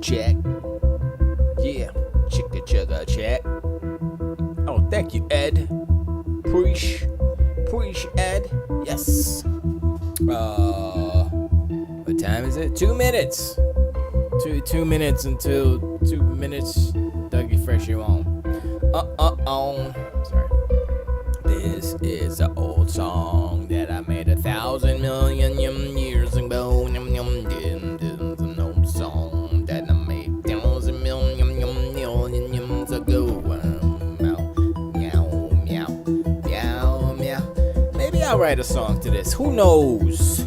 check. Yeah, chicka chugga check. Oh, thank you, Ed. Preach, Ed. Yes. What time is it? 2 minutes. Two minutes until 2 minutes. Dougie Fresh, you on. Sorry. This is an old song that I made 1,000 million years ago. This is an old song that I made 1,000 million years ago. Meow, meow, meow, meow. Maybe I'll write a song to this. Who knows?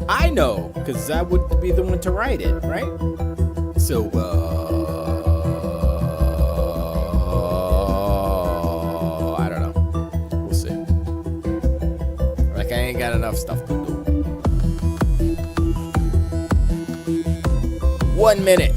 I know, because I would be the one to write it, right? So, I don't know. We'll see. Like, I ain't got enough stuff to do. 1 minute.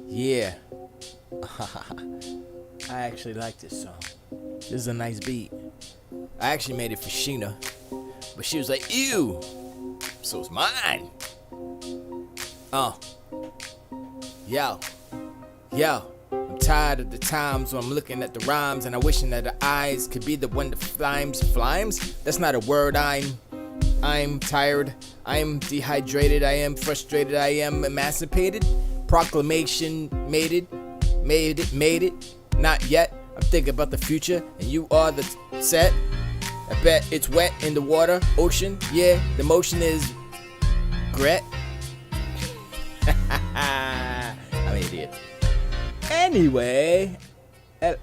Yeah. I actually like this song. This is a nice beat. I actually made it for Sheena, but she was like, ew, so it's mine. Yo, I'm tired of the times when I'm looking at the rhymes and I'm wishing that the eyes could be the one that flimes. That's not a word. I'm tired. I am dehydrated. I am frustrated. I am emancipated. Proclamation made it. Not yet. I'm thinking about the future, and you are the set. I bet it's wet in the water, ocean. Yeah, the motion is gret. I'm an idiot. Anyway, I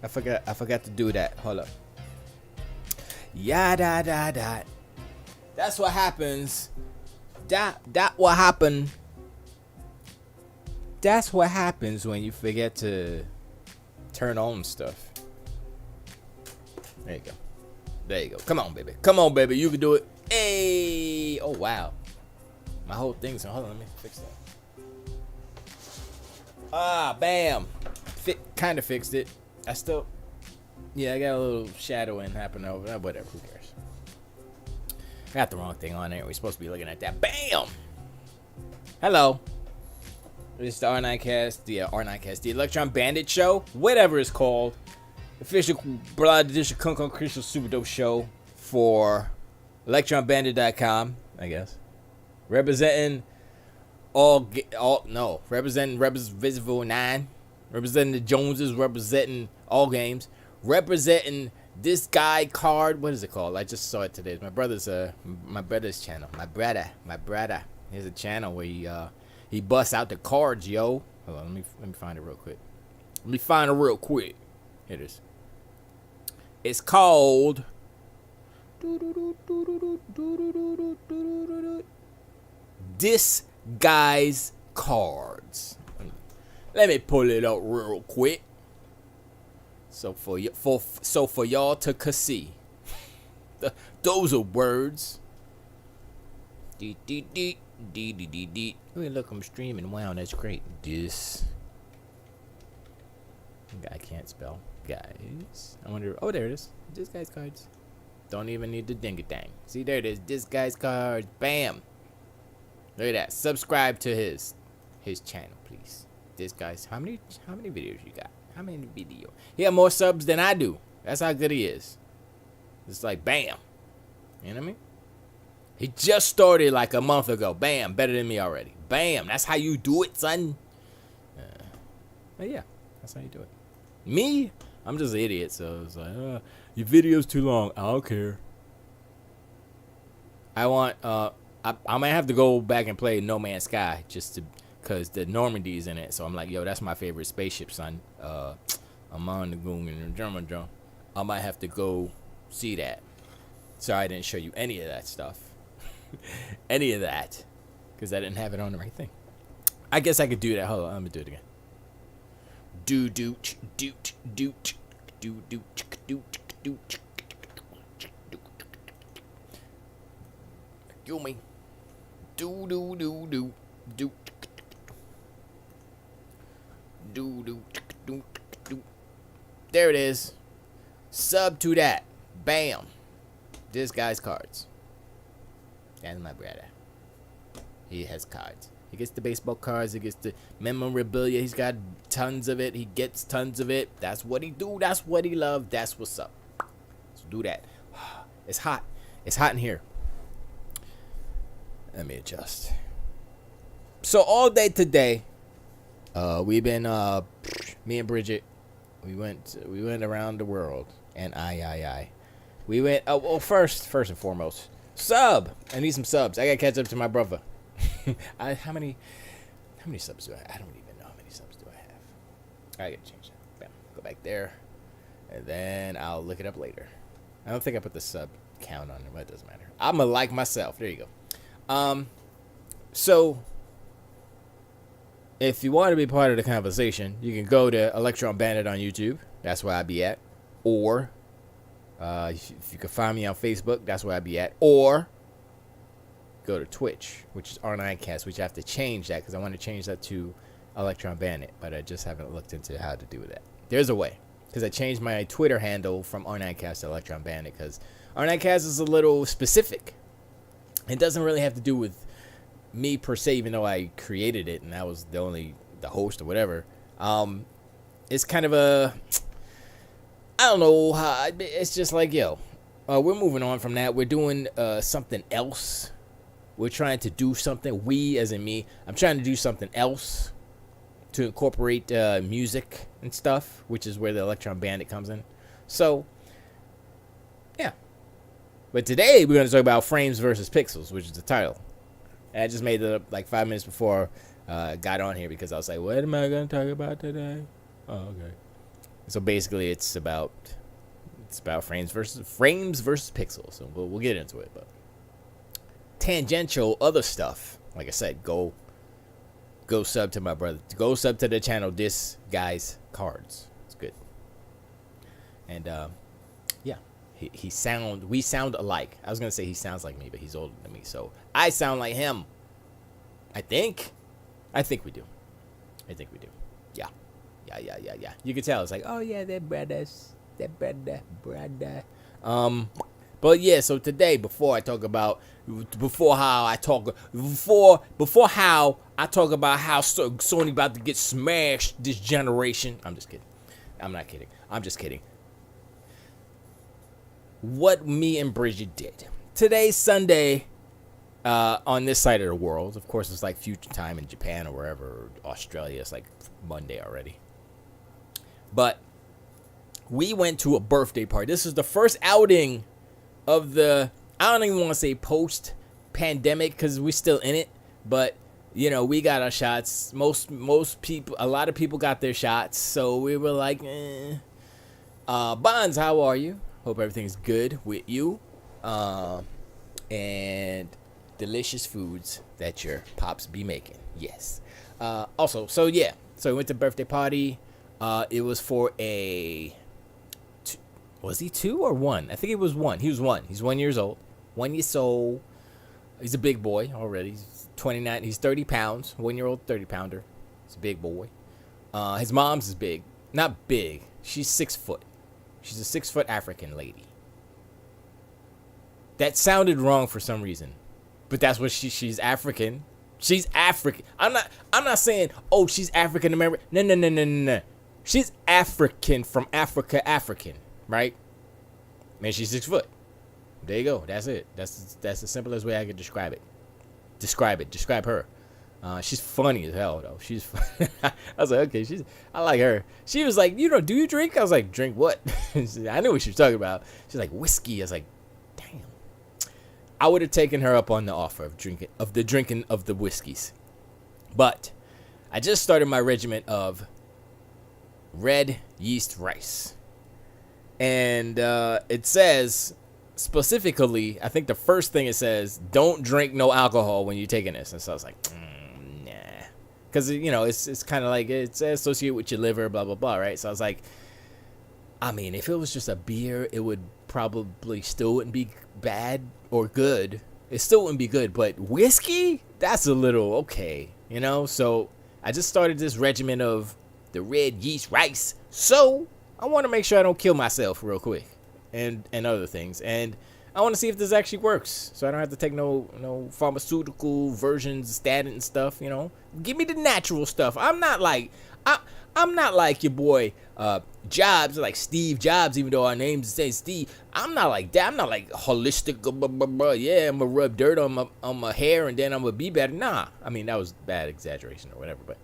forgot to do that. Hold up. Yada da da. That's what happens That what happened. That's what happens when you forget to turn on stuff. There you go. There you go. Come on, baby. Come on, baby. You can do it. Hey. Oh, wow. My whole thing's... Hold on. Let me fix that. Ah, bam. Kind of fixed it. I still... Yeah, I got a little shadowing happening over there. Whatever. Who cares? I got the wrong thing on there. We're supposed to be looking at that. Bam. Hello. This is the R9cast. The Electron Bandit show. Whatever it's called. Official Blood Edition Kung Kung Crystal Super Dope show for ElectronBandit.com, I guess. Representing representing Visible 9, representing the Joneses, representing all games, representing this guy card. What is it called? I just saw it today. It's my brother's channel. My brother. He has a channel where he busts out the cards, yo. Hold on, let me find it real quick. Here it is. It's called This Guy's Cards. Let me pull it up real quick. So for y'all to see. Those are words. Wait, look, I'm streaming. Wow, that's great. This. I can't spell. Guys. I wonder. Oh, there it is. This guy's cards. Don't even need the ding-a-dang. See, there it is. This guy's cards. Bam. Look at that. Subscribe to his channel, please. This guy's. How many videos you got? How many videos? He has more subs than I do. That's how good he is. It's like bam. You know what I mean? He just started like a month ago. Bam. Better than me already. Bam. That's how you do it, son. But yeah. That's how you do it. Me? I'm just an idiot, so it's like, your video's too long. I don't care. I want, I might have to go back and play No Man's Sky just to, cause the Normandy's in it. So I'm like, yo, that's my favorite spaceship, son. I'm on the Goon and the German drum. I might have to go see that. Sorry I didn't show you any of that stuff. Any of that. Cause I didn't have it on the right thing. I guess I could do that. Hold on, let me do it again. Kill me. There it is. Sub to that. Bam. This guy's cards. That's my brother. He has cards. He gets the baseball cards. He gets the memorabilia. He's got tons of it. He gets tons of it. That's what he do. That's what he love. That's what's up. So do that. It's hot. It's hot in here. Let me adjust. So all day today, we've been me and Bridget. We went around the world, and we went. Well, first and foremost, sub. I need some subs. I gotta catch up to my brother. How many subs do I have? I don't even know how many subs do I have. I gotta change that. Bam. Go back there. And then I'll look it up later. I don't think I put the sub count on it, but it doesn't matter. I'm gonna like myself. There you go. So if you want to be part of the conversation, you can go to Electron Bandit on YouTube. That's where I be at. Or if you can find me on Facebook, that's where I be at. Or go to Twitch, which is R9cast, which I have to change that because I want to change that to Electron Bandit, but I just haven't looked into how to do that. There's a way, because I changed my Twitter handle from R9cast to Electron Bandit because R9cast is a little specific. It doesn't really have to do with me per se, even though I created it and I was the host or whatever. It's kind of a, I don't know how, it's just like, yo, we're moving on from that. We're doing something else. We're trying to do something. We, as in me, I'm trying to do something else to incorporate music and stuff, which is where the Electron Bandit comes in. So, yeah. But today we're going to talk about frames versus pixels, which is the title. And I just made it up like 5 minutes before I got on here because I was like, what am I going to talk about today? Oh, okay. So basically, it's about frames versus pixels. So we'll get into it, but. tangential other stuff, like I said, go sub to my brother. Go sub to the channel. This guy's cards. It's good. And yeah, we sound alike. I was gonna say he sounds like me, but he's older than me, so I sound like him. I think we do. Yeah. You can tell it's like, oh yeah, they're brothers. Brother. But yeah, so today, before how I talk about how Sony about to get smashed this generation. I'm just kidding. I'm not kidding. I'm just kidding. What me and Bridget did. Today's Sunday on this side of the world. Of course, it's like future time in Japan or wherever, or Australia. It's like Monday already. But we went to a birthday party. This is the first outing of the, I don't even want to say post-pandemic because we're still in it. But, you know, we got our shots. Most people, a lot of people got their shots. So we were like, Bonds, how are you? Hope everything's good with you. And delicious foods that your pops be making. Yes. Also, so yeah. So we went to birthday party. It was for a... Was he 2 or 1? I think it was 1. He was 1. He's 1 years old. 1 year old. He's a big boy already. He's 29. He's 30 pounds. 1 year old 30 pounder. He's a big boy. His mom's is big. Not big. She's 6 foot. She's a 6 foot African lady. That sounded wrong for some reason. But that's what she's African. She's African. I'm not saying, oh, she's African American. No. She's African from Africa, African. Right? Man, she's 6 foot. There you go. That's it. That's the simplest way I could describe it. Describe her. She's funny as hell though. She's I was like, okay, I like her. She was like, do you drink? I was like, drink what? I knew what she was talking about. She's like, whiskey. I was like, damn. I would have taken her up on the offer of drinking of the whiskeys. But I just started my regimen of red yeast rice. And it says specifically, I think the first thing it says, don't drink no alcohol when you're taking this. And so I was like, nah. Because, it's kind of like it's associated with your liver, blah, blah, blah, right? So I was like, I mean, if it was just a beer, it would probably still wouldn't be bad or good. It still wouldn't be good. But whiskey? That's a little okay, So I just started this regimen of the red yeast rice. So I want to make sure I don't kill myself real quick and other things. And I want to see if this actually works. So I don't have to take no pharmaceutical versions, statin and stuff, Give me the natural stuff. I'm not like your boy Jobs, like Steve Jobs, even though our names say Steve. I'm not like that. I'm not like holistic. Yeah, I'm going to rub dirt on my hair and then I'm going to be better. Nah. I mean, that was bad exaggeration or whatever, but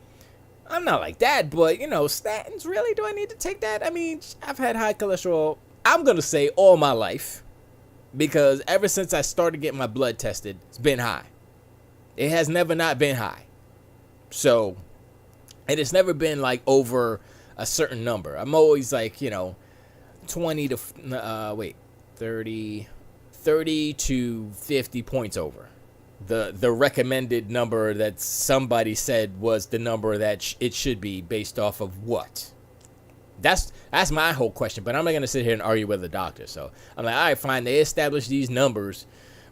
I'm not like that, but, statins, really? Do I need to take that? I mean, I've had high cholesterol, I'm going to say, all my life. Because ever since I started getting my blood tested, it's been high. It has never not been high. So, and it's never been, like, over a certain number. I'm always, like, 30 to 50 points over. The recommended number that somebody said was the number that it should be based off of what? That's my whole question, but I'm not going to sit here and argue with the doctor. So I'm like, all right, fine. They established these numbers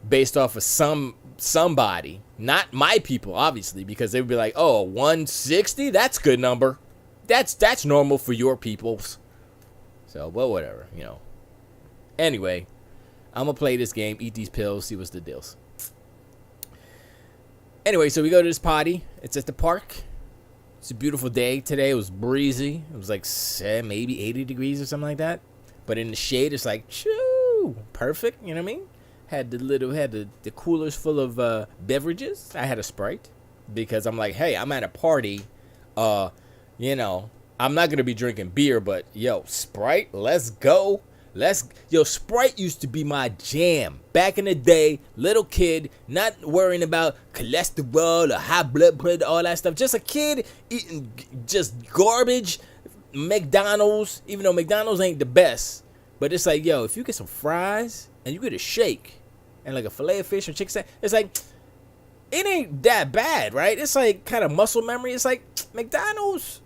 based off of somebody, not my people, obviously, because they would be like, oh, 160? That's a good number. That's normal for your peoples. So, well, whatever, Anyway, I'm going to play this game, eat these pills, see what's the deals. Anyway, so we go to this party. It's at the park. It's a beautiful day today. It was breezy. It was like maybe 80 degrees or something like that. But in the shade, it's like, choo, perfect. You know what I mean? Had the coolers full of beverages. I had a Sprite because I'm like, hey, I'm at a party. I'm not gonna be drinking beer, but Sprite, let's go. Sprite used to be my jam. Back in the day, little kid, not worrying about cholesterol or high blood pressure, all that stuff. Just a kid eating just garbage. McDonald's, even though McDonald's ain't the best. But it's like, if you get some fries and you get a shake and like a fillet of fish or chicken sandwich, it's like, it ain't that bad, right? It's like kind of muscle memory. It's like McDonald's,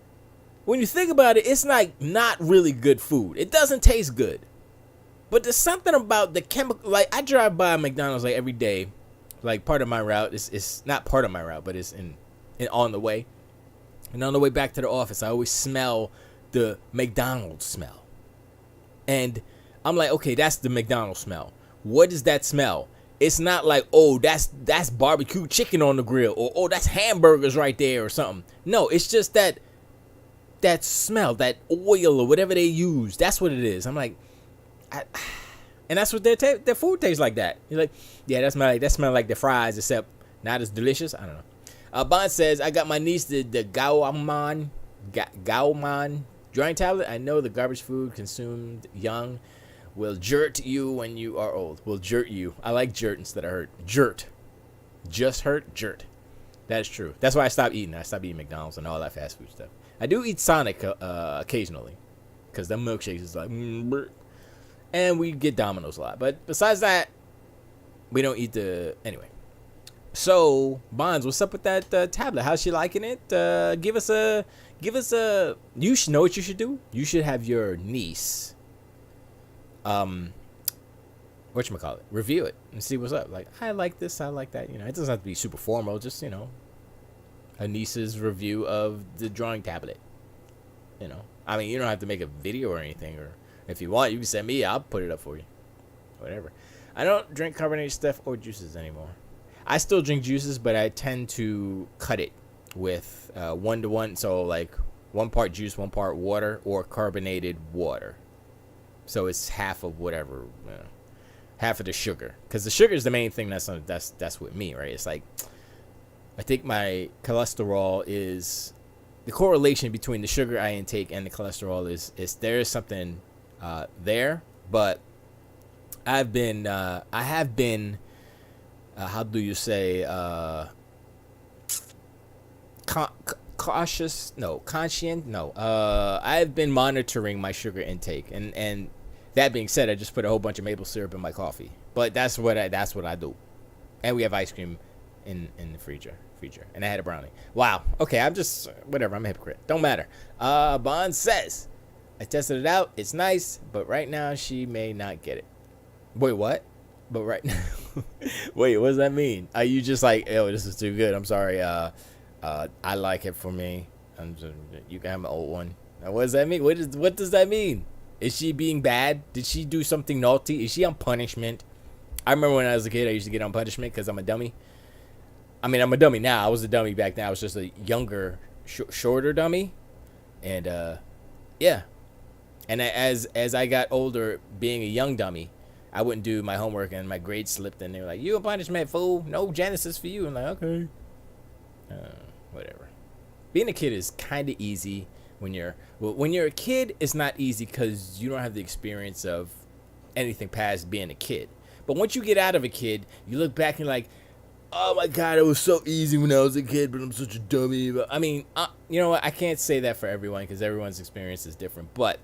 when you think about it, it's like not really good food. It doesn't taste good. But there's something about the chemical. Like, I drive by McDonald's like every day. Like, part of my route is not part of my route, but it's in on the way. And on the way back to the office, I always smell the McDonald's smell. And I'm like, okay, that's the McDonald's smell. What is that smell? It's not like, oh, that's barbecue chicken on the grill, or oh, that's hamburgers right there or something. No, it's just that smell, that oil or whatever they use. That's what it is. I'm like, and that's what their food tastes like. That you're like, yeah, that smell like the fries, except not as delicious. I don't know. Bond says, I got my niece the Gauman drawing tablet. I know the garbage food consumed young will jurt you when you are old. Will jurt you. I like jurt instead of hurt. Jurt. Just hurt, jurt. That is true. That's why I stopped eating. I stopped eating McDonald's and all that fast food stuff. I do eat Sonic occasionally, because the milkshakes is like, and we get Domino's a lot. But besides that, we don't eat anyway. So, Bonds, what's up with that tablet? How's she liking it? Give us a. You should know what you should do. You should have your niece, whatchamacallit, review it and see what's up. Like, I like this, I like that. You know, it doesn't have to be super formal. Just, you know, a niece's review of the drawing tablet. You know, I mean, you don't have to make a video or anything, or if you want, you can send me. I'll put it up for you. Whatever. I don't drink carbonated stuff or juices anymore. I still drink juices, but I tend to cut it with 1-to-1. So like 1 part juice, 1 part water, or carbonated water. So it's half of whatever, half of the sugar. Because the sugar is the main thing that's with me, right? It's like, I think my cholesterol is, the correlation between the sugar I intake and the cholesterol is there is something there, but I have been how do you say, conscient. I've been monitoring my sugar intake, and that being said, I just put a whole bunch of maple syrup in my coffee. But that's what I do, and we have ice cream in the freezer, and I had a brownie. Wow. Okay, I'm just whatever. I'm a hypocrite. Don't matter. Bond says, I tested it out. It's nice, but right now she may not get it. Wait, what? But right now, wait, what does that mean? Are you just like, oh, this is too good? I'm sorry. I like it for me. You can have my old one. Now, what does that mean? What does that mean? Is she being bad? Did she do something naughty? Is she on punishment? I remember when I was a kid, I used to get on punishment because I'm a dummy. I mean, I'm a dummy now. I was a dummy back then. I was just a younger, shorter dummy, and yeah. And as I got older, being a young dummy, I wouldn't do my homework and my grades slipped, and they were like, "You a punishment, fool? No Genesis for you." I'm like, okay, whatever. Being a kid is kind of easy when you're a kid. It's not easy because you don't have the experience of anything past being a kid. But once you get out of a kid, you look back and you're like, oh my God, it was so easy when I was a kid, but I'm such a dummy. But, I mean, you know what? I can't say that for everyone because everyone's experience is different. But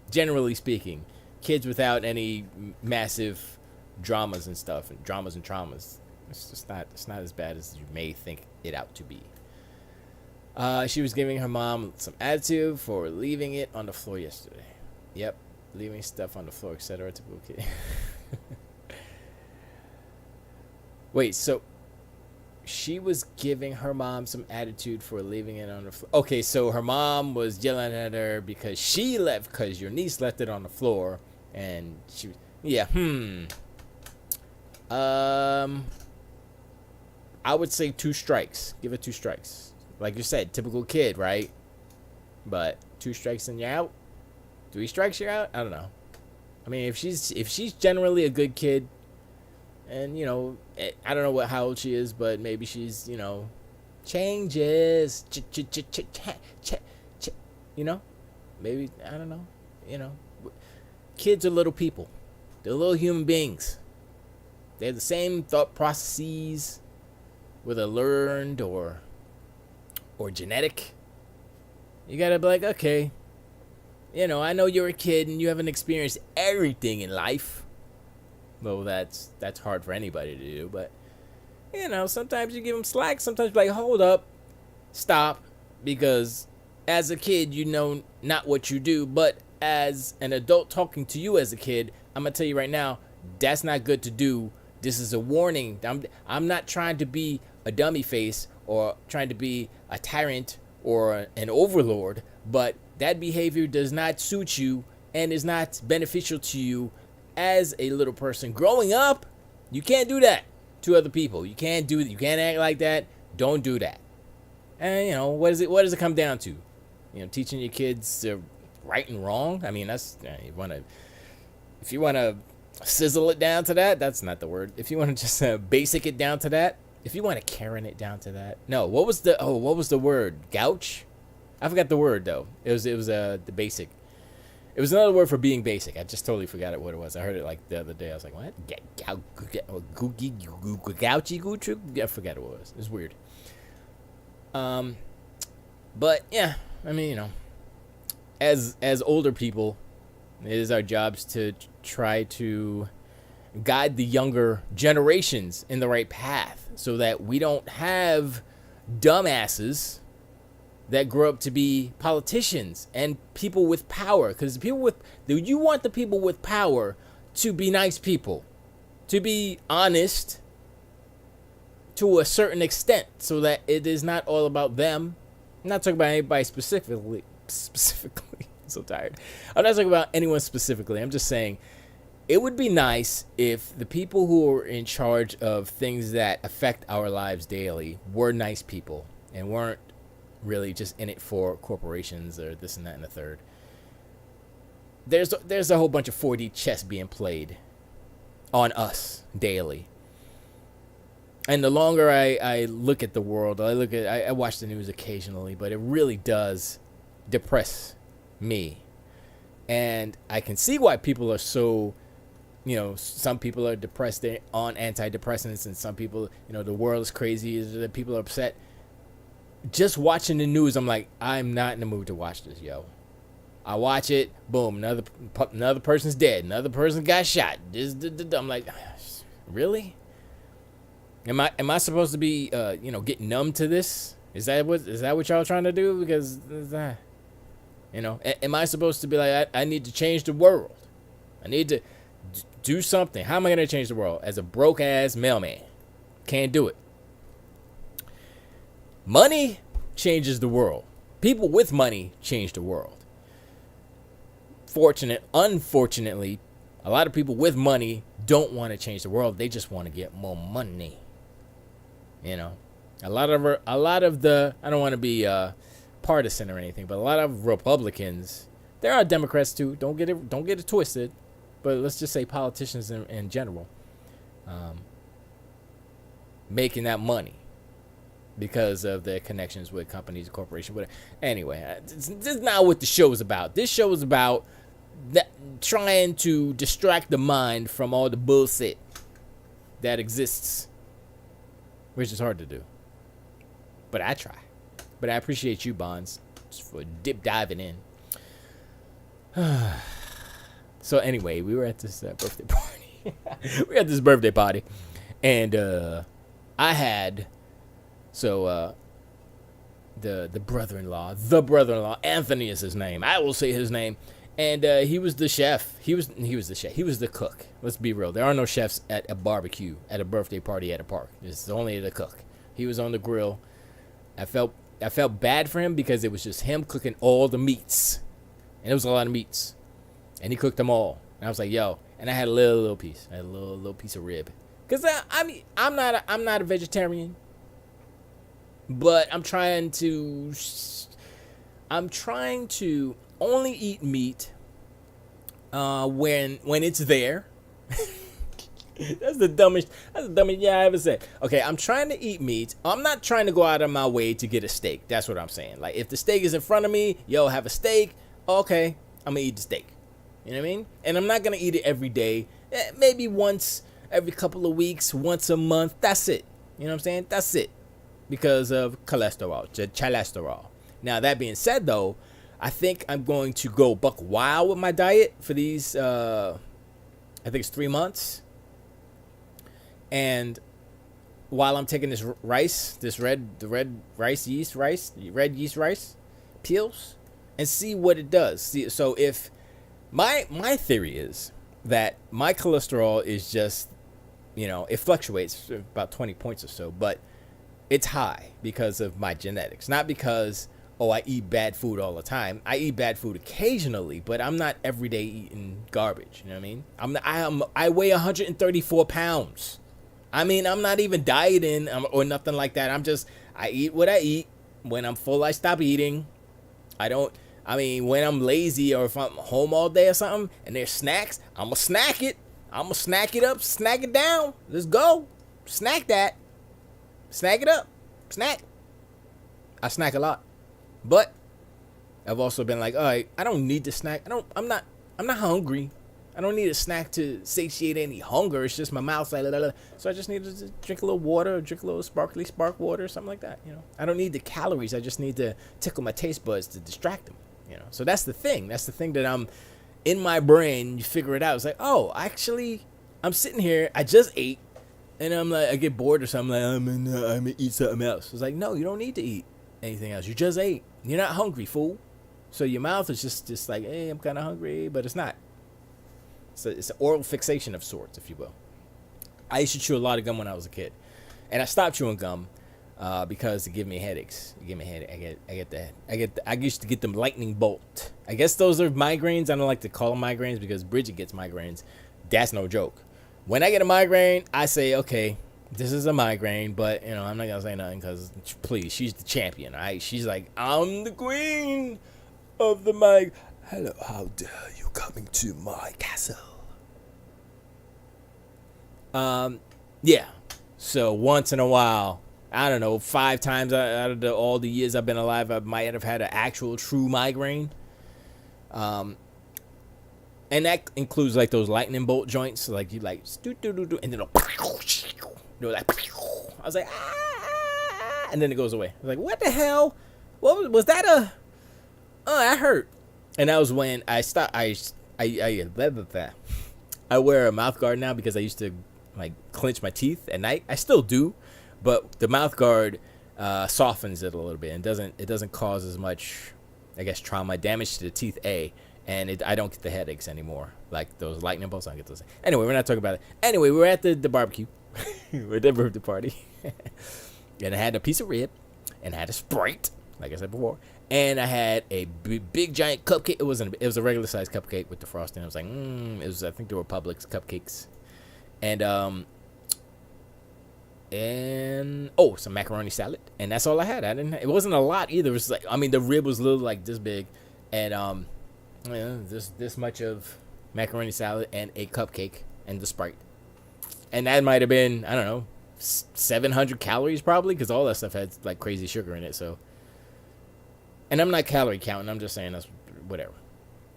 generally speaking, kids without any massive dramas and stuff, and dramas and traumas, it's not as bad as you may think it out to be. She was giving her mom some attitude for leaving it on the floor yesterday. Yep, leaving stuff on the floor, etc. Typical kid. Wait, so she was giving her mom some attitude for leaving it on the floor. Okay, so her mom was yelling at her because she left, because your niece left it on the floor, and she, yeah, I would say 2 strikes. Give it 2 strikes. Like you said, typical kid, right? But 2 strikes and you're out. 3 strikes, you're out. I don't know. I mean, if she's generally a good kid, and you know, I don't know how old she is, but maybe she's, you know, changes, you know, maybe, I don't know, you know, kids are little people. They're little human beings. They have the same thought processes, whether learned or genetic. You gotta be like, okay, you know, I know you're a kid and you haven't experienced everything in life, Though that's hard for anybody to do. But sometimes you give them slack. Sometimes you're like, hold up, stop, because as a kid, you know not what you do. But as an adult talking to you as a kid, I'm gonna tell you right now, that's not good to do. This is a warning. I'm not trying to be a dummy face or trying to be a tyrant or an overlord, but that behavior does not suit you and is not beneficial to you as a little person. Growing up, you can't do that to other people. You can't act like that. Don't do that. And what does it come down to? Teaching your kids right and wrong. I mean, that's if you want to sizzle it down to that, that's not the word. If you want to just basic it down to that, if you want to Karen it down to that. No, what was the word? Gouch? I forgot the word though. It was the basic. It was another word for being basic. I just totally forgot what it was. I heard it like the other day. I was like, what? Gouchy gooch? I forgot what it was. It's weird. But yeah, I mean, as older people, it is our jobs to try to guide the younger generations in the right path so that we don't have dumbasses that grow up to be politicians and people with power. Because you want the people with power to be nice people, to be honest to a certain extent, so that it is not all about them. I'm not talking about anybody specifically. I'm so tired. I'm not talking about anyone specifically. I'm just saying it would be nice if the people who are in charge of things that affect our lives daily were nice people and weren't really just in it for corporations or this and that and the third. There's a whole bunch of 4D chess being played on us daily. And the longer I look at the world, I watch the news occasionally, but it really does depress me. And I can see why people are so, some people are depressed on antidepressants, and some people, the world is crazy, that people are upset. Just watching the news, I'm like, I'm not in the mood to watch this, yo. I watch it, boom, another person's dead, another person got shot. I'm like, really? Am I supposed to be get numb to this? Is that what y'all trying to do? Because am I supposed to be like, I need to change the world? I need to do something. How am I gonna change the world as a broke ass mailman? Can't do it. Money changes the world. People with money change the world. Unfortunately, a lot of people with money don't want to change the world. They just want to get more money. A lot of the, I don't want to be partisan or anything, but a lot of Republicans, there are Democrats too. Don't get it twisted, but let's just say politicians in general, making that money because of their connections with companies and corporations. Whatever. Anyway, this is not what the show is about. This show is about trying to distract the mind from all the bullshit that exists, which is hard to do. But I try. But I appreciate you, Bonds, just for diving in. So anyway, we were at this birthday party. And I had... So, the brother-in-law, Anthony is his name. I will say his name. And he was the chef. He was the cook. Let's be real. There are no chefs at a barbecue, at a birthday party at a park. It's only the cook. He was on the grill. I felt bad for him because it was just him cooking all the meats. And it was a lot of meats. And he cooked them all. And I was like, yo. And I had a little piece. I had a little piece of rib. Because, I'm not a vegetarian. But I'm trying to only eat meat when it's there. That's the dumbest yeah I ever said. Okay, I'm trying to eat meat. I'm not trying to go out of my way to get a steak. That's what I'm saying. Like, if the steak is in front of me, have a steak. Okay, I'm gonna eat the steak. You know what I mean? And I'm not gonna eat it every day. Maybe once every couple of weeks, once a month. That's it. You know what I'm saying? That's it. Because of cholesterol. Now, that being said, though, I think I'm going to go buck wild with my diet for these, I think it's 3 months. And while I'm taking this rice, the red red yeast rice peels, and see what it does. See, so if my theory is that my cholesterol is just, it fluctuates about 20 points or so, but it's high because of my genetics, not because, oh, I eat bad food all the time. I eat bad food occasionally, but I'm not every day eating garbage. You know what I mean? I weigh 134 pounds. I mean, I'm not even dieting or nothing like that. I eat what I eat. When I'm full, I stop eating. When I'm lazy or if I'm home all day or something and there's snacks, I'm going to snack it. I'm going to snack it up, snack it down. Let's go. Snack that. Snack it up. Snack. I snack a lot. But I've also been like, all right, I don't need to snack. I'm not hungry. I don't need a snack to satiate any hunger. It's just my mouth's like, blah, blah. So I just need to drink a little water, drink a little spark water, something like that. I don't need the calories. I just need to tickle my taste buds to distract them. So that's the thing. That's the thing that I'm in my brain. You figure it out. It's like, oh, actually, I'm sitting here. I just ate, and I'm like, I get bored or something. Like, I'm gonna eat something else. It's like, no, you don't need to eat anything else. You just ate. You're not hungry, fool. So your mouth is just like, hey, I'm kind of hungry, but it's not. It's an oral fixation of sorts, if you will. I used to chew a lot of gum when I was a kid, and I stopped chewing gum because it gave me headaches. It gave me a headache. I used to get them lightning bolt. I guess those are migraines. I don't like to call them migraines because Bridget gets migraines. That's no joke. When I get a migraine, I say, okay, this is a migraine, but I'm not gonna say nothing because please, she's the champion. All right, she's like, I'm the queen of the mic. Hello, how dare you coming to my castle? Yeah. So once in a while, I don't know, 5 times out of all the years I've been alive, I might have had an actual true migraine. And that includes like those lightning bolt joints, so like you like and then like I was like, ah, and then it goes away. I was like, what the hell? What was that? That hurt. And that was when I stopped. I wear a mouth guard now because I used to like clench my teeth at night. I still do, but the mouth guard softens it a little bit and it doesn't cause as much, I guess, trauma damage to the teeth. And I don't get the headaches anymore. Like those lightning bolts, I don't get those. Anyway, we're not talking about it. Anyway, we're at the barbecue. We're at the birthday party. And I had a piece of rib and I had a Sprite, like I said before. And I had a big giant cupcake. It was a regular sized cupcake with the frosting. I was like, I think they were Publix cupcakes. And some macaroni salad. And that's all I had. It wasn't a lot either. It was like, the rib was little like this big. And this much of macaroni salad and a cupcake and the Sprite. And that might have been, I don't know, 700 calories probably, because all that stuff had like crazy sugar in it. So, and I'm not calorie counting. I'm just saying that's whatever.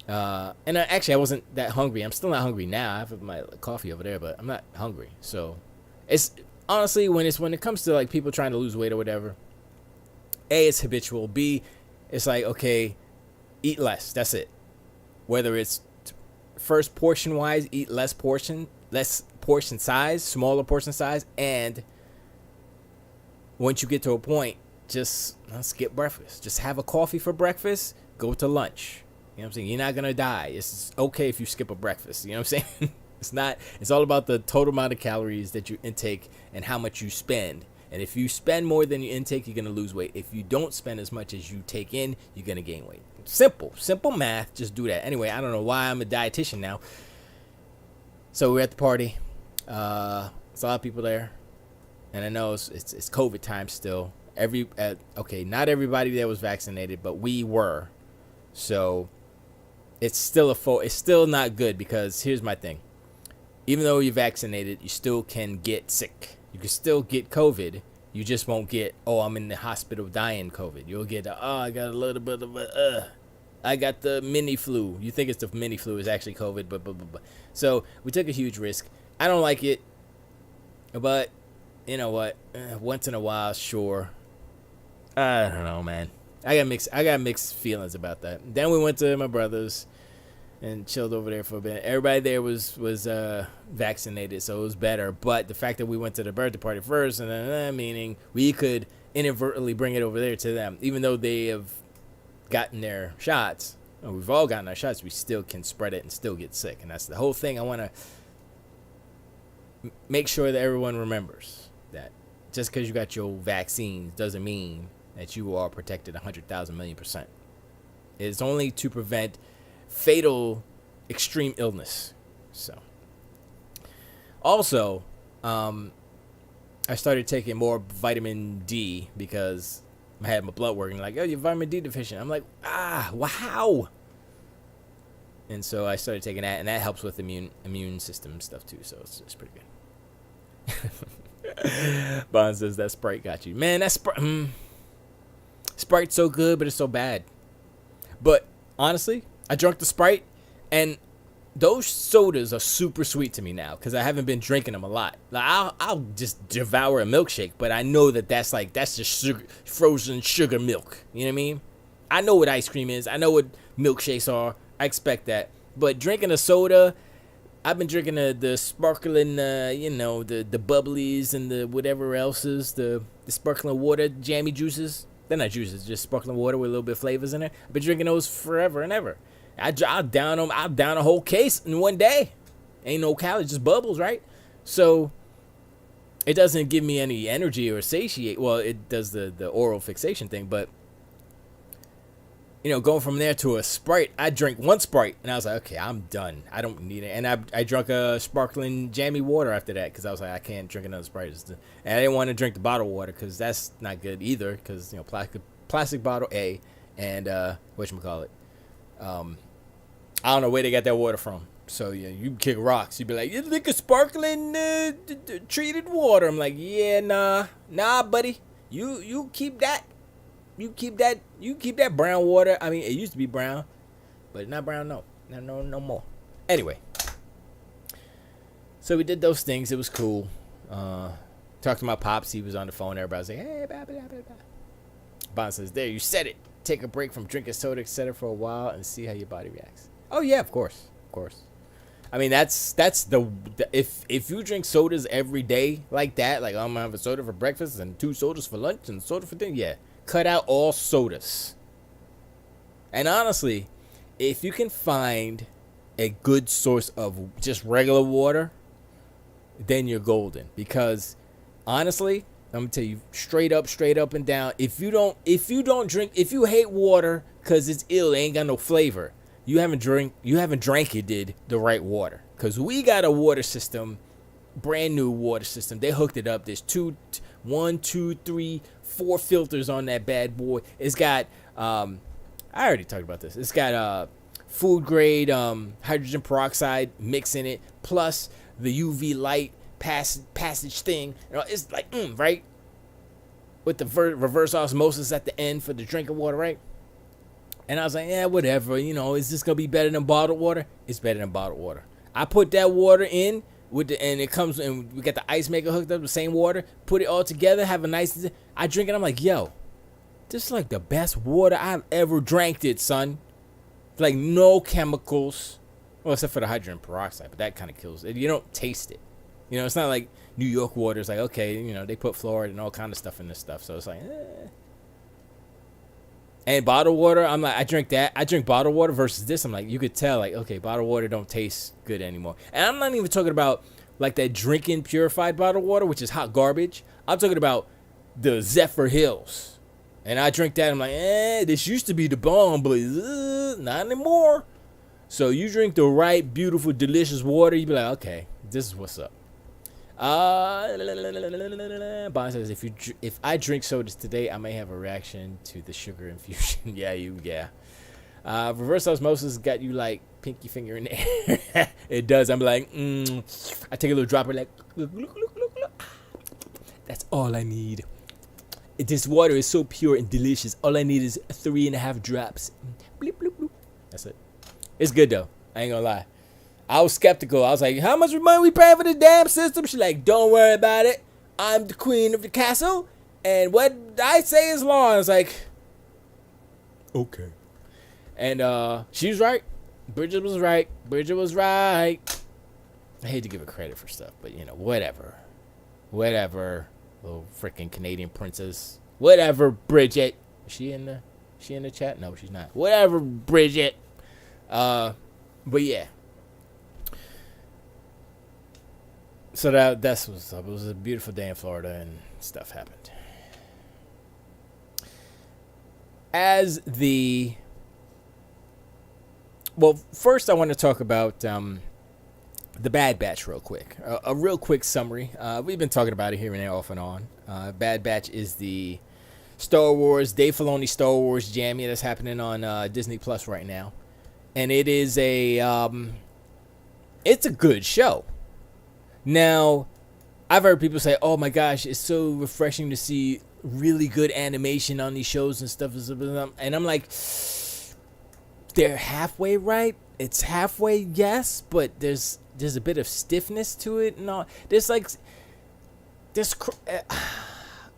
And I wasn't that hungry. I'm still not hungry now. I have my coffee over there, but I'm not hungry. So, it's honestly when it comes to like people trying to lose weight or whatever. A, it's habitual. B, it's like, okay, eat less. That's it. Whether it's first portion wise, eat less portion size, smaller portion size, and once you get to a point, just skip breakfast. Just have a coffee for breakfast, go to lunch. You know what I'm saying? You're not gonna die. It's okay if you skip a breakfast. You know what I'm saying? It's all about the total amount of calories that you intake and how much you spend. And if you spend more than you intake, you're gonna lose weight. If you don't spend as much as you take in, you're gonna gain weight. Simple math. Just do that. Anyway, I don't know why I'm a dietitian now. So we're at the party. There's a lot of people there, and I know it's COVID time still. Not everybody there was vaccinated, but we were. So it's still not good, because here's my thing. Even though you're vaccinated, you still can get sick. You can still get COVID. You just won't get, I'm in the hospital dying COVID. You'll get, I got a little bit of I got the mini flu. You think it's the mini flu, is actually COVID, but. So we took a huge risk. I don't like it, but you know what? Once in a while, sure. I don't know, man. I got mixed feelings about that. Then we went to my brother's. and chilled over there for a bit. Everybody there was vaccinated, so it was better. But the fact that we went to the birthday party first, and then meaning we could inadvertently bring it over there to them, even though they have gotten their shots. And we've all gotten our shots. We still can spread it and still get sick, and that's the whole thing. I want to make sure that everyone remembers that just because you got your vaccines doesn't mean that you are protected 100,000 million %. It's only to prevent fatal extreme illness. So also I started taking more vitamin D because I had my blood working like, oh, you're vitamin D deficient. I'm like, wow. And so I started taking that, and that helps with immune system stuff too, so it's pretty good. Bond says that Sprite got you. Man, that Sprite's so good, but it's so bad. But honestly, I drank the Sprite, and those sodas are super sweet to me now because I haven't been drinking them a lot. Like I'll just devour a milkshake, but I know that's just sugar, frozen sugar milk. You know what I mean? I know what ice cream is. I know what milkshakes are. I expect that. But drinking a soda, I've been drinking the sparkling, the bubblies and the whatever else is, the sparkling water, jammy juices. They're not juices, just sparkling water with a little bit of flavors in there. I've been drinking those forever and ever. I'll down a whole case in one day. Ain't no calories, just bubbles, right? So it doesn't give me any energy or satiate. Well, it does the oral fixation thing, but going from there to a Sprite, I drank one Sprite, and I was like, okay, I'm done. I don't need it. And I drank a sparkling jammy water after that because I was like, I can't drink another Sprite. And I didn't want to drink the bottled water because that's not good either because, plastic bottle, A, and whatchamacallit. I don't know where they got that water from. So, yeah, you kick rocks. You'd be like, you think of sparkling treated water. I'm like, yeah, nah, buddy. You keep that. You keep that brown water. I mean, it used to be brown, but not brown, no more. Anyway, so we did those things. It was cool. Talked to my pops. He was on the phone. Everybody was like, hey, blah, blah, blah, blah. Bond says, there, you said it. Take a break from drinking soda, etc. for a while and see how your body reacts. Oh, yeah, of course. I mean, that's the if you drink sodas every day like that, like I'm going to have a soda for breakfast and 2 sodas for lunch and soda for dinner, yeah. Cut out all sodas. And honestly, if you can find a good source of just regular water, then you're golden. Because honestly, I'm gonna tell you straight up and down, if you hate water because it's ill, it ain't got no flavor, you haven't drank it the right water. Because we got a water system, brand new water system. They hooked it up. There's 1, 2, 3, 4 filters on that bad boy. It's got I already talked about this. It's got food grade hydrogen peroxide mix in it, plus the UV light passage thing. It's like right, with the reverse osmosis at the end for the drinking water, right? And I was like, yeah, whatever. Is this gonna be better than bottled water? It's better than bottled water. I put that water in and it comes, and we got the ice maker hooked up, the same water, put it all together, have a nice, I drink it, I'm like, yo, this is like the best water I've ever drank it, son. Like no chemicals, well, except for the hydrogen peroxide, but that kind of kills it. You don't taste it. It's not like New York water. It's like, okay, they put fluoride and all kind of stuff in this stuff, so it's like, And bottled water, I'm like, I drink bottled water versus this. I'm like, you could tell, like, okay, bottled water don't taste good anymore. And I'm not even talking about like that drinking purified bottled water, which is hot garbage. I'm talking about the Zephyr Hills. And I drink that. I'm like, this used to be the bomb, but not anymore. So you drink the right, beautiful, delicious water, you be like, okay, this is what's up. Bond says, if I drink sodas today, I may have a reaction to the sugar infusion. yeah. Reverse osmosis got you like pinky finger in there. It does. I'm like, I take a little dropper, like, look. That's all I need. This water is so pure and delicious. All I need is 3.5 drops. Bleep, bloop, bloop. That's it. It's good though. I ain't gonna lie. I was skeptical. I was like, how much money we paying for the damn system? She's like, don't worry about it. I'm the queen of the castle, and what I say is law. I was like, okay. And she was right. Bridget was right. Bridget was right. I hate to give her credit for stuff, but you know, whatever. Whatever. Little freaking Canadian princess. Whatever, Bridget. Is she in the chat? No, she's not. Whatever, Bridget. But yeah. So that's what's up. It was a beautiful day in Florida and stuff happened. Well, first I want to talk about the Bad Batch real quick. A real quick summary. We've been talking about it here and there off and on. Bad Batch is the Star Wars, Dave Filoni Star Wars jammy that's happening on Disney Plus right now. And it is it's a good show. Now, I've heard people say, oh my gosh, it's so refreshing to see really good animation on these shows and stuff. And I'm like, they're halfway right. It's halfway, yes, but there's a bit of stiffness to it and all.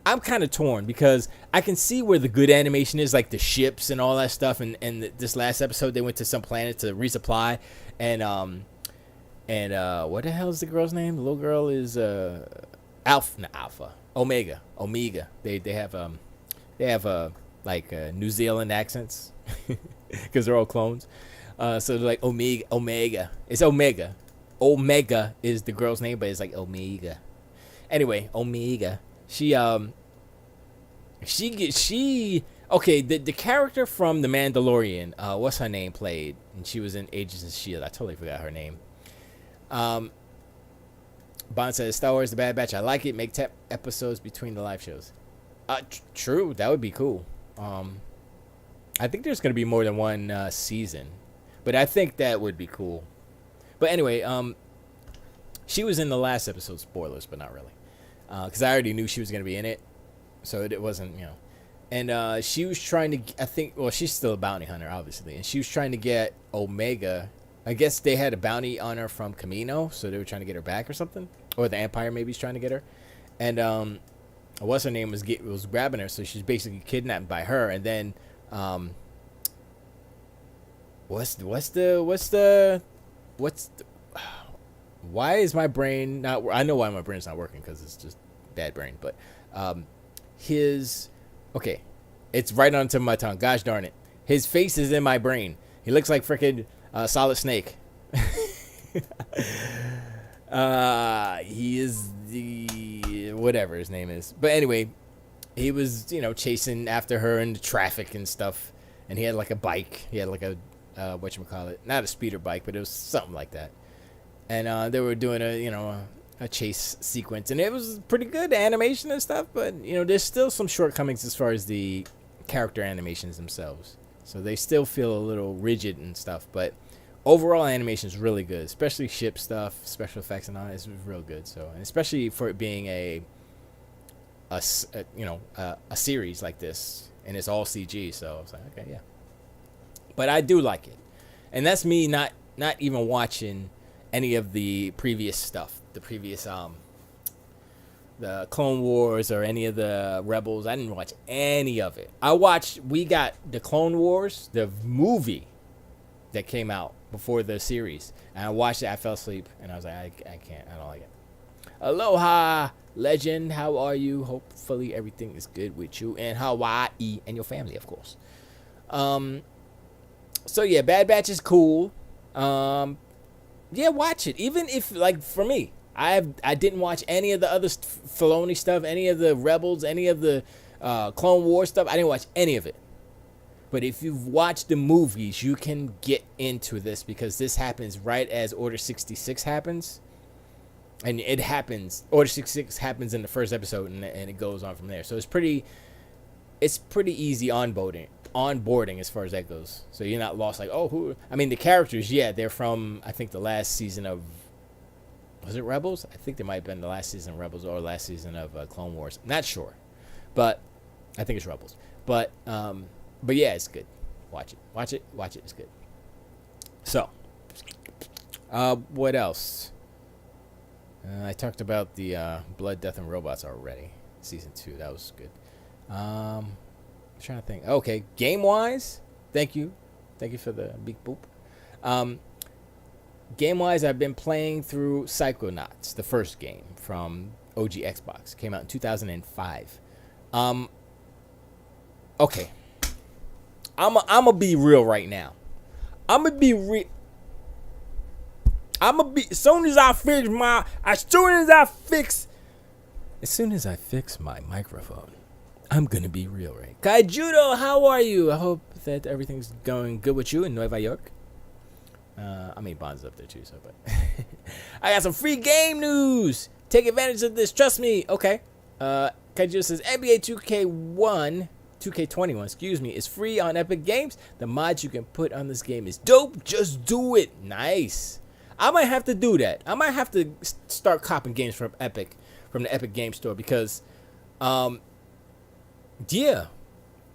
I'm kind of torn because I can see where the good animation is, like the ships and all that stuff. And this last episode, they went to some planet to resupply, and what the hell is the girl's name? The little girl is Omega. They have like New Zealand accents because they're all clones. So they're like Omega. It's Omega. Omega is the girl's name, but it's like Omega. Anyway, Omega. The character from The Mandalorian, what's her name played? And she was in Agents of S.H.I.E.L.D. I totally forgot her name. Bond says, Star Wars The Bad Batch, I like it. Make 10 episodes between the live shows. True, that would be cool. I think there's going to be more than one season, but I think that would be cool. But anyway, she was in the last episode. Spoilers, but not really, because I already knew she was going to be in it, so it wasn't, you know. And she was trying to, she's still a bounty hunter, obviously, and she was trying to get Omega. I guess they had a bounty on her from Kamino, so they were trying to get her back or something, or the Empire maybe is trying to get her. And what's her name was grabbing her, so she's basically kidnapped by her. And then why is my brain not? I know why my brain's not working, because it's just bad brain. But it's right on the tip of my tongue. Gosh darn it, his face is in my brain. He looks like freaking Solid Snake. He is the whatever his name is. But anyway, he was, chasing after her in the traffic and stuff. And he had like a bike. He had like a whatchamacallit, not a speeder bike, but it was something like that. And they were doing a chase sequence, and it was pretty good animation and stuff. But there's still some shortcomings as far as the character animations themselves. So they still feel a little rigid and stuff, but overall animation is really good, especially ship stuff, special effects and all that. It's real good. So, and especially for it being a series like this, and it's all CG. So I was like, okay, yeah. But I do like it, and that's me not even watching any of the previous stuff, the Clone Wars or any of the Rebels. I didn't watch any of it. We got the Clone Wars, the movie that came out before the series, and I watched it. I fell asleep, and I was like, I can't. I don't like it. Aloha, legend. How are you? Hopefully everything is good with you and Hawaii and your family, of course. So yeah, Bad Batch is cool. Yeah, watch it. Even if, like, for me, I didn't watch any of the other Filoni stuff, any of the Rebels, any of the Clone Wars stuff. I didn't watch any of it. But if you've watched the movies, you can get into this, because this happens right as Order 66 happens. And it happens, Order 66 happens in the first episode, and it goes on from there. So it's pretty easy onboarding as far as that goes. So you're not lost, like, oh, who? I mean, the characters, yeah, they're from, I think, the last season of, was it Rebels? I think they might have been the last season of Rebels or last season of Clone Wars. I'm not sure, but I think it's Rebels. But yeah, it's good. Watch it. It's good. So, what else? I talked about the Blood, Death, and Robots already. Season 2, that was good. I'm trying to think. Okay, game-wise, thank you for the big boop. Game wise, I've been playing through Psychonauts, the first game from OG Xbox. Came out in 2005. Okay. I'm gonna be real right now. I'm gonna be as soon as I fix my microphone, I'm gonna be real, right? Kaijudo, how are you? I hope that everything's going good with you in Nueva York. I mean, Bond's up there too, so, but I got some free game news. Take advantage of this. Trust me. Okay. Kaijudo says NBA 2K21, excuse me, is free on Epic Games. The mods you can put on this game is dope. Just do it. Nice. I might have to do that. I might have to start copping games from the Epic Game Store because, yeah.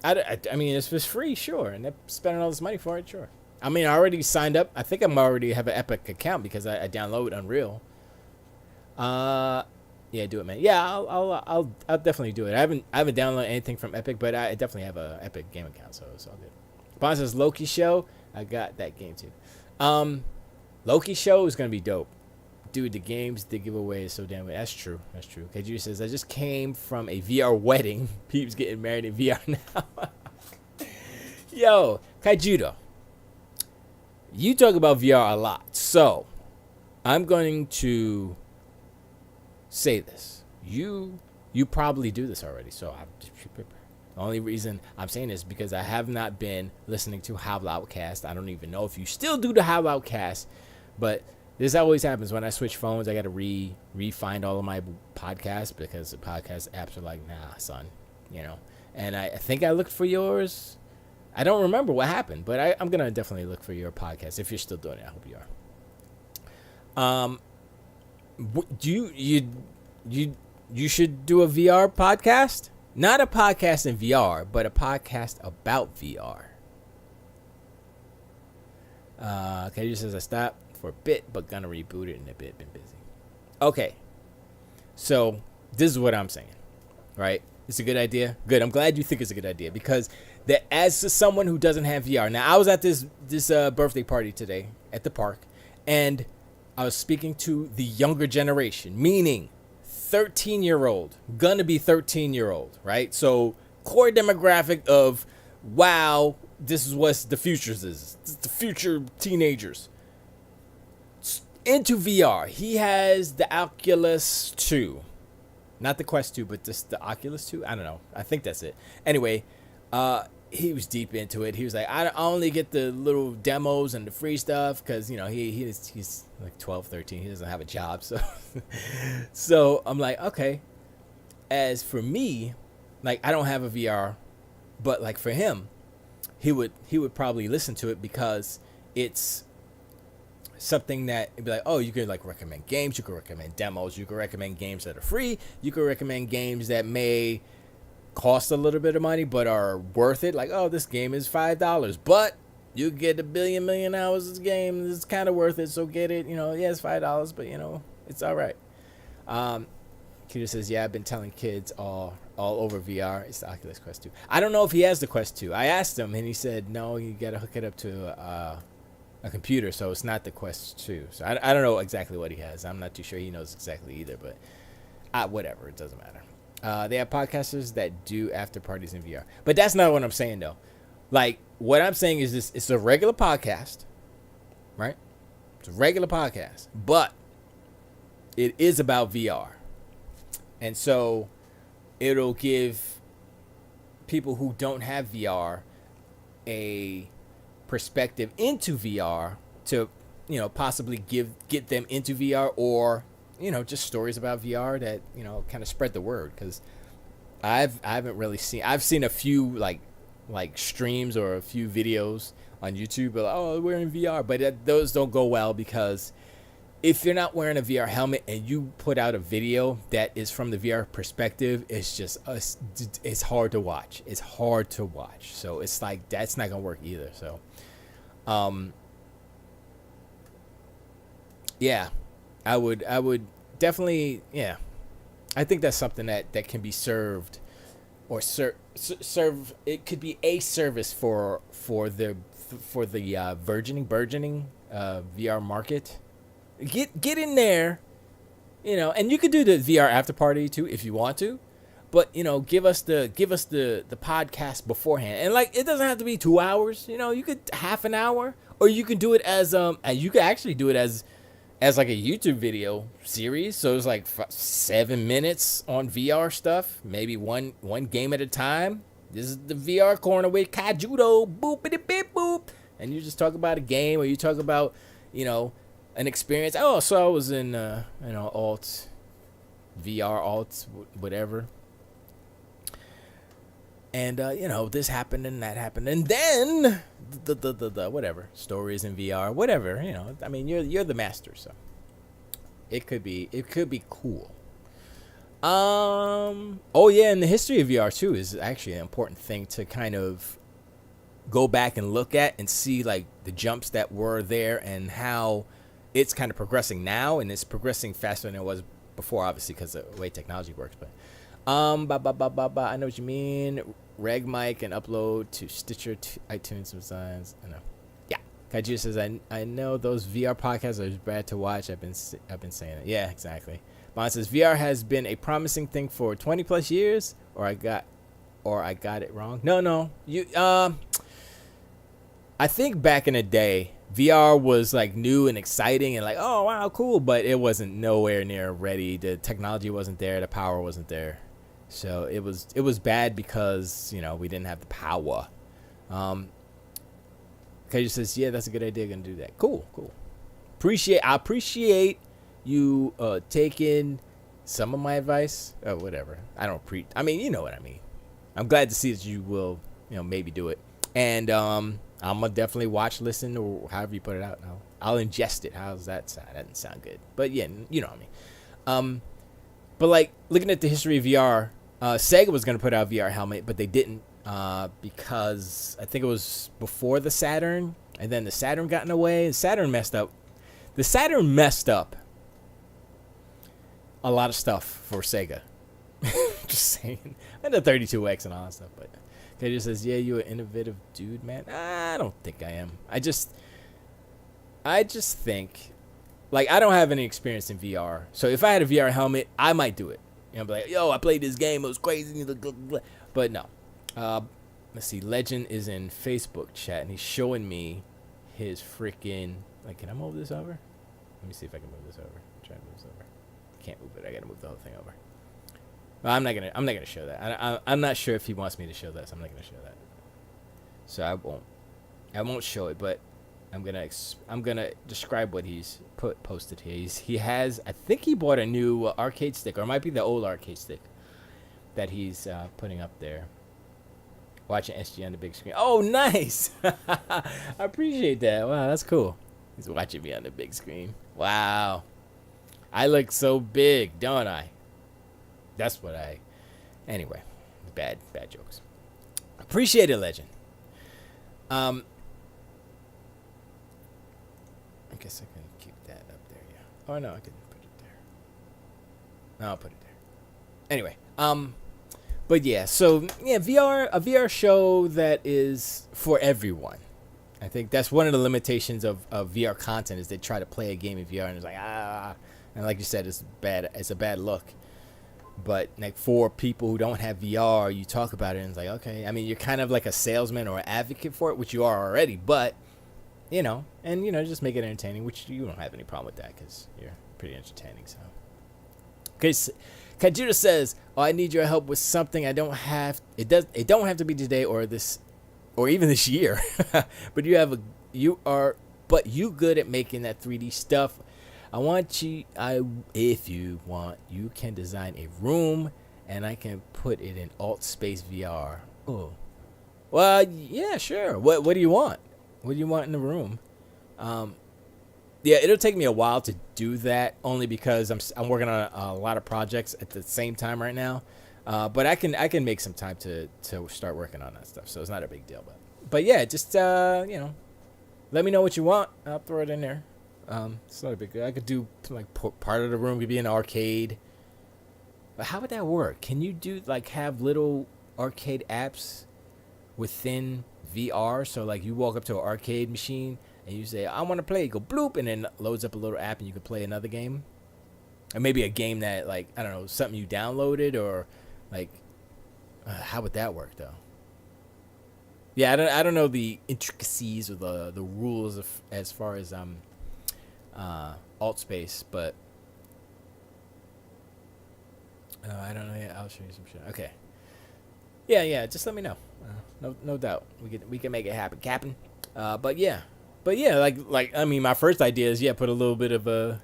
I mean, if it's free, sure, and they're spending all this money for it, sure. I mean, I already signed up. I think I'm already have an Epic account because I download Unreal. Yeah, do it, man. Yeah, I'll definitely do it. I haven't downloaded anything from Epic, but I definitely have a Epic game account, so it's all good. Bond says Loki show. I got that game too. Loki show is gonna be dope. Dude, the games they give away is so damn good. That's true. KG says I just came from a VR wedding. Peeps getting married in VR now. Yo, Kaijudo. You talk about VR a lot, so I'm going to say this. You probably do this already, so the only reason I'm saying this is because I have not been listening to How Loudcast. I don't even know if you still do the How Loudcast, but this always happens when I switch phones. I got to re-find all of my podcasts because the podcast apps are like, nah, son, you know. And I think I looked for yours. I don't remember what happened, but I'm gonna definitely look for your podcast if you're still doing it. I hope you are. Do you should do a VR podcast? Not a podcast in VR, but a podcast about VR. KJ says I stopped for a bit, but gonna reboot it in a bit. Been busy. Okay, so this is what I'm saying, right? It's a good idea. Good. I'm glad you think it's a good idea because that as someone who doesn't have VR. Now I was at this birthday party today at the park, and I was speaking to the younger generation, meaning 13-year-old, gonna be 13-year-old, right? So core demographic of, wow, this is what the future is. This is the future teenagers. Into VR. He has the Oculus 2. Not the Quest 2, but just the Oculus 2. I don't know. I think that's it. Anyway, he was deep into it. He was like, I only get the little demos and the free stuff because, you know, he's like 12, 13. He doesn't have a job. So I'm like, okay. As for me, like, I don't have a VR, but like for him, he would probably listen to it because it's something that it'd be like, oh, you could like recommend games, you could recommend demos, you could recommend games that are free, you could recommend games that may cost a little bit of money but are worth it. Like, oh, this game is $5, but you get a million hours of this game. It's kind of worth it, so get it. You know, yeah, it's $5, but you know, it's all right. Peter says, yeah, I've been telling kids all over VR. It's the Oculus Quest 2. I don't know if he has the Quest 2. I asked him, and he said, no, you got to hook it up to a computer, so it's not the Quest 2. So I don't know exactly what he has. I'm not too sure he knows exactly either, but whatever, it doesn't matter. They have podcasters that do after parties in VR. But that's not what I'm saying, though. Like, what I'm saying is this: it's a regular podcast, right? It's a regular podcast, but it is about VR. And so it'll give people who don't have VR a perspective into VR to, you know, possibly get them into VR, or, you know, just stories about VR that, you know, kind of spread the word. Because I haven't really seen. I've seen a few like streams or a few videos on YouTube, but oh, we're in VR, but those don't go well because if you're not wearing a VR helmet and you put out a video that is from the VR perspective, it's just it's hard to watch. It's hard to watch. So it's like that's not gonna work either. So, yeah, I would definitely, yeah. I think that's something that can be served or serve. It could be a service for the for the burgeoning VR market. Get in there, and you could do the VR after party too if you want to, but give us the podcast beforehand, and like it doesn't have to be 2 hours. You could half an hour, or you can do it as you could actually do it as like a YouTube video series. So it's like 7 minutes on VR stuff, maybe one game at a time. This is the VR corner with Kajudo, boopity beep boop, and you just talk about a game, or you talk about an experience. Oh, so I was in alt VR alt whatever, and this happened and that happened, and then the whatever stories in VR, whatever. I mean, you're the master, so it could be cool. Oh yeah, and the history of VR too is actually an important thing to kind of go back and look at and see, like, the jumps that were there and how it's kind of progressing now, and it's progressing faster than it was before, obviously because of the way technology works. But I know what you mean. Reg mic and upload to Stitcher, iTunes, sometimes. I know. Yeah. Kaiju says I know those VR podcasts are bad to watch. I've been saying it. Yeah, exactly. Bond says VR has been a promising thing for 20 plus years, or I got it wrong. No. You I think back in the day, VR was like new and exciting and like, oh wow, cool, but it wasn't nowhere near ready. The technology wasn't there, the power wasn't there. So it was bad because, we didn't have the power. Kaiju says, yeah, that's a good idea, gonna do that. Cool. I appreciate you taking some of my advice. Oh, whatever. I don't I mean, you know what I mean. I'm glad to see that you will, maybe do it. And I'm gonna definitely watch, listen, or however you put it out. I'll ingest it. How's that sound? That doesn't sound good. But yeah, you know what I mean. But like looking at the history of VR, Sega was gonna put out a VR helmet, but they didn't because I think it was before the Saturn, and then the Saturn got in the way. And Saturn messed up. The Saturn messed up a lot of stuff for Sega. Just saying. And the 32X and all that stuff. But KJ says, yeah, you an innovative dude, man. I don't think I am. I just think, like, I don't have any experience in VR. So if I had a VR helmet, I might do it. Be like, yo, I played this game. It was crazy. But no. Let's see. Legend is in Facebook chat, and he's showing me his freaking, like, can I move this over? Let me see if I can move this over. Try to move this over. Can't move it. I gotta move the whole thing over. Well, I'm not gonna show that. I'm not sure if he wants me to show that, so I'm not gonna show that. So I won't show it, but I'm gonna describe what he's posted here. He has, I think he bought a new arcade stick, or it might be the old arcade stick that he's putting up there. Watching SG on the big screen. Oh, nice! I appreciate that. Wow, that's cool. He's watching me on the big screen. Wow. I look so big, don't I? That's what anyway, bad jokes. Appreciate it, Legend. I guess I can keep that up there, yeah. Oh, no, I can put it there. No, I'll put it there. Anyway, but yeah, so, yeah, a VR show that is for everyone. I think that's one of the limitations of VR content, is they try to play a game in VR and it's like, and like you said, it's a bad look. But like for people who don't have VR, you talk about it and it's like, okay, I mean, you're kind of like a salesman or an advocate for it, which you are already, but just make it entertaining, which you don't have any problem with that because you're pretty entertaining. So, okay, Kajira says, "Oh, I need your help with something. I don't have it. Don't have to be today or this, or even this year. But you good at making that 3D stuff. If you want, you can design a room, and I can put it in Alt Space VR. Oh, well, yeah, sure. What do you want? What do you want in the room? Yeah, it'll take me a while to do that, only because I'm working on a lot of projects at the same time right now. But I can make some time to start working on that stuff, so it's not a big deal. But yeah, just let me know what you want. I'll throw it in there. It's not a big deal. I could do like part of the room could be an arcade. But how would that work? Can you do have little arcade apps within VR. So like you walk up to an arcade machine and you say, I want to play, you go bloop, and then it loads up a little app and you can play another game. Or maybe a game that, like, I don't know, something you downloaded, or like, how would that work though? Yeah, I don't know the intricacies or the rules of, as far as alt space, but I don't know. Yeah, I'll show you some shit. Okay. Yeah. Just let me know. No doubt. We can make it happen, Captain. But yeah, like I mean, my first idea is put a little bit of a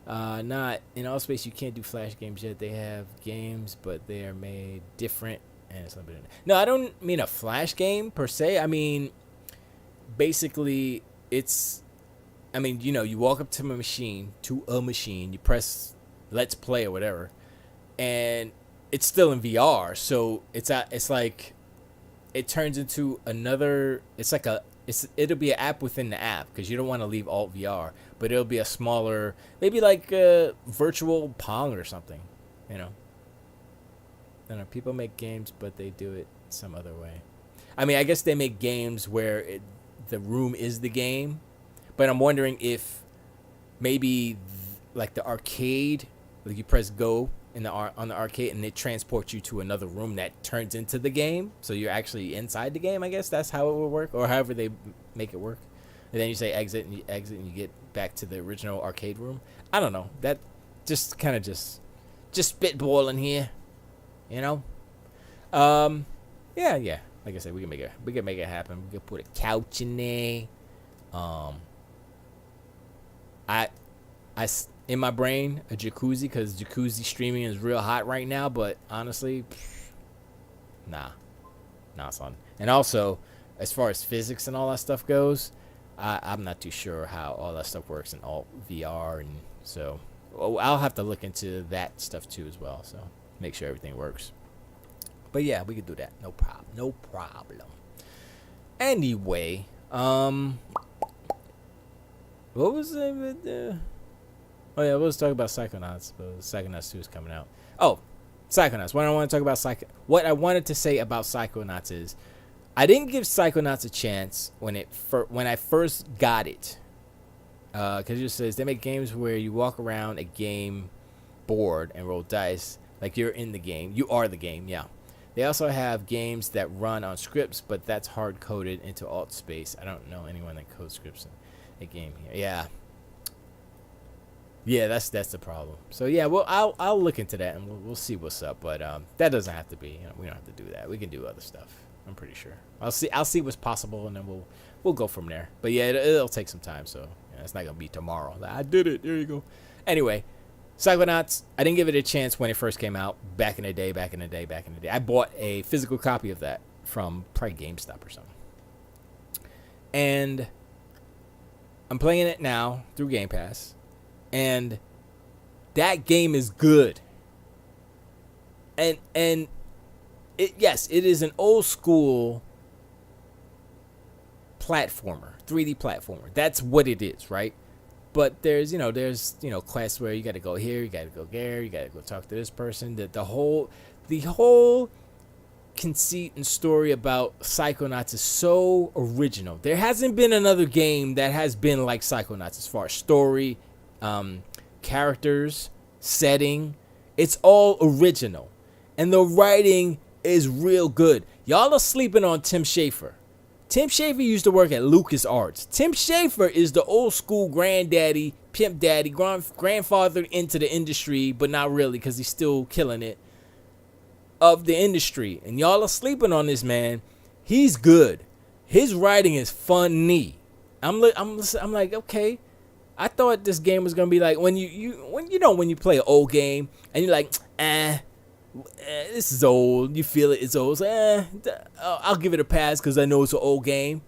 not in alt space. You can't do flash games yet. They have games, but they are made different. And it's no, I don't mean a flash game per se. I mean, basically, it's. I mean, you walk up to a machine, you press Let's Play or whatever, and it's still in VR. So it's like, it turns into another. It's like it'll be an app within the app, because you don't want to leave alt VR, but it'll be a smaller, maybe like a virtual Pong or something, I don't know. People make games, but they do it some other way. I mean, I guess they make games where the room is the game, but I'm wondering if maybe like the arcade, like you press go on the arcade and it transports you to another room that turns into the game, so you're actually inside the game. I guess that's how it would work, or however they make it work. And then you say exit, and you get back to the original arcade room. I don't know. That just kind of just spitballing here. Yeah. Like I said, we can make it happen. We can put a couch in there. In my brain, a jacuzzi, because jacuzzi streaming is real hot right now. But honestly, nah, son. And also, as far as physics and all that stuff goes, I'm not too sure how all that stuff works in alt VR, and so I'll have to look into that stuff too as well. So make sure everything works. But yeah, we could do that. No problem. Anyway, what was it? Oh yeah, we'll talk about Psychonauts. But Psychonauts 2 is coming out. Oh, Psychonauts. What I wanted to say about Psychonauts is, I didn't give Psychonauts a chance when I first got it. Because it just says they make games where you walk around a game board and roll dice like you're in the game. You are the game, yeah. They also have games that run on scripts, but that's hard coded into alt space. I don't know anyone that codes scripts in a game here. Yeah, that's the problem. So yeah, well, I'll look into that and we'll see what's up. But that doesn't have to be. We don't have to do that. We can do other stuff. I'm pretty sure. I'll see what's possible, and then we'll go from there. But yeah, it'll take some time. So it's not gonna be tomorrow. I did it. There you go. Anyway. Psychonauts, I didn't give it a chance when it first came out back in the day. I bought a physical copy of that from probably GameStop or something. And I'm playing it now through Game Pass. And that game is good. And it is an old school platformer, 3D platformer. That's what it is, right? But there's quests where you got to go here, you got to go there, you got to go talk to this person. The whole conceit and story about Psychonauts is so original. There hasn't been another game that has been like Psychonauts as far as story, characters, setting. It's all original, and the writing is real good. Y'all are sleeping on Tim Schafer. Tim Schafer used to work at LucasArts. Tim Schafer is the old school granddaddy, pimp daddy, grandfather into the industry, but not really, because he's still killing it, of the industry. And y'all are sleeping on this man. He's good. His writing is funny. I'm like, okay. I thought this game was gonna be like when you play an old game and you're like, this is old. You feel it. It's old. So, I'll give it a pass because I know it's an old game.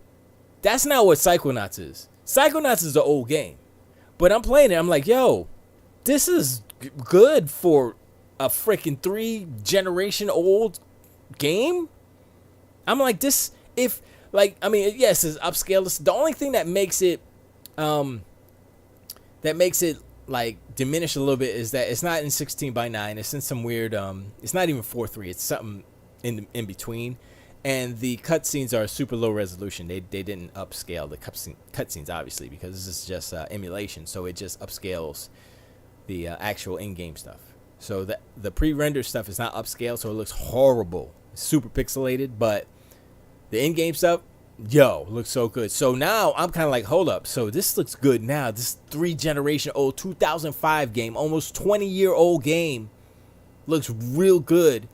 That's not what Psychonauts is. Psychonauts is an old game. But I'm playing it. I'm like, yo, this is good for a freaking 3-generation old game. I'm like, this, yes, it's upscale. The only thing that makes it, like diminish a little bit is that it's not in 16:9. It's in some weird it's not even 4:3. It's something in between, And the cutscenes are super low resolution. They didn't upscale the cutscenes, obviously, because this is just emulation. So it just upscales the actual in-game stuff. So the pre-rendered stuff is not upscaled, so it looks horrible. It's super pixelated, but the in-game stuff, looks so good. So now I'm kind of like, hold up. So this looks good now. This 3-generation-old 2005 game, almost 20-year-old game, looks real good.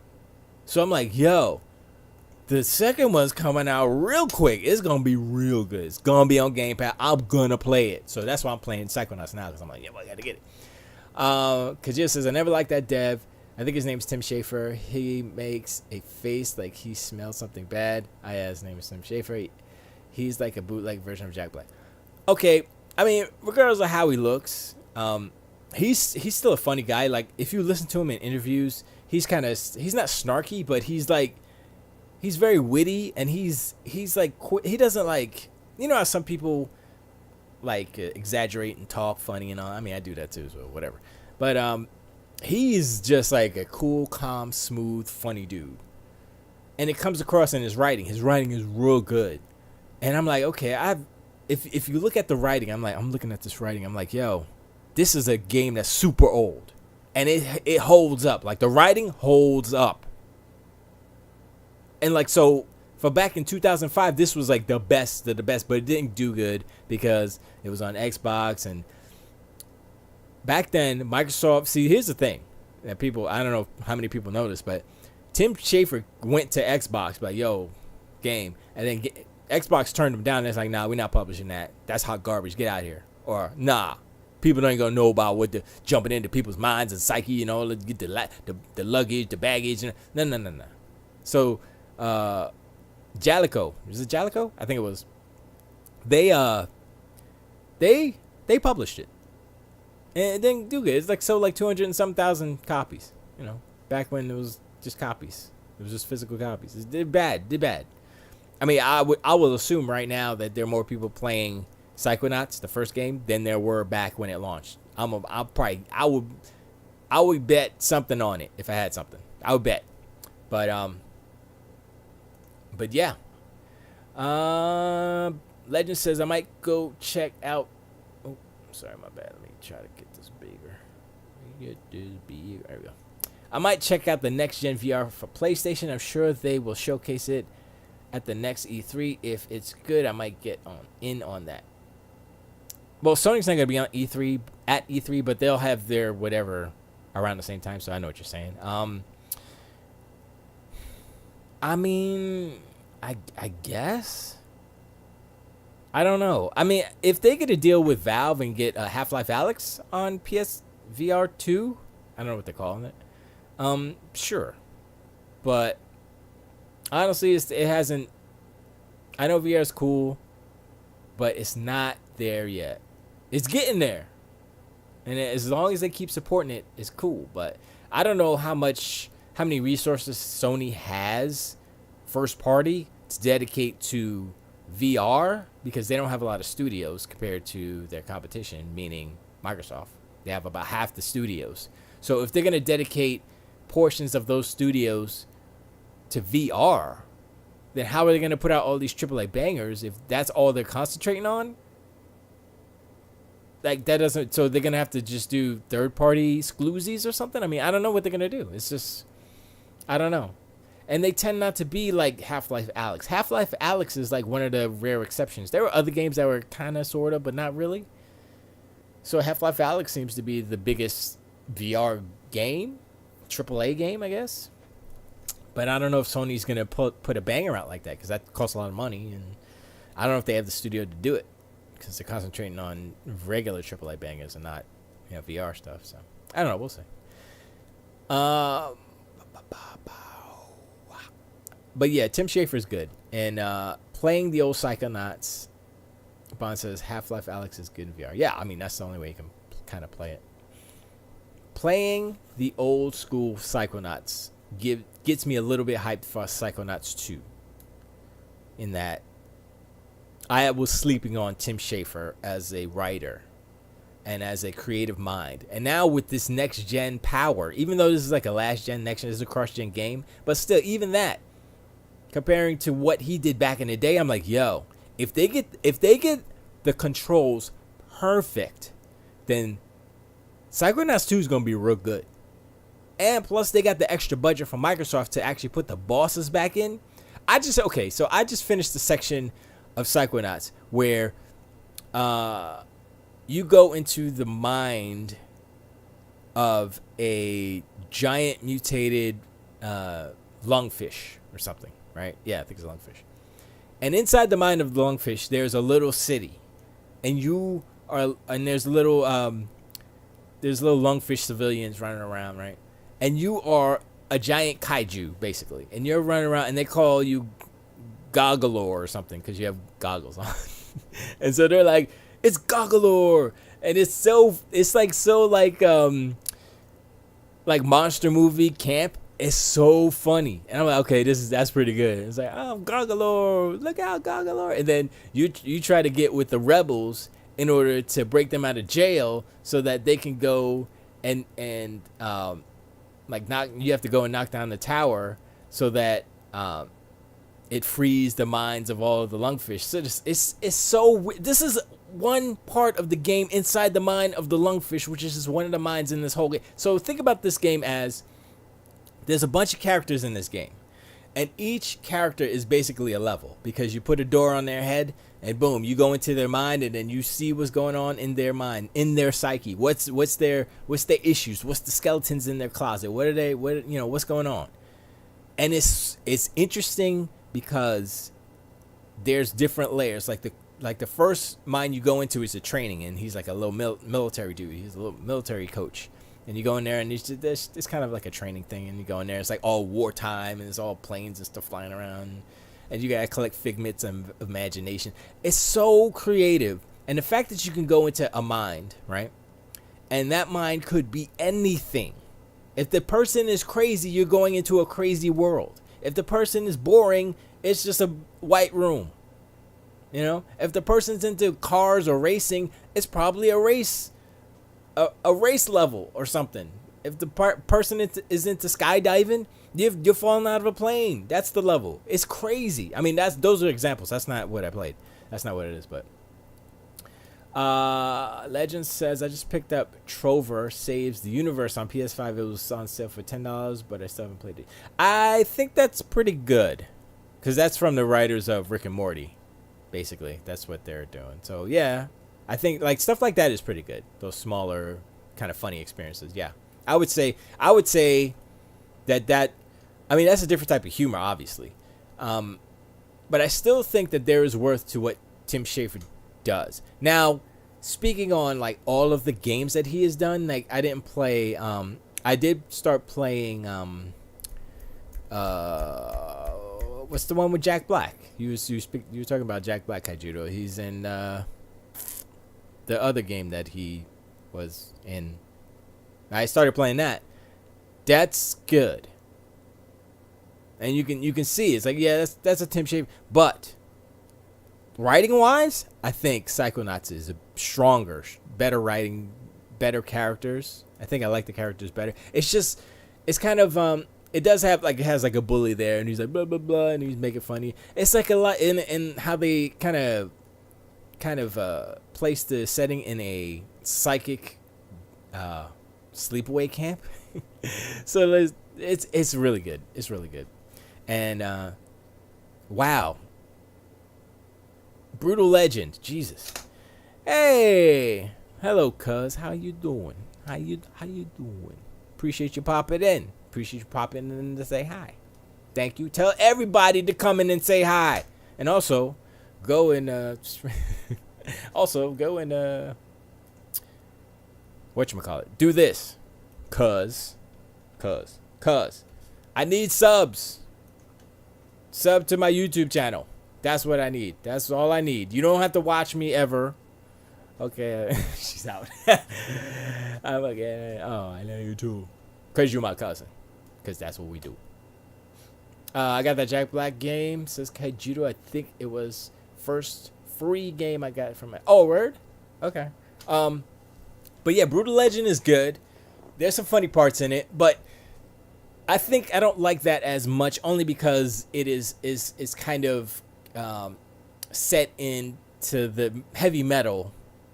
So I'm like, the second one's coming out real quick. It's going to be real good. It's going to be on Game Pass. I'm going to play it. So that's why I'm playing Psychonauts now, because I'm like, I got to get it. Kajia says, I never liked that dev. I think his name's Tim Schafer. He makes a face like he smells something bad. His name is Tim Schafer. He's like a bootleg version of Jack Black. Okay, I mean, regardless of how he looks, he's still a funny guy. Like, if you listen to him in interviews, he's not snarky, but he's very witty, and he's like, he doesn't like, you know how some people like exaggerate and talk funny and all. I mean, I do that too, so whatever. But he's just like a cool, calm, smooth, funny dude, and it comes across in his writing. His writing is real good, and I'm like, okay, if you look at the writing, I'm looking at this writing. I'm like, this is a game that's super old, and it holds up. Like, the writing holds up. And like, so for back in 2005, this was like the best of the best, but it didn't do good because it was on Xbox. And back then, Microsoft, see, here's the thing that people, I don't know how many people know this, but Tim Schafer went to Xbox, like, game. And then Xbox turned him down. And it's like, nah, we're not publishing that. That's hot garbage. Get out of here. Or, nah, people ain't gonna know about what the jumping into people's minds and psyche, let's get the luggage, the baggage. No. So, Jalico, is it Jalico? I think it was. They published it, and it didn't do good. It's like sold like 200 and some thousand copies. Back when it was just copies. It was just physical copies. It did bad. I mean, I will assume right now that there are more people playing Psychonauts, the first game, than there were back when it launched. I would bet something on it if I had something. I would bet, But yeah, Legend says I might go check out. Oh, sorry, my bad. Let me try to get this bigger. There we go. I might check out the next gen VR for PlayStation. I'm sure they will showcase it at the next E3. If it's good, I might get on that. Well, Sony's not gonna be on E3 but they'll have their whatever around the same time. So I know what you're saying. I mean, I guess. I don't know. I mean, if they get a deal with Valve and get Half-Life Alyx on PSVR 2, I don't know what they're calling it. Sure. But honestly, it hasn't. I know VR is cool, but it's not there yet. It's getting there. And as long as they keep supporting it, it's cool. But I don't know how many resources Sony has first party to dedicate to VR, because they don't have a lot of studios compared to their competition, meaning Microsoft. They have about half the studios. So if they're going to dedicate portions of those studios to VR, then how are they going to put out all these AAA bangers if that's all they're concentrating on? Like, that doesn't. So they're going to have to just do third-party exclusives or something? I mean, I don't know what they're going to do. It's just, I don't know. And they tend not to be like Half-Life Alyx. Half-Life Alyx is like one of the rare exceptions. There were other games that were kind of, sort of, but not really. So Half-Life Alyx seems to be the biggest VR game, AAA game, I guess. But I don't know if Sony's going to put a banger out like that, because that costs a lot of money. And I don't know if they have the studio to do it, because they're concentrating on regular AAA bangers and not, VR stuff. So I don't know. We'll see. But yeah, Tim Schafer's good. And playing the old Psychonauts, Bond says Half-Life Alyx is good in VR. Yeah, I mean, that's the only way you can kind of play it. Playing the old school Psychonauts gets me a little bit hyped for Psychonauts 2. In that I was sleeping on Tim Schafer as a writer and as a creative mind. And now with this next-gen power, even though this is like a last-gen, next-gen, this is a cross-gen game, but still, even that, comparing to what he did back in the day, I'm like, yo, if they get the controls perfect, then Psychonauts 2 is gonna be real good. And plus, they got the extra budget from Microsoft to actually put the bosses back in. I just finished the section of Psychonauts where you go into the mind of a giant mutated lungfish or something, right? Yeah, I think it's a lungfish. And inside the mind of the lungfish, there's a little city, and there's little lungfish civilians running around, right? And you are a giant kaiju, basically, and you're running around, and they call you Goggalore or something because you have goggles on. And so they're like, it's Goggalore, and it's like monster movie camp. It's so funny, and I'm like, okay, that's pretty good. It's like, oh, Goggalore, look out, Goggalore, and then you try to get with the rebels in order to break them out of jail so that they can go and you have to go and knock down the tower so that it frees the minds of all of the lungfish. So it's so, this is one part of the game inside the mind of the lungfish, which is just one of the minds in this whole game. So think about this game as there's a bunch of characters in this game, and each character is basically a level because you put a door on their head and boom, you go into their mind, and then you see what's going on in their mind, in their psyche. What's their issues? What's the skeletons in their closet? What's going on? And it's interesting because there's different layers. Like the first mind you go into is the training, and he's like a little military dude. He's a little military coach. And you go in there, and it's kind of like a training thing. And you go in there, it's like all wartime, and it's all planes and stuff flying around. And you gotta collect figments of imagination. It's so creative. And the fact that you can go into a mind, right? And that mind could be anything. If the person is crazy, you're going into a crazy world. If the person is boring, it's just a white room. You know? If the person's into cars or racing, it's probably a race level or something. If the person is into skydiving, you're falling out of a plane. That's the level. It's crazy. I mean, those are examples. That's not what I played. That's not what it is. But Legend says, I just picked up Trover Saves the Universe on PS5. It was on sale for $10, but I still haven't played it. I think that's pretty good because that's from the writers of Rick and Morty. Basically, that's what they're doing. So yeah, I think like stuff like that is pretty good. Those smaller kind of funny experiences. Yeah, I would say that I mean, that's a different type of humor, obviously. But I still think that there is worth to what Tim Schafer does. Now, speaking on like all of the games that he has done, like I didn't play. I did start playing. What's the one with Jack Black? You were talking about Jack Black, Kaijudo. He's in the other game that he was in. I started playing that. That's good. And you can see it's like, yeah, that's a Tim Schafer. But writing wise, I think Psychonauts is a stronger, better writing, better characters. I think I like the characters better. It's kind of it does have like, it has like a bully there, and he's like blah blah blah, and he's making funny. It's like a lot in how they kind of place the setting in a psychic sleepaway camp. So it's really good. It's really good. And wow, Brutal Legend, Jesus. Hey, hello, cuz. How you doing? How you doing? Appreciate you popping in. Appreciate you popping in to say hi. Thank you. Tell everybody to come in and say hi. And also, go and whatchamacallit, do this. Cuz. I need subs. Sub to my YouTube channel. That's what I need. That's all I need. You don't have to watch me ever. Okay, she's out. I'm like, oh, I love you too. Because you're my cousin. Because that's what we do. I got that Jack Black game. Says Kaijudo. I think it was first free game I got from it. Oh, word? Okay. But yeah, Brutal Legend is good. There's some funny parts in it. But I think I don't like that as much, only because it is kind of set into the heavy metal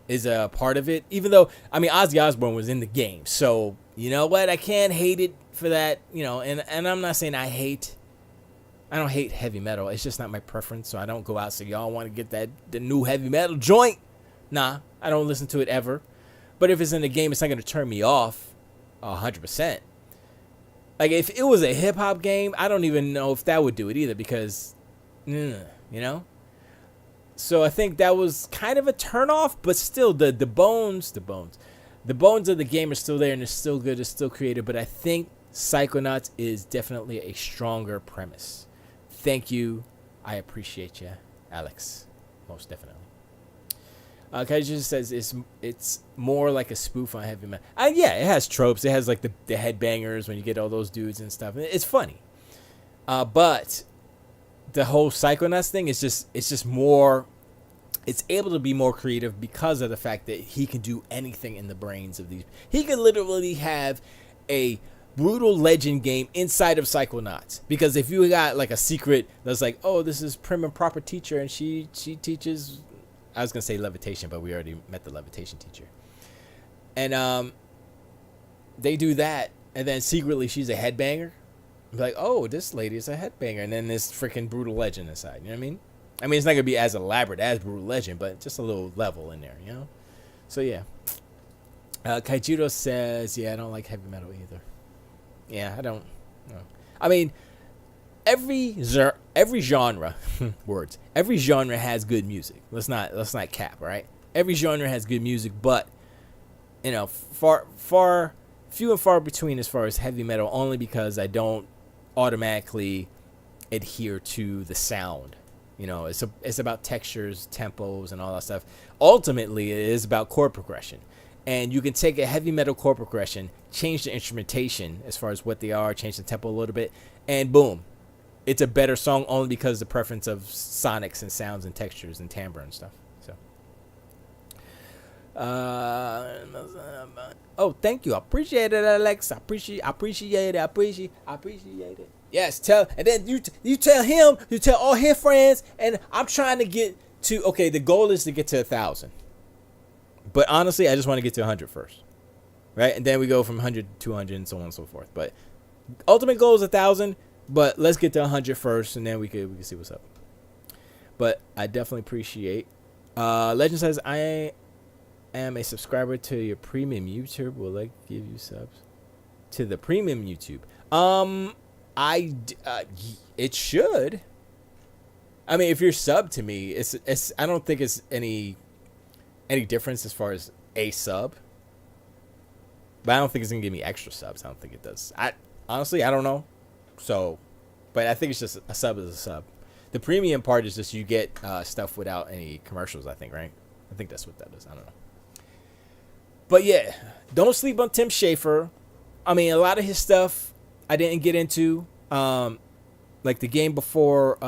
is a part of it. Even though, I mean, Ozzy Osbourne was in the game, so you know what? I can't hate it for that, you know. And I'm not saying I don't hate heavy metal. It's just not my preference, so I don't go out and say, y'all want to get the new heavy metal joint. Nah, I don't listen to it ever. But if it's in the game, it's not going to turn me off 100%. Like, if it was a hip-hop game, I don't even know if that would do it either, because, you know? So I think that was kind of a turn-off, but still, the bones of the game are still there, and it's still good, it's still creative, but I think Psychonauts is definitely a stronger premise. Thank you. I appreciate you, Alex. Most definitely. Kaiju says it's more like a spoof on heavy metal. Yeah, it has tropes. It has like the headbangers when you get all those dudes and stuff. It's funny. But the whole Psychonauts thing is just more. It's able to be more creative because of the fact that he can do anything in the brains of these. He can literally have a Brutal Legend game inside of Psychonauts, because if you got like a secret that's like, oh, this is prim and proper teacher and she teaches, I was gonna say levitation, but we already met the levitation teacher, and they do that, and then secretly she's a headbanger. Be like, oh, this lady is a headbanger, and then this freaking Brutal Legend inside. You know what I mean? I mean, it's not gonna be as elaborate as Brutal Legend, but just a little level in there, you know. So yeah. Kaijudo says, yeah, I don't like heavy metal either. Yeah, I don't. No. I mean, every genre, words. Every genre has good music. Let's not cap, right? Every genre has good music, but you know, few and far between as far as heavy metal. Only because I don't automatically adhere to the sound. You know, it's about textures, tempos, and all that stuff. Ultimately, it is about chord progression. And you can take a heavy metal chord progression, change the instrumentation as far as what they are, change the tempo a little bit, and boom. It's a better song only because of the preference of sonics and sounds and textures and timbre and stuff. So, oh, thank you. I appreciate it, Alex. I appreciate it. Yes, and then you tell him, you tell all his friends, and I'm trying to get to, okay, the goal is to get to 1,000. But honestly, I just want to get to 100 first, right? And then we go from 100 to 200 and so on and so forth. But ultimate goal is 1,000, but let's get to 100 first, and then we can see what's up. But I definitely appreciate. Legend says, I am a subscriber to your premium YouTube. Will I give you subs to the premium YouTube? It should. I mean, if you're sub to me, it's I don't think it's any difference as far as a sub, but I don't think it's gonna give me extra subs. I don't think it does. Honestly, I don't know. So, but I think it's just a sub is a sub. The premium part is just you get stuff without any commercials, I think, right? I think that's what that is. I don't know. But yeah, don't sleep on Tim Schafer. I mean, a lot of his stuff I didn't get into. Like the game before,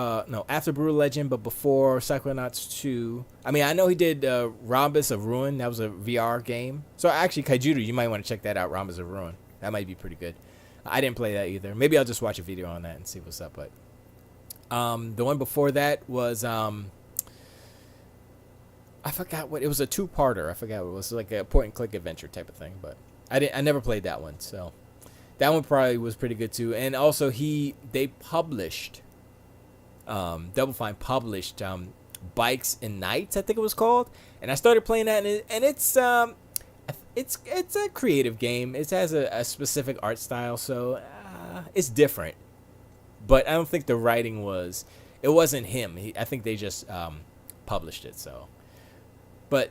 after Brutal Legend, but before Psychonauts 2. I mean, I know he did Rhombus of Ruin. That was a VR game. So actually, Kaijudo, you might want to check that out, Rhombus of Ruin. That might be pretty good. I didn't play that either. Maybe I'll just watch a video on that and see what's up. But the one before that was, I forgot what, it was a two-parter. I forgot what it was, like a point-and-click adventure type of thing. But I never played that one, so. That one probably was pretty good too. And also they published, Double Fine published Bikes and Nights, I think it was called. And I started playing that, and it's a creative game. It has a specific art style, so it's different. But I don't think the writing it wasn't him. I think they just published it. So, but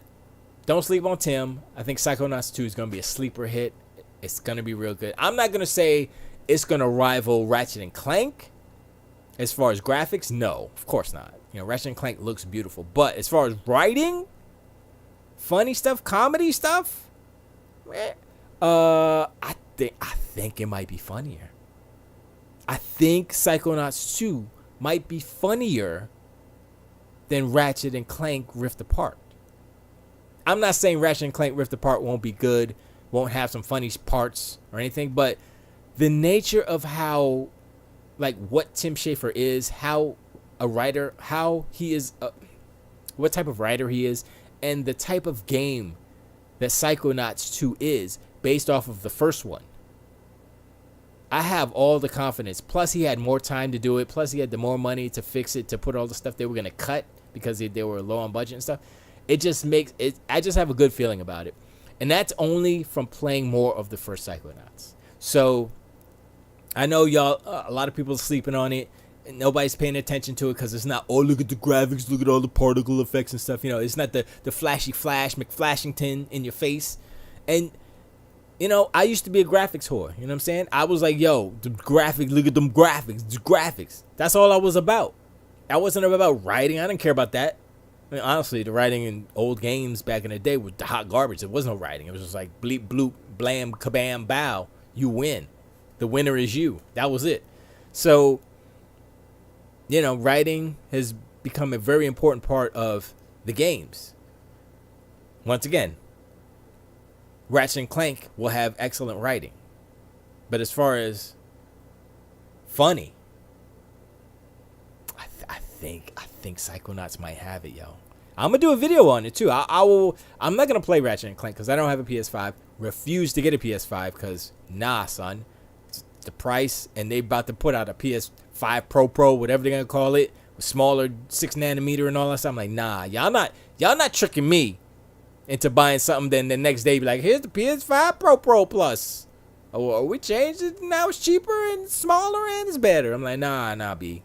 don't sleep on Tim. I think Psychonauts 2 is going to be a sleeper hit. It's going to be real good. I'm not going to say it's going to rival Ratchet and Clank as far as graphics. No, of course not. You know, Ratchet and Clank looks beautiful. But as far as writing, funny stuff, comedy stuff, I think it might be funnier. I think Psychonauts 2 might be funnier than Ratchet and Clank Rift Apart. I'm not saying Ratchet and Clank Rift Apart won't be good, won't have some funny parts or anything, but the nature of how, like, what Tim Schafer is, how a writer, how he is, what type of writer he is, and the type of game that Psychonauts 2 is based off of the first one. I have all the confidence. Plus, he had more time to do it. Plus, he had the more money to fix it, to put all the stuff they were going to cut because they were low on budget and stuff. It just makes it. I just have a good feeling about it. And that's only from playing more of the first Psychonauts. So, I know y'all, a lot of people are sleeping on it. And nobody's paying attention to it because it's not, oh, look at the graphics, look at all the particle effects and stuff. You know, it's not the flashy flash, McFlashington in your face. And, you know, I used to be a graphics whore. You know what I'm saying? I was like, yo, the graphics, look at them graphics, the graphics. That's all I was about. I wasn't about writing. I didn't care about that. I mean, honestly, the writing in old games back in the day was the hot garbage. There was no writing. It was just like bleep, bloop, blam, kabam, bow. You win. The winner is you. That was it. So, you know, writing has become a very important part of the games. Once again, Ratchet and Clank will have excellent writing. But as far as funny, I think Psychonauts might have it, yo. I'm gonna do a video on it too. I'm not gonna play Ratchet and Clank because I don't have a PS5. Refuse to get a PS5 because nah, son, it's the price, and they about to put out a PS5 Pro, whatever they're gonna call it, smaller 6nm and all that stuff. I'm like, nah, y'all not tricking me into buying something. Then the next day be like, here's the PS5 Pro Plus. Oh, we changed it. Now it's cheaper and smaller and it's better. I'm like, nah, B.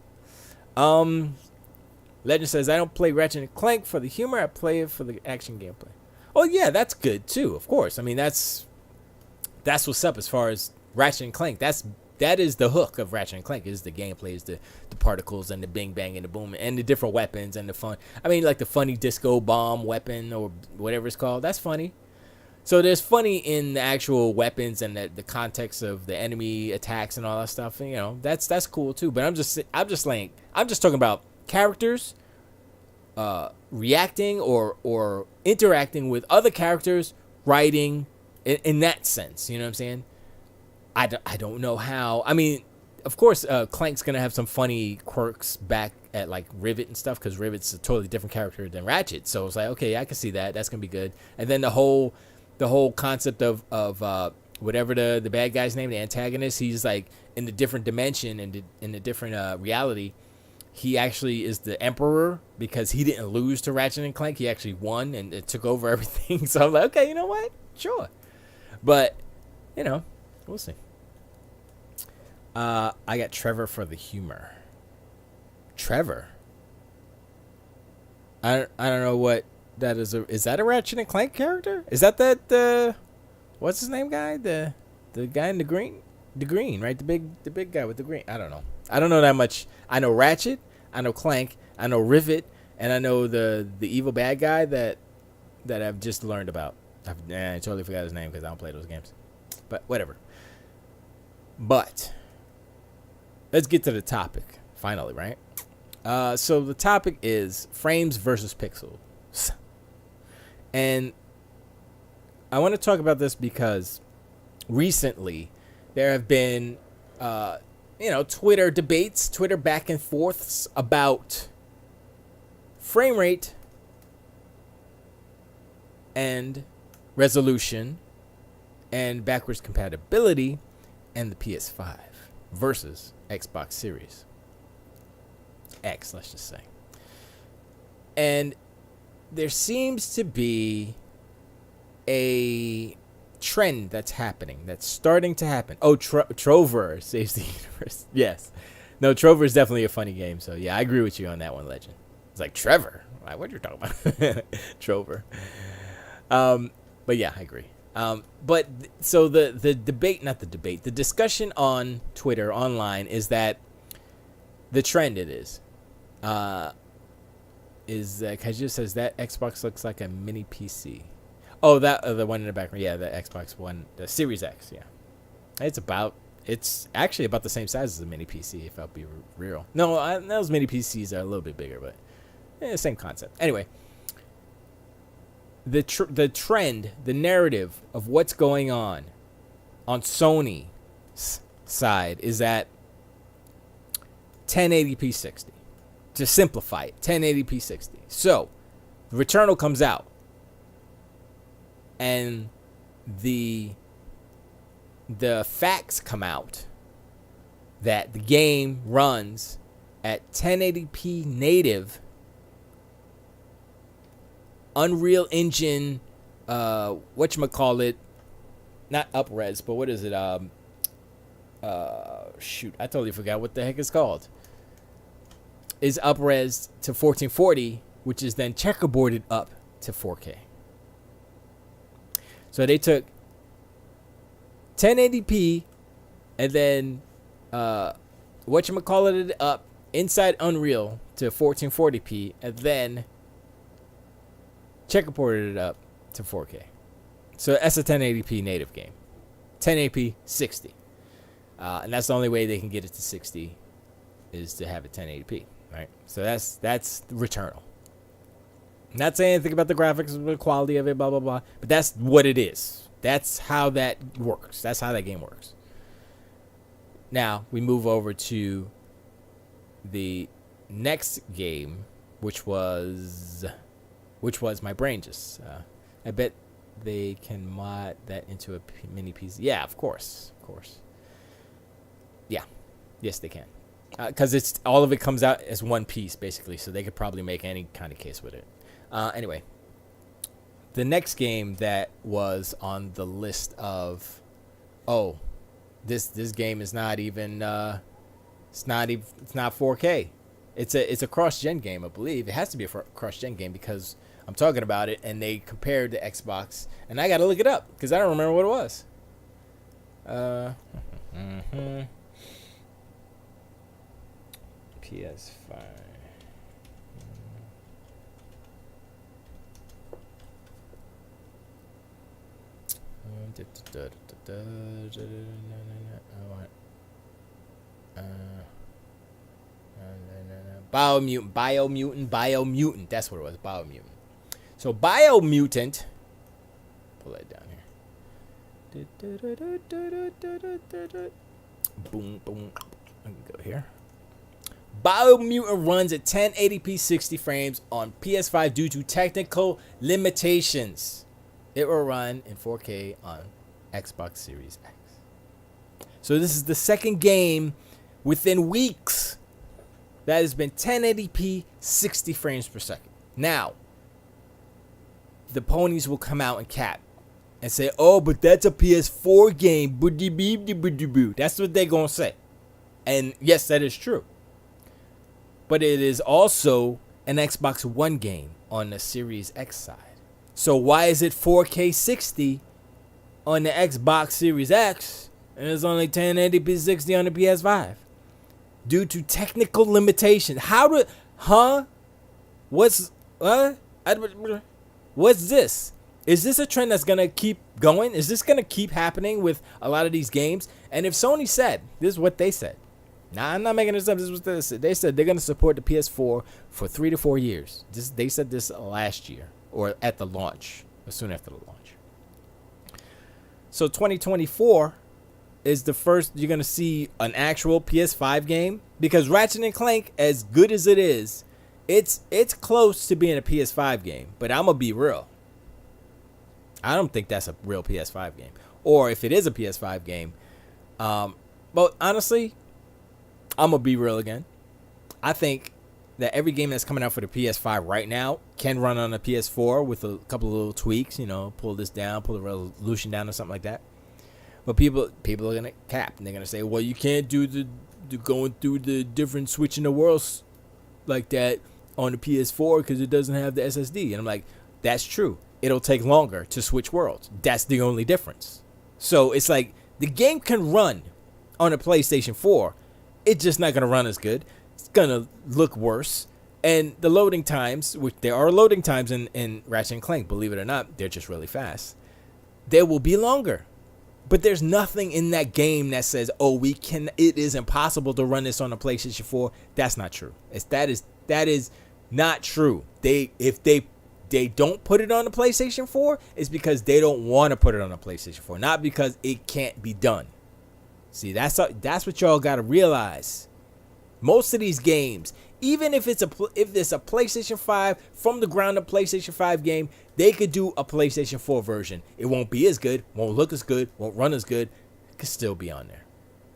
Legend says, I don't play Ratchet and Clank for the humor. I play it for the action gameplay. Oh, yeah, that's good, too, of course. I mean, that's what's up as far as Ratchet and Clank. That is the hook of Ratchet and Clank, is the gameplay, is the particles and the bing, bang, and the boom, and the different weapons and the fun. I mean, like the funny disco bomb weapon or whatever it's called. That's funny. So there's funny in the actual weapons and the context of the enemy attacks and all that stuff. And, you know, that's cool, too. But I'm just talking about characters reacting or interacting with other characters, writing in that sense. You know what I'm saying? I don't know how. I mean, of course, Clank's gonna have some funny quirks back at like Rivet and stuff, because Rivet's a totally different character than Ratchet. So it's like, okay, I can see that. That's gonna be good. And then the whole concept of whatever the bad guy's name, the antagonist, he's like in the different dimension and in the different reality. He actually is the emperor because he didn't lose to Ratchet and Clank. He actually won and it took over everything. So I'm like, okay, you know what? Sure. But, you know, we'll see. I got Trevor for the humor. Trevor? I don't know what that is. Is that a Ratchet and Clank character? Is that what's his name guy? The guy in the green? The green, right? The big guy with the green. I don't know. I don't know that much. I know Ratchet, I know Clank, I know Rivet, and I know the evil bad guy that I've just learned about. I totally forgot his name because I don't play those games. But whatever. But let's get to the topic finally, right? So the topic is frames versus pixels. And I want to talk about this because recently there have been Twitter debates, Twitter back and forths about frame rate and resolution and backwards compatibility and the PS5 versus Xbox Series X, let's just say. And there seems to be a trend that's starting to happen. Oh, Trover saves the universe. Yes. No, Trover is definitely a funny game. So, yeah, I agree with you on that one, Legend. It's like, Trevor? What are you talking about? Trover. But, yeah, I agree. But, so the debate, not the debate, the discussion on Twitter, online, is that the trend Kaju says that Xbox looks like a mini PC. Oh, that the one in the background. Yeah, the Xbox One, the Series X. Yeah, it's actually about the same size as a mini PC. If I'll be real. No, those mini PCs are a little bit bigger, but same concept. Anyway, the trend, the narrative of what's going on Sony's side is at 1080p 60. To simplify it, 1080p 60. So, the Returnal comes out, and the facts come out that the game runs at 1080p native Unreal Engine, whatchamacallit, not upres, but what is it? Shoot, I totally forgot what the heck it's called. Is upres to 1440, which is then checkerboarded up to 4K. So they took 1080p and then whatchamacallit it up inside Unreal to 1440p and then checkerboarded it up to 4K. So that's a 1080p native game. 1080p 60. And that's the only way they can get it to 60 is to have it 1080p, right? So that's Returnal. Not saying anything about the graphics or the quality of it, blah, blah, blah. But that's what it is. That's how that works. That's how that game works. Now, we move over to the next game, which was my brain just... I bet they can mod that into a mini PC. Yeah, of course. Yeah. Yes, they can. Because it's all of it comes out as one piece, basically. So they could probably make any kind of case with it. Anyway, the next game that was on the list of, this game is not even it's not 4K. It's a cross-gen game, I believe. It has to be a cross-gen game because I'm talking about it and they compared the Xbox, and I got to look it up because I don't remember what it was. PS5. Biomutant. That's what it was. Biomutant. So Biomutant. Pull that down here. Boom, boom. I can go here. Biomutant runs at 1080p 60 frames on PS5 due to technical limitations. It will run in 4K on Xbox Series X. So this is the second game within weeks that has been 1080p 60 frames per second. Now, the ponies will come out and cap and say, oh, but that's a PS4 game. That's what they're going to say. And yes, that is true. But it is also an Xbox One game on the Series X side. So why is it 4K 60 on the Xbox Series X and it's only 1080p 60 on the PS5? Due to technical limitations. What's this? Is this a trend that's going to keep going? Is this going to keep happening with a lot of these games? And if Sony said, this is what they said. Nah, I'm not making this up. This is what they said. They said they're going to support the PS4 for 3 to 4 years. They said this last year or at the launch, or soon after the launch. So 2024 is the first you're going to see an actual PS5 game, because Ratchet and Clank, as good as it is, it's close to being a PS5 game, but I'm going to be real. I don't think that's a real PS5 game. Or if it is a PS5 game, but honestly, I'm going to be real again. I think that every game that's coming out for the PS5 right now can run on a PS4 with a couple of little tweaks, pull this down, pull the resolution down or something like that. But people are going to cap, and they're going to say, well, you can't do the going through the different switching the worlds like that on the PS4 because it doesn't have the SSD. And I'm like, that's true. It'll take longer to switch worlds. That's the only difference. So it's like the game can run on a PlayStation 4. It's just not going to run as good. It's going to look worse. And the loading times, which there are loading times in Ratchet and Clank, believe it or not, they're just really fast. They will be longer. But there's nothing in that game that says, oh, it is impossible to run this on a PlayStation 4. That's not true. That is not true. If they don't put it on the PlayStation 4, it's because they don't want to put it on a PlayStation 4, not because it can't be done. See, that's what y'all got to realize. Most of these games, even if it's a PlayStation 5 from the ground up PlayStation 5 game, they could do a PlayStation 4 version. It won't be as good, won't look as good, won't run as good. It could still be on there.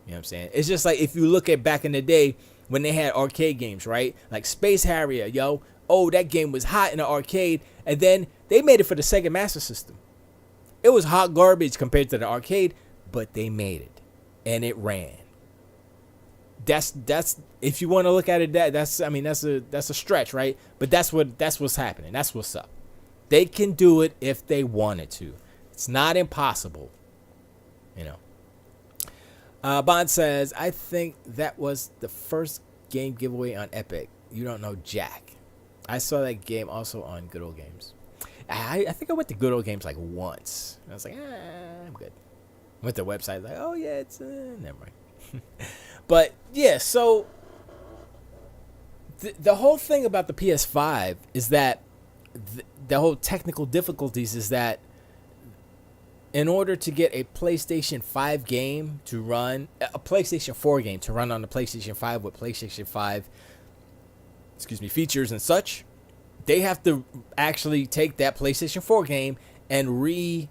You know what I'm saying? It's just like if you look at back in the day when they had arcade games, right? Like Space Harrier, yo. Oh, that game was hot in the arcade, and then they made it for the Sega Master System. It was hot garbage compared to the arcade, but they made it, and it ran. That's if you want to look at it, that's a stretch, right? But that's what's happening. That's what's up. They can do it if they wanted to. It's not impossible, you know. Bond says, I think that was the first game giveaway on Epic. You don't know Jack. I saw that game also on Good Old Games. I think I went to Good Old Games like once. I was like, I'm good. Went to the website, like, oh yeah, it's never mind. But yeah, so the whole thing about the PS5 is that the whole technical difficulties is that in order to get a PlayStation 5 game to run, a PlayStation 4 game to run on the PlayStation 5 with PlayStation 5, features and such, they have to actually take that PlayStation 4 game and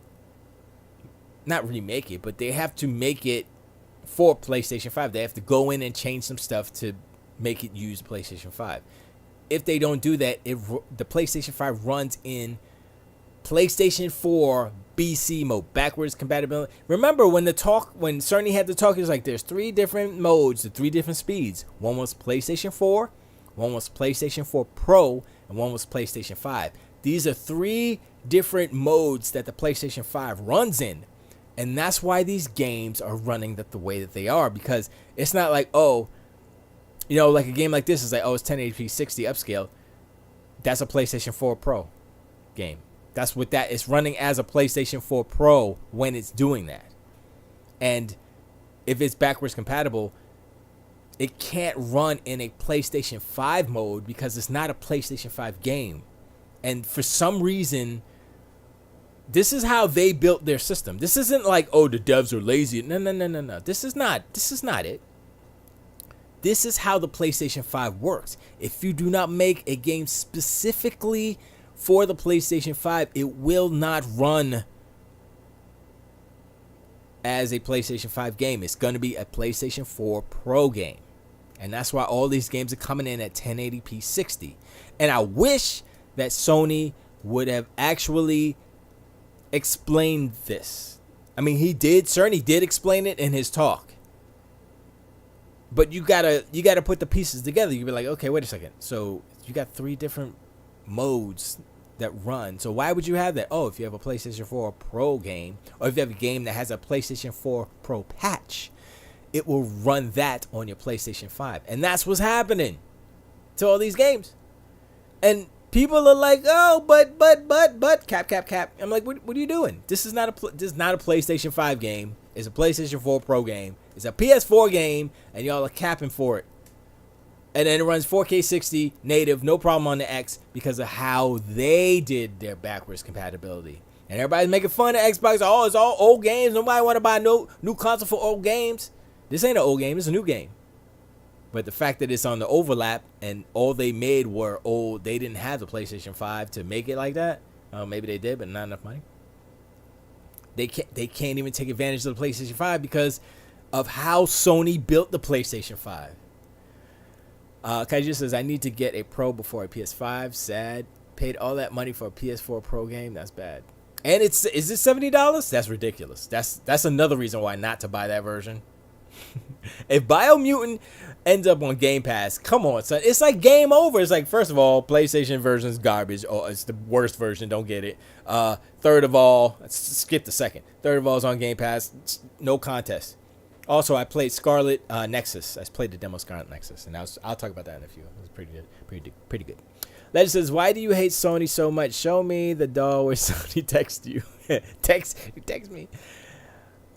not remake it, but they have to make it for PlayStation 5. They have to go in and change some stuff to make it use PlayStation 5. If they don't do that, the PlayStation 5 runs in PlayStation 4 BC mode, backwards compatibility. Remember when Cerny had the talk, he was like, there's 3 different modes, the 3 different speeds. One was PlayStation 4, one was PlayStation 4 Pro, and one was PlayStation 5. These are 3 different modes that the PlayStation 5 runs in. And that's why these games are running the way that they are, because it's not like, oh, you know, like a game like this is like, oh, it's 1080p 60 upscale. That's a PlayStation 4 Pro game. That's what that is, running as a PlayStation 4 Pro when it's doing that. And if it's backwards compatible, it can't run in a PlayStation 5 mode because it's not a PlayStation 5 game. And for some reason, this is how they built their system. This isn't like, oh, the devs are lazy. No. This is not it. This is how the PlayStation 5 works. If you do not make a game specifically for the PlayStation 5, it will not run as a PlayStation 5 game. It's going to be a PlayStation 4 Pro game. And that's why all these games are coming in at 1080p 60. And I wish that Sony would have actually explained this. I mean, Cerny did explain it in his talk. But you gotta put the pieces together. You be like, okay, wait a second. So you got 3 different modes that run. So why would you have that? Oh, if you have a PlayStation 4 Pro game, or if you have a game that has a PlayStation 4 Pro patch, it will run that on your PlayStation 5. And that's what's happening to all these games. And people are like, oh, but, cap. I'm like, what are you doing? This is not a PlayStation 5 game. It's a PlayStation 4 Pro game. It's a PS4 game, and y'all are capping for it. And then it runs 4K 60 native, no problem on the X, because of how they did their backwards compatibility. And everybody's making fun of Xbox. Oh, it's all old games. Nobody want to buy no new console for old games. This ain't an old game. It's a new game. But the fact that it's on the overlap and all they made were old, they didn't have the PlayStation 5 to make it like that. Maybe they did, but not enough money. They can't even take advantage of the PlayStation 5 because of how Sony built the PlayStation 5. Kaiju says, I need to get a Pro before a PS5. Sad. Paid all that money for a PS4 Pro game. That's bad. And is it $70? That's ridiculous. That's another reason why not to buy that version. If Biomutant ends up on Game Pass, come on, son. It's like game over. It's like, first of all, PlayStation version is garbage. Oh, it's the worst version. Don't get it. Third of all, skip the second. Third of all, is on Game Pass. No contest. Also, I played Scarlet Nexus. I played the demo Scarlet Nexus, and I'll talk about that in a few. It was pretty good. Legend says, why do you hate Sony so much? Show me the doll where Sony texts you. text me.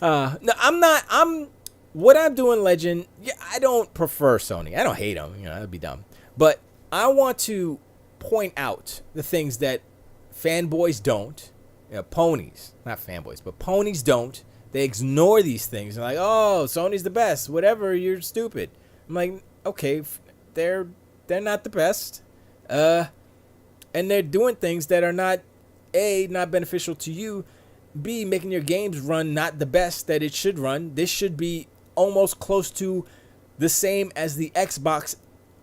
No, I'm not. What I'm doing, Legend, yeah, I don't prefer Sony. I don't hate them. You know, that'd be dumb. But I want to point out the things that fanboys don't. You know, ponies, not fanboys, but ponies don't. They ignore these things. They're like, oh, Sony's the best. Whatever, you're stupid. I'm like, okay, they're not the best. And they're doing things that are not, A, not beneficial to you, B, making your games run not the best that it should run. This should be almost close to the same as the Xbox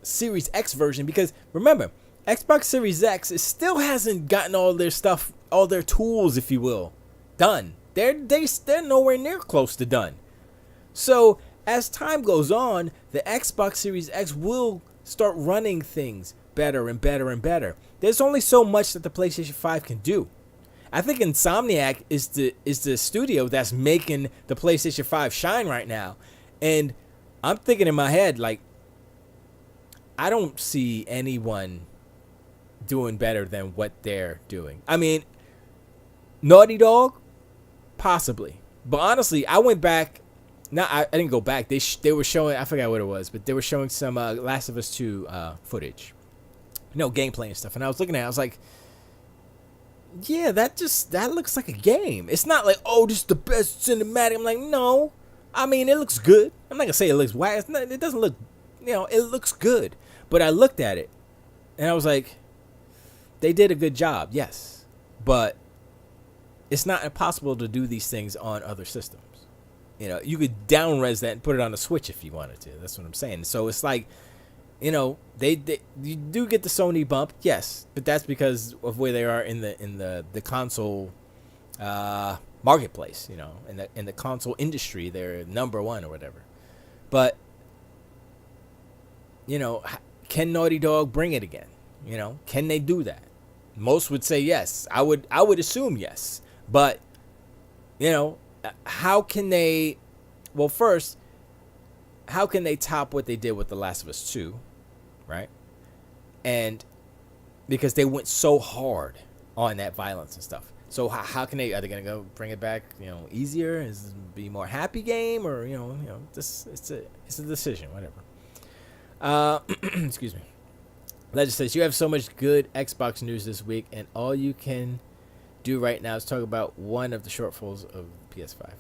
Series X version, because remember, Xbox Series X still hasn't gotten all their stuff, all their tools, if you will, done. They're nowhere near close to done. So as time goes on, the Xbox Series X will start running things better and better and better. There's only so much that the PlayStation 5 can do. I think Insomniac is the studio that's making the PlayStation 5 shine right now. And I'm thinking in my head, like, I don't see anyone doing better than what they're doing. I mean, Naughty Dog, possibly. But honestly, I went back. I didn't go back. They were showing, I forgot what it was, but they were showing some Last of Us 2 footage. Gameplay and stuff. And I was looking at it, I was like, yeah, that looks like a game. It's not like, oh, this is the best cinematic. I'm like, no. I mean, it looks good. I'm not going to say it looks whack. It doesn't look, it looks good. But I looked at it, and I was like, they did a good job, yes. But it's not impossible to do these things on other systems. You could down-res that and put it on the Switch if you wanted to. That's what I'm saying. So it's like, you do get the Sony bump, yes, but that's because of where they are in the console marketplace. In the console industry, they're number one or whatever. But can Naughty Dog bring it again? Can they do that? Most would say yes. I would assume yes. But how can they? Well, first, how can they top what they did with The Last of Us 2, right? And because they went so hard on that violence and stuff. So how can they? Are they gonna go bring it back? Easier? Is it be more happy game, or this? It's a decision, whatever. Excuse me. Legend says, you have so much good Xbox news this week, and all you can do right now is talk about one of the shortfalls of PS5.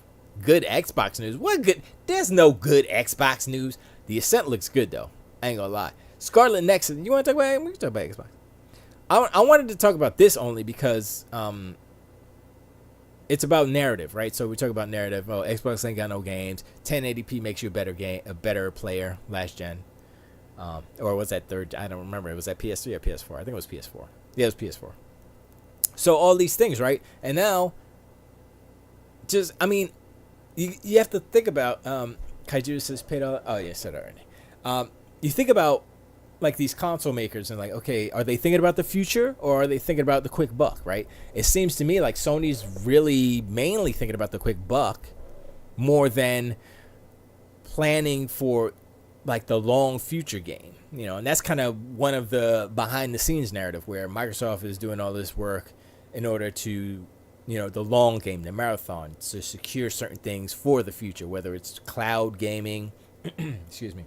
Good Xbox news? What good? There's no good Xbox news. The Ascent looks good, though. I ain't gonna lie. Scarlet Nexus, you want to talk about it? We can talk about Xbox. I wanted to talk about this only because it's about narrative, right? So we talk about narrative. Oh, Xbox ain't got no games. 1080p makes you a better player last gen. Or was that third? I don't remember. Was that PS3 or PS4? I think it was PS4. Yeah, it was PS4. So all these things, right? And now, you have to think about, Kaiju says paid all. Oh, yeah, said already. You think about, like, these console makers and, like, okay, are they thinking about the future or are they thinking about the quick buck, right? It seems to me like Sony's really mainly thinking about the quick buck more than planning for, like, the long future game, and that's kind of one of the behind the scenes narrative where Microsoft is doing all this work in order to, the long game, the marathon, to secure certain things for the future, whether it's cloud gaming, excuse me,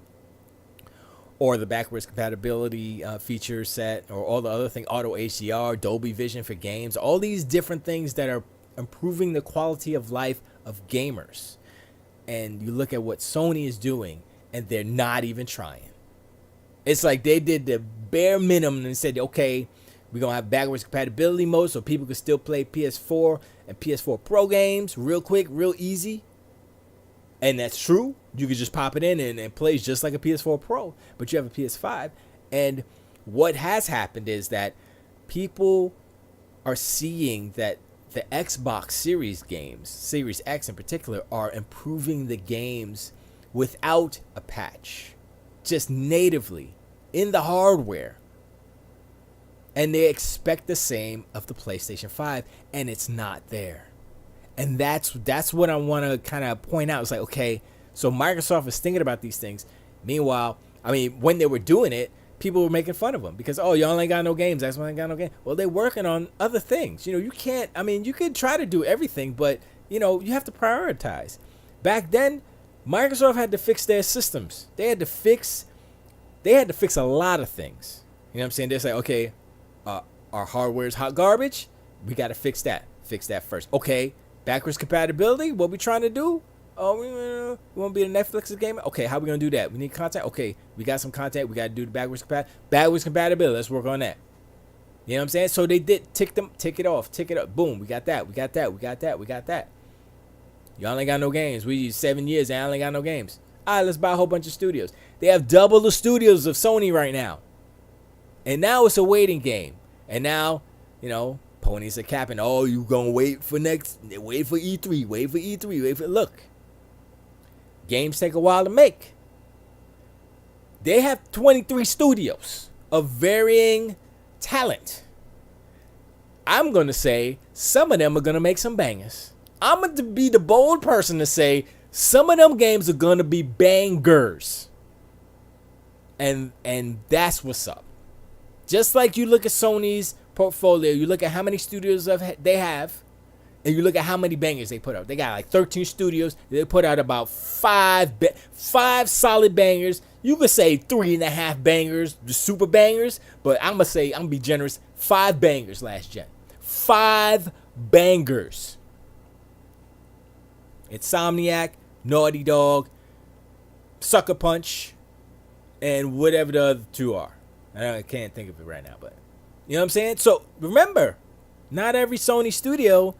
or the backwards compatibility feature set, or all the other things, auto HDR, Dolby Vision for games, all these different things that are improving the quality of life of gamers. And you look at what Sony is doing, and they're not even trying. It's like they did the bare minimum and said, okay, we're going to have backwards compatibility mode so people can still play PS4 and PS4 Pro games real quick, real easy. And that's true. You could just pop it in and it plays just like a PS4 Pro, but you have a PS5. And what has happened is that people are seeing that the Xbox Series games, Series X in particular, are improving the games without a patch, just natively in the hardware. And they expect the same of the PlayStation 5, and it's not there. And that's what I want to kind of point out. It's like, okay, so Microsoft is thinking about these things. Meanwhile, when they were doing it, people were making fun of them because, oh, y'all ain't got no games. Xbox ain't got no game. Well, they're working on other things. You can't, you could try to do everything, but, you have to prioritize. Back then, Microsoft had to fix their systems. They had to fix a lot of things. You know what I'm saying? They're saying, okay, our hardware is hot garbage. We got to fix that. Fix that first. Okay, Backwards compatibility. What we trying to do? Oh, we want to be a Netflix gamer? Okay, how we going to do that? We need content? Okay, we got some content. We got to do the backwards compatibility. Let's work on that. You know what I'm saying? So they did tick it off. Boom, we got that. Y'all ain't got no games. We use 7 years and y'all ain't got no games. All right, let's buy a whole bunch of studios. They have double the studios of Sony right now. And now it's a waiting game. And now, ponies are capping. Oh, you gonna wait for E3. Look. Games take a while to make. They have 23 studios of varying talent. I'm going to say some of them are going to make some bangers. I'm going to be the bold person to say some of them games are going to be bangers. And that's what's up. Just like you look at Sony's portfolio, you look at how many studios they have, and you look at how many bangers they put out. They got like 13 studios. They put out about five solid bangers. You could say 3.5 bangers, the super bangers, but I'm going to be generous, 5 bangers last gen. 5 bangers. Insomniac, Naughty Dog, Sucker Punch, and whatever the other 2 are. I can't think of it right now, but you know what I'm saying? So remember, not every Sony studio,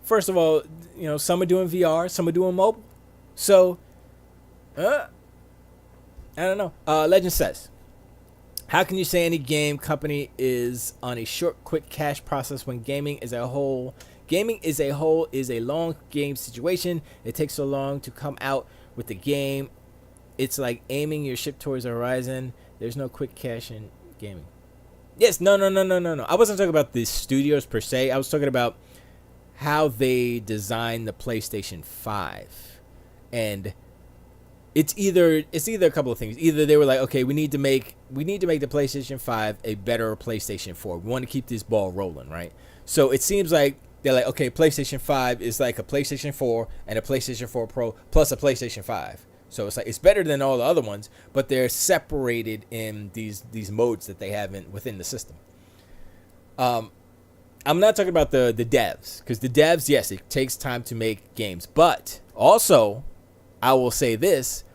first of all, some are doing VR, some are doing mobile. So, I don't know. Legend says, how can you say any game company is on a short, quick cash process when gaming is a whole is a long game situation? It takes so long to come out with the game. It's like aiming your ship towards the horizon. There's no quick cash in gaming. Yes, no. I wasn't talking about the studios per se. I was talking about how they designed the PlayStation 5. And it's either a couple of things. Either they were like, okay, we need to make the PlayStation 5 a better PlayStation 4. We want to keep this ball rolling, right? So it seems like they're like, okay, PlayStation 5 is like a PlayStation 4 and a PlayStation 4 Pro plus a PlayStation 5. So it's like it's better than all the other ones, but they're separated in these modes that they have within the system. I'm not talking about the devs, because the devs, yes, it takes time to make games, but also I will say this: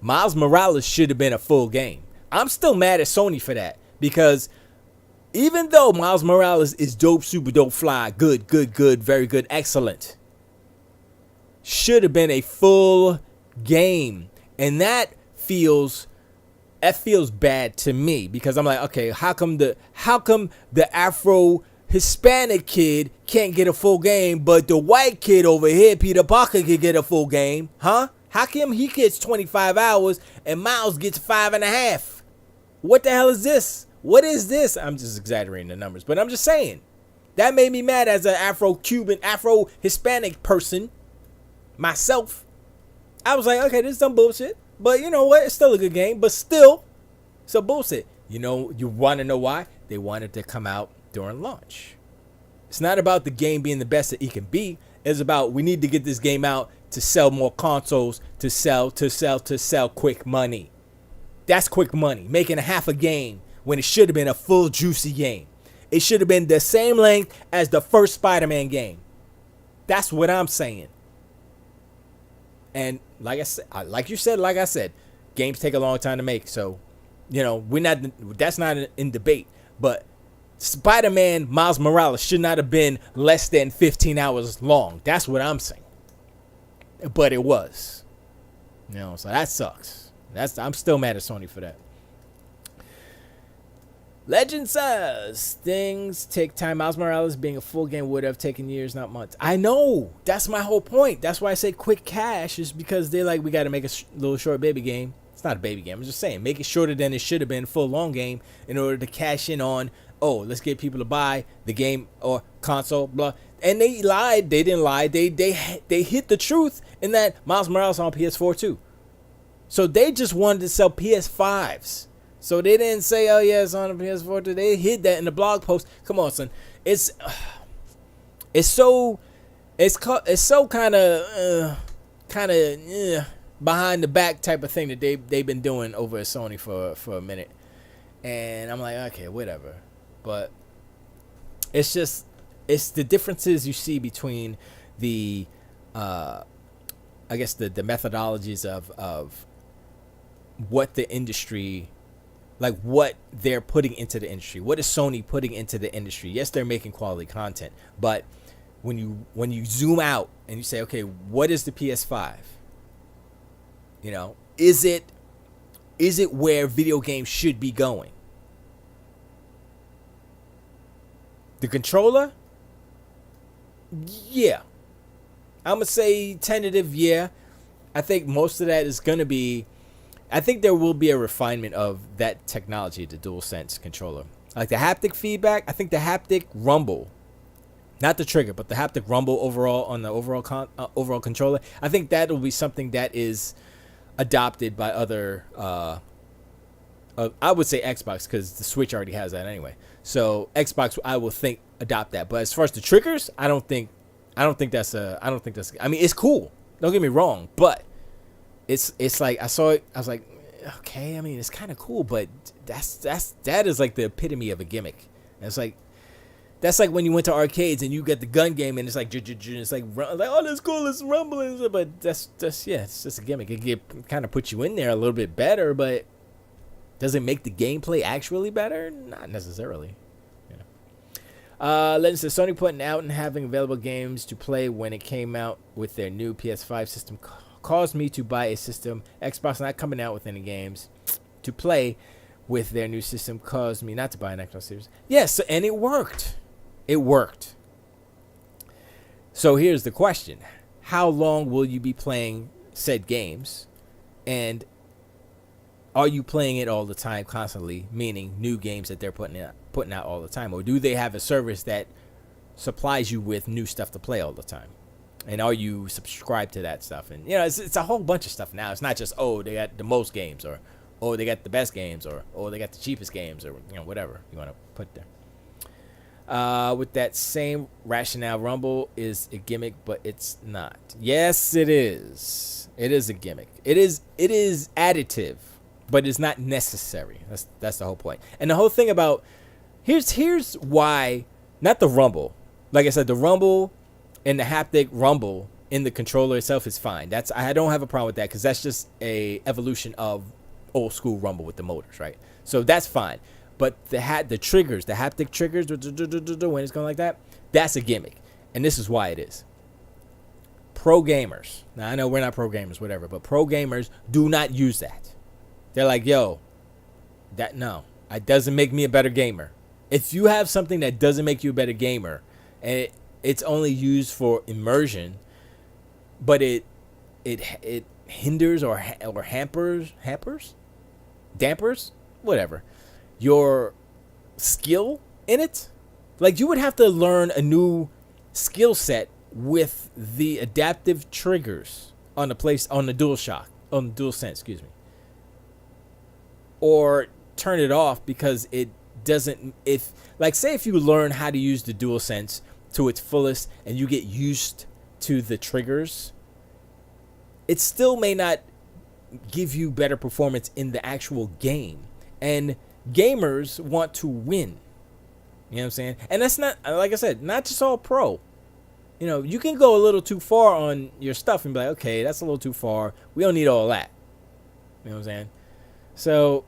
Miles Morales should have been a full game. I'm still mad at Sony for that, because even though Miles Morales is dope, super dope, fly, good, very good, excellent, should have been a full game. And that feels bad to me, because I'm like, okay, how come the Afro Hispanic kid can't get a full game, but the white kid over here, Peter Parker, can get a full game? Huh? How come he gets 25 hours and Miles gets 5.5? What the hell is this? What is this? I'm just exaggerating the numbers, but I'm just saying. That made me mad as an Afro-Cuban, Afro-Hispanic person myself. I was like, okay, this is some bullshit. But you know what? It's still a good game. But still, it's a bullshit. You want to know why? They wanted to come out during launch. It's not about the game being the best that it can be. It's about, we need to get this game out to sell more consoles, to sell quick money. That's quick money. Making a half a game when it should have been a full juicy game. It should have been the same length as the first Spider-Man game. That's what I'm saying. And like I said, games take a long time to make. So, that's not in debate. But Spider-Man Miles Morales should not have been less than 15 hours long. That's what I'm saying. But it was. So that sucks. I'm still mad at Sony for that. Legend says things take time. Miles Morales being a full game would have taken years, not months. I know. That's my whole point. That's why I say quick cash, is because they're like, we got to make a little short baby game. It's not a baby game. I'm just saying, make it shorter than it should have been, full long game, in order to cash in on, let's get people to buy the game or console, blah. And they lied. They didn't lie. They hit the truth in that Miles Morales on PS4 too. So they just wanted to sell PS5s. So they didn't say, oh yeah, it's on the PS4 too. They hid that in the blog post. Come on, son. It's so kind of behind the back type of thing that they've been doing over at Sony for a minute. And I'm like, okay, whatever. But it's the differences you see between the I guess the methodologies of what the industry, like what they're putting into the industry. What is Sony putting into the industry? Yes, they're making quality content, but when you zoom out and you say, okay, what is the PS5? You know, is it where video games should be going? The controller? Yeah. I'm going to say tentative, yeah. I think most of that is going to be, I think there will be a refinement of that technology, the DualSense controller. Like the haptic feedback, I think the haptic rumble, not the trigger, but the haptic rumble overall on the overall controller, I think that will be something that is adopted by other, I would say Xbox, because the Switch already has that anyway. So Xbox, I will think adopt that. But as far as the triggers, I don't think that's. I mean, it's cool. Don't get me wrong, but it's like I saw it. I was like, okay. I mean, it's kind of cool, but that is like the epitome of a gimmick. And it's like that's like when you went to arcades and you get the gun game and it's like it's like oh, that's cool, it's rumbling, but that's yeah, it's just a gimmick. It kind of puts you in there a little bit better, but does it make the gameplay actually better? Not necessarily. Lennon says Sony putting out and having available games to play when it came out with their new PS5 system caused me to buy a system. Xbox not coming out with any games to play with their new system caused me not to buy an Xbox Series. Yes, and it worked. It worked. So here's the question. How long will you be playing said games? And are you playing it all the time constantly, meaning new games that they're putting out all the time? Or do they have a service that supplies you with new stuff to play all the time? And are you subscribed to that stuff? And, you know, it's a whole bunch of stuff now. It's not just, oh, they got the most games, or, oh, they got the best games, or, oh, they got the cheapest games, or, you know, whatever you want to put there. With that same rationale, Rumble is a gimmick, but it's not. Yes, it is. It is a gimmick. It is additive, but it's not necessary. That's the whole point. And the whole thing about here's why, not the rumble. Like I said, the rumble and the haptic rumble in the controller itself is fine. I don't have a problem with that, because that's just a evolution of old school rumble with the motors, right? So that's fine. But the triggers, the haptic triggers, when it's going like that, that's a gimmick. And this is why it is. Pro gamers. Now I know we're not pro gamers, whatever, but pro gamers do not use that. They're like, yo, it doesn't make me a better gamer. If you have something that doesn't make you a better gamer, and it's only used for immersion, but it hinders or dampers, whatever, your skill in it, like you would have to learn a new skill set with the adaptive triggers on the DualSense, excuse me. Or turn it off because it doesn't. Say if you learn how to use the DualSense to its fullest and you get used to the triggers, it still may not give you better performance in the actual game. And gamers want to win. You know what I'm saying? And that's not, like I said, not just all pro. You know, you can go a little too far on your stuff and be like, okay, that's a little too far. We don't need all that. You know what I'm saying? So,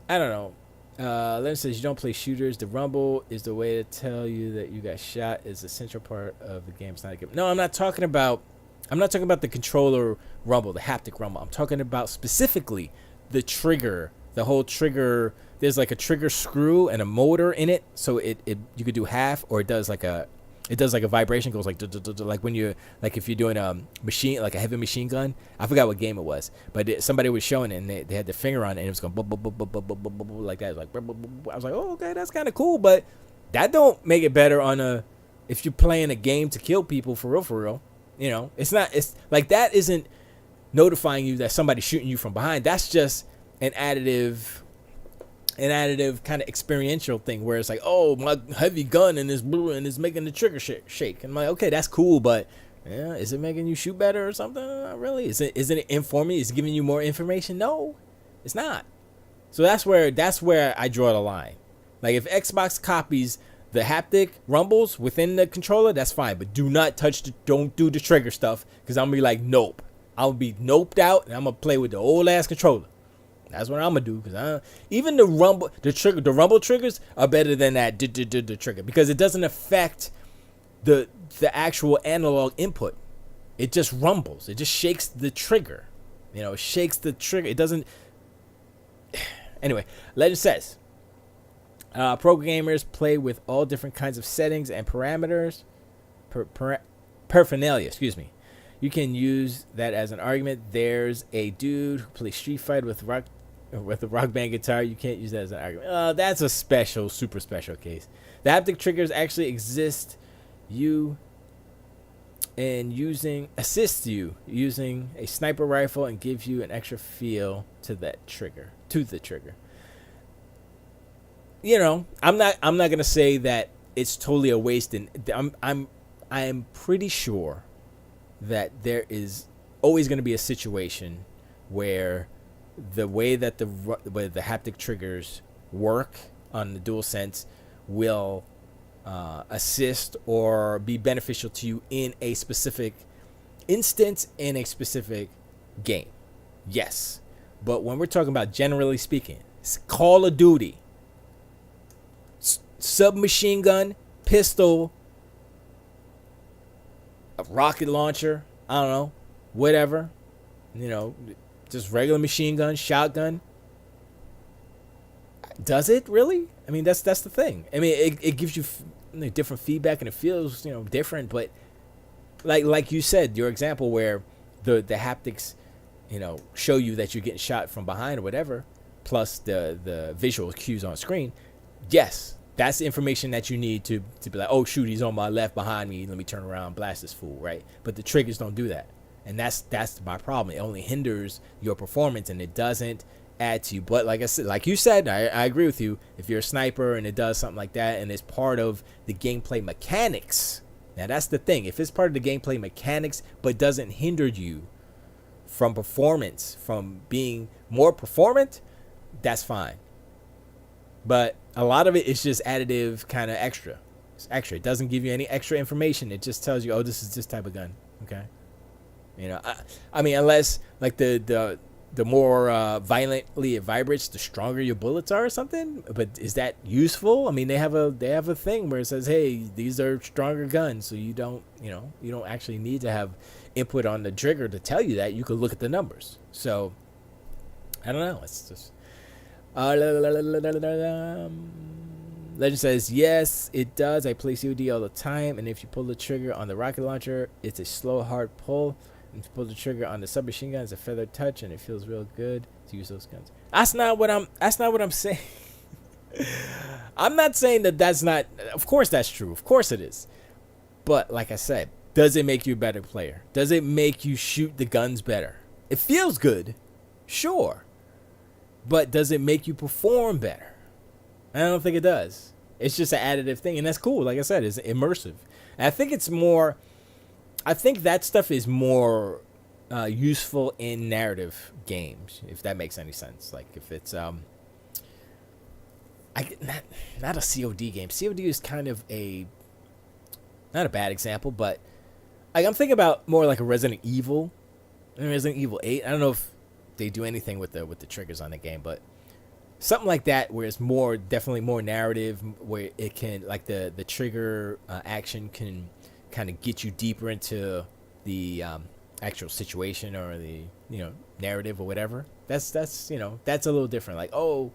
I don't know. Lennon says you don't play shooters. The rumble is the way to tell you that you got shot. Is a central part of the game. It's not a game. No, I'm not talking about the controller rumble, the haptic rumble. I'm talking about specifically the trigger, the whole trigger. There's like a trigger screw and a motor in it, so it you could do half, or it does like a vibration, goes like like when you're like if you're doing a machine, like a heavy machine gun. I forgot what game it was, but somebody was showing it and they had the finger on it and it was going like that. Like I was like, oh, okay, that's kind of cool, but that don't make it better on if you're playing a game to kill people for real. You know, it's like that isn't notifying you that somebody's shooting you from behind. That's just an additive kind of experiential thing where it's like, oh, my heavy gun and it's making the trigger shake. And I'm like, okay, that's cool, but yeah, is it making you shoot better or something? Not really. Isn't it informing? Is it giving you more information? No, it's not. So that's where I draw the line. Like if Xbox copies the haptic rumbles within the controller, that's fine. But do not touch don't do the trigger stuff, because I'm gonna be like, nope. I'll be noped out, and I'm gonna play with the old ass controller. That's what I'm gonna do, because even the rumble triggers are better than that the trigger, because it doesn't affect the actual analog input. It just rumbles. It just shakes the trigger. You know, it shakes the trigger. It doesn't. Anyway, Legend says, pro gamers play with all different kinds of settings and parameters, paraphernalia. Excuse me. You can use that as an argument. There's a dude who plays Street Fighter with a Rock Band guitar. You can't use that as an argument. That's a special, super special case. The haptic triggers actually assist you using a sniper rifle and give you an extra feel to the trigger. You know, I'm not gonna say that it's totally a waste, and I'm pretty sure that there is always going to be a situation where the way that the haptic triggers work on the DualSense will assist or be beneficial to you in a specific instance in a specific game. Yes. But when we're talking about, generally speaking, Call of Duty, submachine gun, pistol, a rocket launcher, I don't know, whatever, you know, just regular machine gun, shotgun. Does it really? I mean, that's the thing. I mean, it gives you different feedback, and it feels, you know, different. But like you said, your example where the haptics, you know, show you that you're getting shot from behind or whatever, plus the visual cues on screen. Yes. That's the information that you need to be like, oh, shoot, he's on my left behind me. Let me turn around and blast this fool, right? But the triggers don't do that. And that's my problem. It only hinders your performance, and it doesn't add to you. But like I said, like you said, I agree with you. If you're a sniper and it does something like that and it's part of the gameplay mechanics, now that's the thing. If it's part of the gameplay mechanics but doesn't hinder you from performance, from being more performant, that's fine. But a lot of it is just additive, kind of extra. It's extra. It doesn't give you any extra information. It just tells you, oh, this is this type of gun. Okay. You know, I mean, unless like the more violently it vibrates, the stronger your bullets are or something. But is that useful? I mean, they have a thing where it says, hey, these are stronger guns, so you don't actually need to have input on the trigger to tell you that. You could look at the numbers. So I don't know. It's just. Legend says, yes, it does. I play COD all the time, and if you pull the trigger on the rocket launcher, it's a slow, hard pull. And if you pull the trigger on the submachine gun, it's a feather touch, and it feels real good to use those guns. That's not what I'm saying. I'm not saying that's not. Of course, that's true. Of course, it is. But like I said, does it make you a better player? Does it make you shoot the guns better? It feels good, sure. But does it make you perform better? I don't think it does. It's just an additive thing, and that's cool. Like I said, it's immersive. And I think it's more. I think that stuff is more useful in narrative games, if that makes any sense. Like if it's not a COD game. COD is kind of not a bad example, but I'm thinking about more like a Resident Evil, Resident Evil 8. I don't know if they do anything with the triggers on the game, but something like that where it's definitely more narrative, where it can, like the trigger action can kind of get you deeper into the actual situation or the narrative or whatever. That's that's a little different. Like, oh,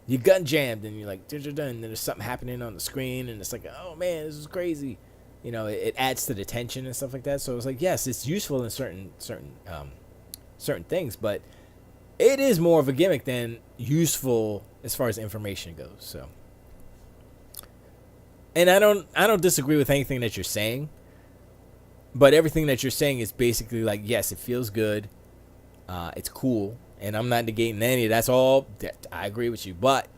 you gun jammed and you're like, and then there's something happening on the screen and it's like, oh man, this is crazy. It adds to the tension and stuff like that. So it's like, yes, it's useful in certain things, but it is more of a gimmick than useful as far as information goes. So, and I don't disagree with anything that you're saying, but everything that you're saying is basically like, yes, it feels good, it's cool, and I'm not negating any of that's all. I agree with you, but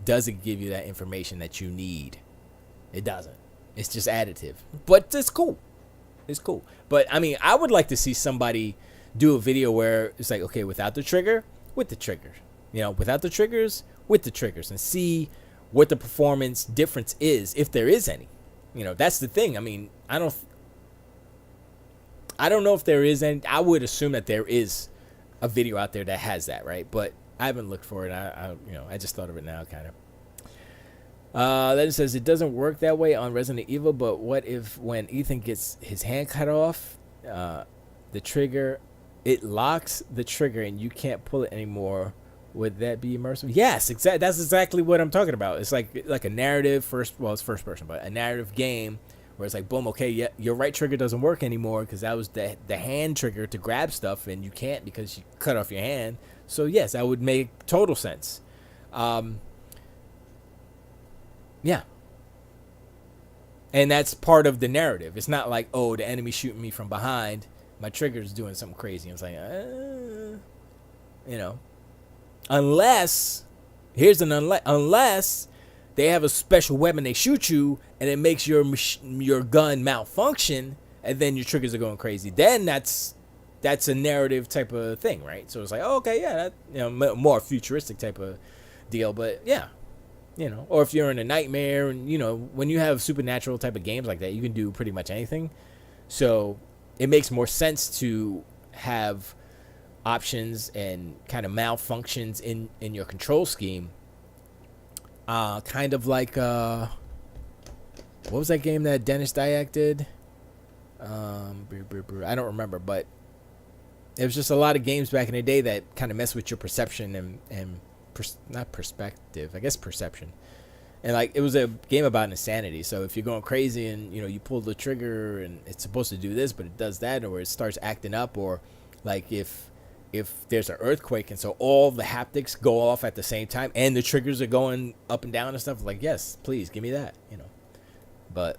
does it give you that information that you need? It doesn't. It's just additive, but it's cool. It's cool. But I mean, I would like to see somebody do a video where it's like, okay, without the trigger, with the triggers, without the triggers, with the triggers, and see what the performance difference is, if there is any. You know, that's the thing. I mean, I don't know if there is any. I would assume that there is a video out there that has that, right? But I haven't looked for it. I just thought of it now, kind of. Then it says it doesn't work that way on Resident Evil, but what if when Ethan gets his hand cut off, the trigger, it locks the trigger and you can't pull it anymore? Would that be immersive? Yes, exactly. That's exactly what I'm talking about. It's like a narrative it's first person, but a narrative game where it's like, boom, okay, yeah, your right trigger doesn't work anymore because that was the hand trigger to grab stuff, and you can't because you cut off your hand. So yes, that would make total sense. Yeah. And that's part of the narrative. It's not like, oh, the enemy shooting me from behind, my trigger's doing something crazy. It's like, you know. Unless they have a special weapon, they shoot you, and it makes your gun malfunction, and then your triggers are going crazy. Then that's a narrative type of thing, right? So it's like, oh, okay, yeah, that, you know, more futuristic type of deal. But yeah, you know, or if you're in a nightmare, and you know, when you have supernatural type of games like that, you can do pretty much anything. So it makes more sense to have options and kind of malfunctions in your control scheme, kind of like what was that game that Dennis Dyack did? I don't remember, but it was just a lot of games back in the day that kind of mess with your perception and not perspective, I guess perception. And like, it was a game about insanity. So if you're going crazy and you know you pull the trigger and it's supposed to do this but it does that, or it starts acting up, or like if there's an earthquake and so all the haptics go off at the same time and the triggers are going up and down and stuff, like, yes, please give me that, you know. But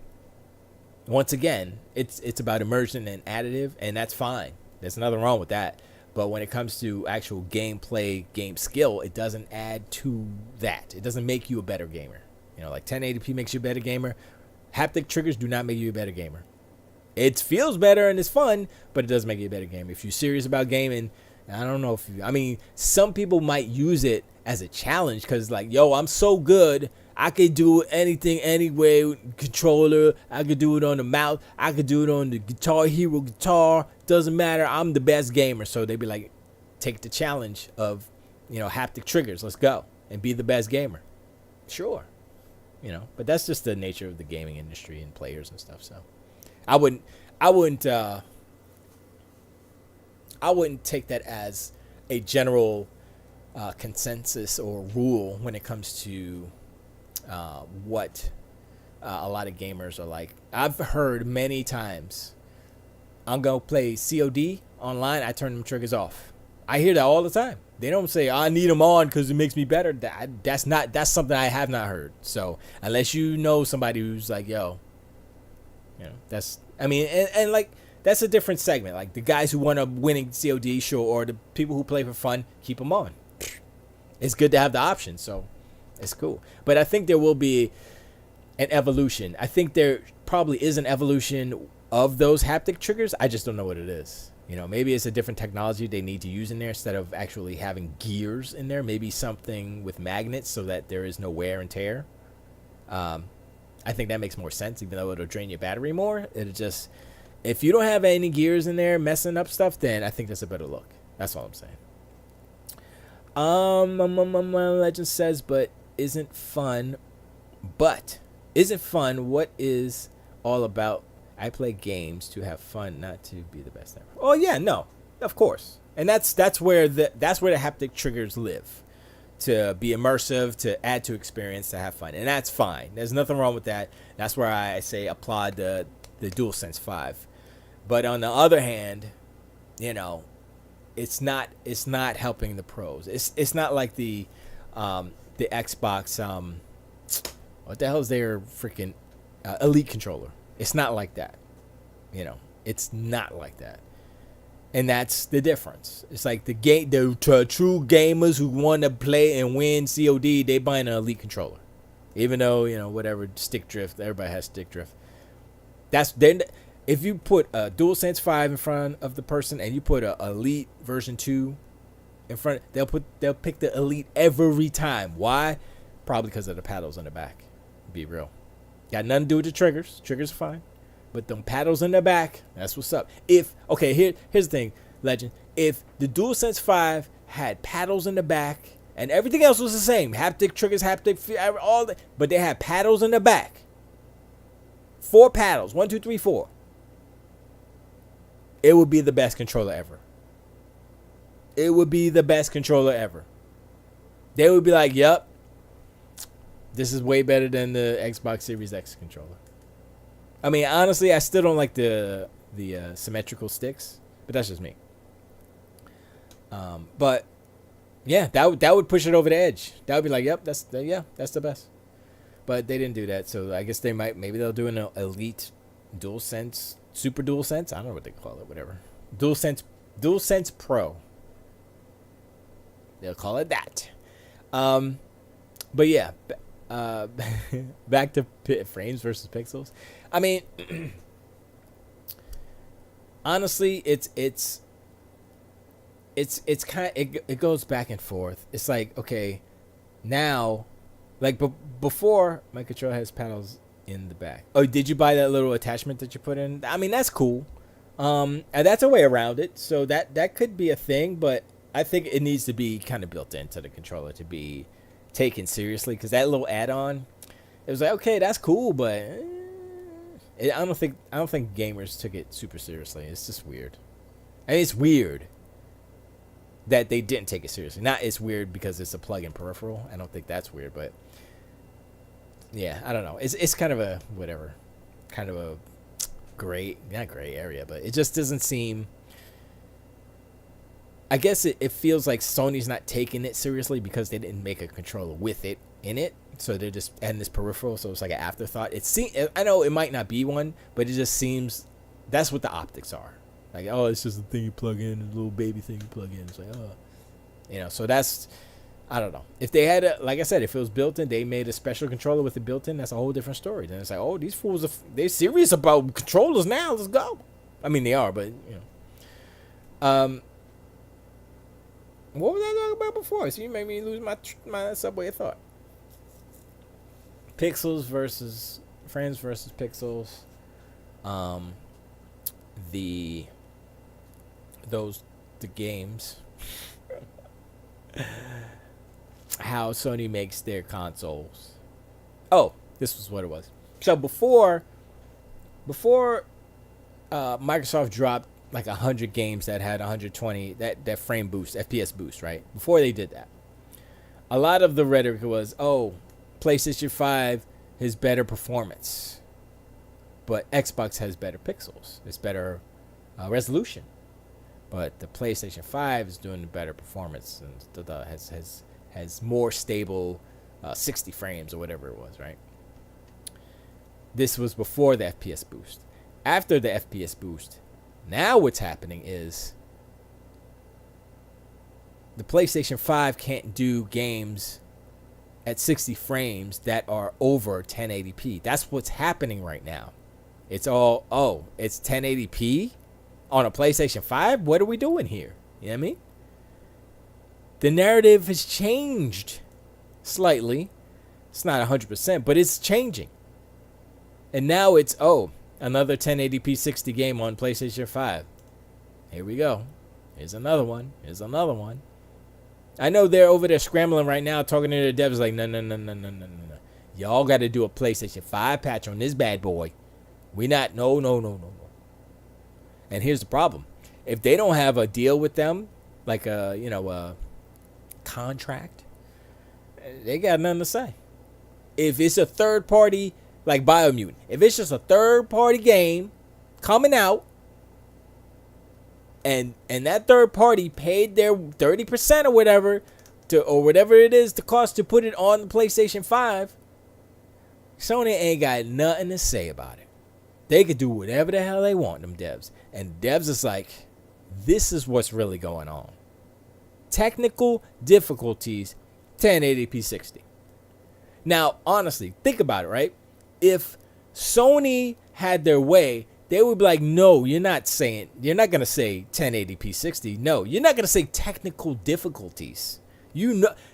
once again, it's about immersion and additive, and that's fine. There's nothing wrong with that. But when it comes to actual gameplay, game skill, it doesn't add to that. It doesn't make you a better gamer. You know, like 1080p makes you a better gamer. Haptic triggers do not make you a better gamer. It feels better and it's fun, but it doesn't make you a better gamer. If you're serious about gaming, I don't know some people might use it as a challenge because, like, yo, I'm so good, I could do anything anyway with controller. I could do it on the mouse. I could do it on the Guitar Hero guitar. Doesn't matter. I'm the best gamer. So they'd be like, take the challenge of, you know, haptic triggers. Let's go and be the best gamer. Sure. You know, but that's just the nature of the gaming industry and players and stuff. So I wouldn't take that as a general consensus or rule when it comes to what a lot of gamers are like. I've heard many times, I'm going to play COD online, I turn them triggers off. I hear that all the time. They don't say, I need them on because it makes me better. That's something I have not heard. So unless you know somebody who's like, yo, you know, and like, that's a different segment. Like the guys who want to winning COD, sure, or the people who play for fun, keep them on. It's good to have the option, so it's cool. But I think there will be an evolution. I think there probably is an evolution of those haptic triggers. I just don't know what it is. You know, maybe it's a different technology they need to use in there instead of actually having gears in there. Maybe something with magnets so that there is no wear and tear. I think that makes more sense, even though it'll drain your battery more. It'll just, if you don't have any gears in there messing up stuff, then I think that's a better look. That's all I'm saying. Legend says, but isn't fun. What is all about? I play games to have fun, not to be the best ever. Oh yeah, no, of course. And that's where the haptic triggers live. To be immersive, to add to experience, to have fun. And that's fine. There's nothing wrong with that. That's where I say applaud the DualSense 5. But on the other hand, you know, it's not helping the pros. It's not like the Xbox what the hell is their freaking Elite controller. It's not like that. You know, it's not like that. And that's the difference. It's like the true gamers who want to play and win COD, they buy an Elite controller. Even though, you know, whatever, stick drift, everybody has stick drift. If you put a DualSense 5 in front of the person and you put a Elite version 2 in front, they'll pick the Elite every time. Why? Probably because of the paddles on the back. Be real. Got nothing to do with the triggers. Triggers are fine. But them paddles in the back, that's what's up. Here's the thing, Legend. If the DualSense 5 had paddles in the back and everything else was the same, haptic triggers, all that, but they had paddles in the back. 4 paddles, 1, 2, 3, 4. It would be the best controller ever. It would be the best controller ever. They would be like, "Yep, this is way better than the Xbox Series X controller." I mean, honestly, I still don't like the symmetrical sticks, but that's just me. But yeah, that would push it over the edge. That would be like, "Yep, that's the best." But they didn't do that, so I guess maybe they'll do an Elite DualSense, Super DualSense. I don't know what they call it, whatever. DualSense Pro. They'll call it that. But yeah, back to frames versus pixels. I mean, honestly, it's kind of, it goes back and forth. It's like, okay, now, like before, my controller has panels in the back. Oh, did you buy that little attachment that you put in? I mean, that's cool. And that's a way around it. So that could be a thing, but I think it needs to be kind of built into the controller to be taken seriously, because that little add-on, it was like, okay, that's cool, but I don't think gamers took it super seriously. It's just weird. I mean, it's weird that they didn't take it seriously. Not it's weird because it's a plug-in peripheral. I don't think that's weird, but yeah, I don't know. It's kind of a whatever, kind of a not gray area, but it just doesn't seem. I guess it feels like Sony's not taking it seriously because they didn't make a controller with it in it. So they're just adding this peripheral, so it's like an afterthought. I know it might not be one, but it just seems that's what the optics are. Like, oh, it's just a thing you plug in, a little baby thing you plug in. It's like, oh. So that's, I don't know. If they had like I said, if it was built in, they made a special controller with it built in, that's a whole different story. Then it's like, oh, these fools, they're serious about controllers now. Let's go. I mean, they are, but, what was I talking about before? So you made me lose my subway of thought. Pixels versus frames versus pixels. The games. How Sony makes their consoles. Oh, this was what it was. So before Microsoft dropped like 100 games that had 120 that frame boost, FPS boost, right? Before they did that, a lot of the rhetoric was, oh, PlayStation 5 has better performance, but Xbox has better pixels, it's better resolution, but the PlayStation 5 is doing better performance and has more stable 60 frames or whatever it was, right? This was before the FPS boost. After the FPS boost, now what's happening is the PlayStation 5 can't do games at 60 frames that are over 1080p. That's what's happening right now. It's all, oh, it's 1080p on a PlayStation 5? What are we doing here? You know what I mean? The narrative has changed slightly. It's not 100%, but it's changing. And now it's, oh, another 1080p 60 game on PlayStation 5. Here we go. Here's another one. Here's another one. I know they're over there scrambling right now, talking to their devs like, no. Y'all got to do a PlayStation 5 patch on this bad boy. We not, no. And here's the problem. If they don't have a deal with them, like a contract, they got nothing to say. If it's a third party, like Biomutant, if it's just a third party game coming out, and that third party paid their 30% or whatever it is the cost to put it on the PlayStation 5, Sony ain't got nothing to say about it. They could do whatever the hell they want, them devs. And devs is like, this is what's really going on. Technical difficulties, 1080p 60. Now, honestly, think about it, right? If Sony had their way, they would be like, no, you're not going to say 1080p 60. No, you're not going to say technical difficulties.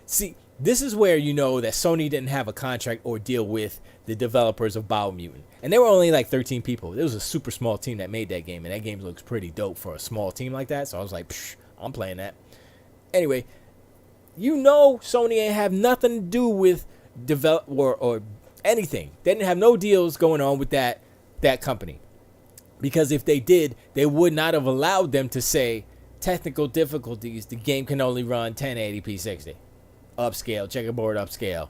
See, This is where you know that Sony didn't have a contract or deal with the developers of Biomutant. And they were only like 13 people. It was a super small team that made that game. And that game looks pretty dope for a small team like that. So I was like, I'm playing that. Anyway, you know Sony ain't have nothing to do with develop or anything. They didn't have no deals going on with that company. Because if they did, they would not have allowed them to say technical difficulties. The game can only run 1080p 60. Upscale, checkerboard upscale,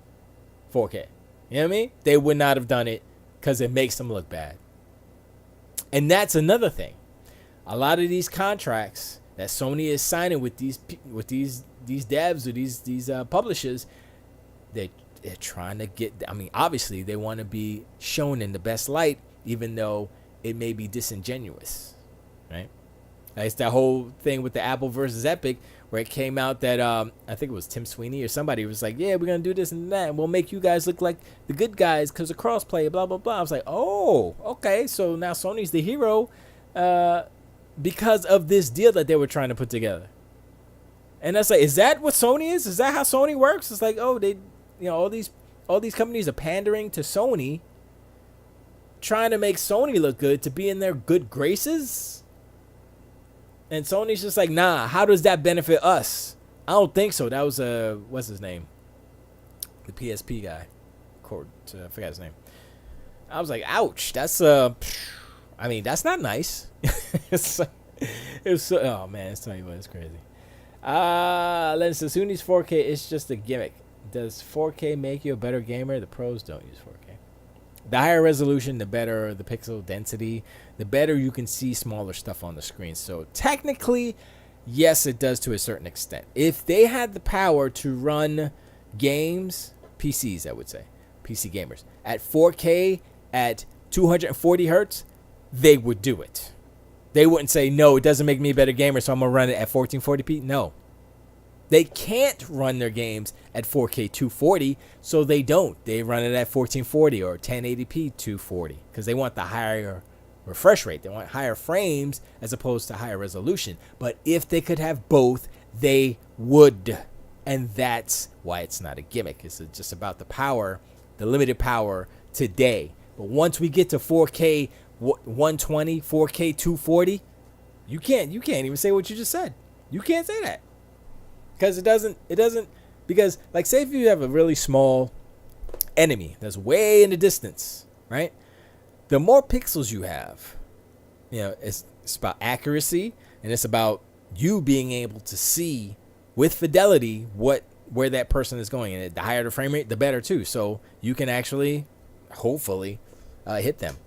4K. You know what I mean? They would not have done it because it makes them look bad. And that's another thing. A lot of these contracts that Sony is signing with these devs or these publishers, they're trying to get. I mean, obviously they want to be shown in the best light, even though it may be disingenuous, right? It's that whole thing with the Apple versus Epic, where it came out that I think it was Tim Sweeney or somebody was like, yeah, we're gonna do this and that, and we'll make you guys look like the good guys because of crossplay, blah blah blah. I was like, oh, okay, so now Sony's the hero because of this deal that they were trying to put together. And that's like, is that what Sony is? Is that how Sony works? It's like, oh, they, you know, all these companies are pandering to Sony, trying to make Sony look good to be in their good graces. And Sony's just like, nah, how does that benefit us? I don't think so. That was, what's his name? The PSP guy. I forgot his name. I was like, ouch. That's, I mean, that's not nice. Oh, man, it's telling you what, it's crazy. Len says, who needs 4K? It's just a gimmick. Does 4K make you a better gamer? The pros don't use 4K. The higher resolution, the better the pixel density, the better you can see smaller stuff on the screen. So technically, yes, it does to a certain extent. If they had the power to run games, PCs, I would say, PC gamers, at 4K at 240 hertz, they would do it. They wouldn't say, no, it doesn't make me a better gamer, so I'm going to run it at 1440p. No. They can't run their games at 4K 240, so they don't. They run it at 1440 or 1080p 240 because they want the higher refresh rate. They want higher frames as opposed to higher resolution. But if they could have both, they would. And that's why it's not a gimmick. It's just about the power, the limited power today. But once we get to 4K 120, 4K 240, you can't even say what you just said. You can't say that. Because it doesn't, because like say if you have a really small enemy that's way in the distance, right? The more pixels you have, you know, it's about accuracy and it's about you being able to see with fidelity where that person is going. And the higher the frame rate, the better too. So you can actually, hopefully, hit them.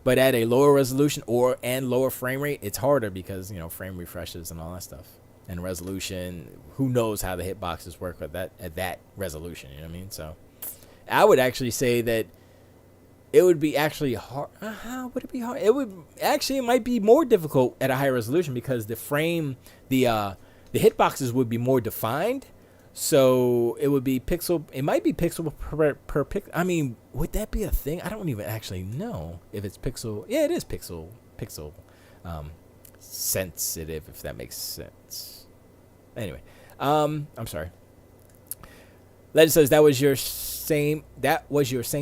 But at a lower resolution and lower frame rate, it's harder because, you know, frame refreshes and all that stuff. And resolution, who knows how the hitboxes work at that resolution, you know what I mean? So I would actually say that it would be actually hard. Would it be hard? It might be more difficult at a higher resolution because the hitboxes would be more defined. So it would be it might be pixel per pixel. I mean, would that be a thing? I don't even actually know if it's pixel. Yeah, it is pixel sensitive, if that makes sense. Anyway, I'm sorry. Legend says that was your same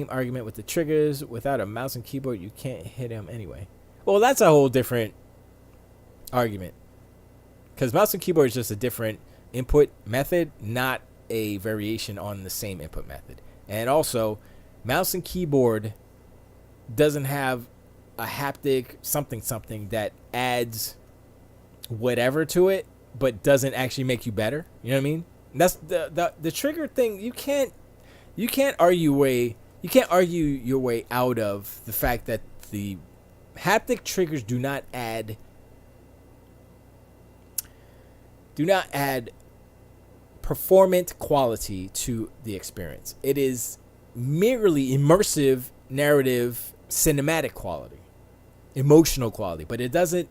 argument with the triggers. Without a mouse and keyboard, you can't hit him anyway. Well, that's a whole different argument. Because mouse and keyboard is just a different input method, not a variation on the same input method. And also, mouse and keyboard doesn't have a haptic something that adds whatever to it, but doesn't actually make you better. You know what I mean? That's the trigger thing. You can't argue your way out of the fact that the haptic triggers do not add performant quality to the experience. It is merely immersive, narrative, cinematic quality, emotional quality, but it doesn't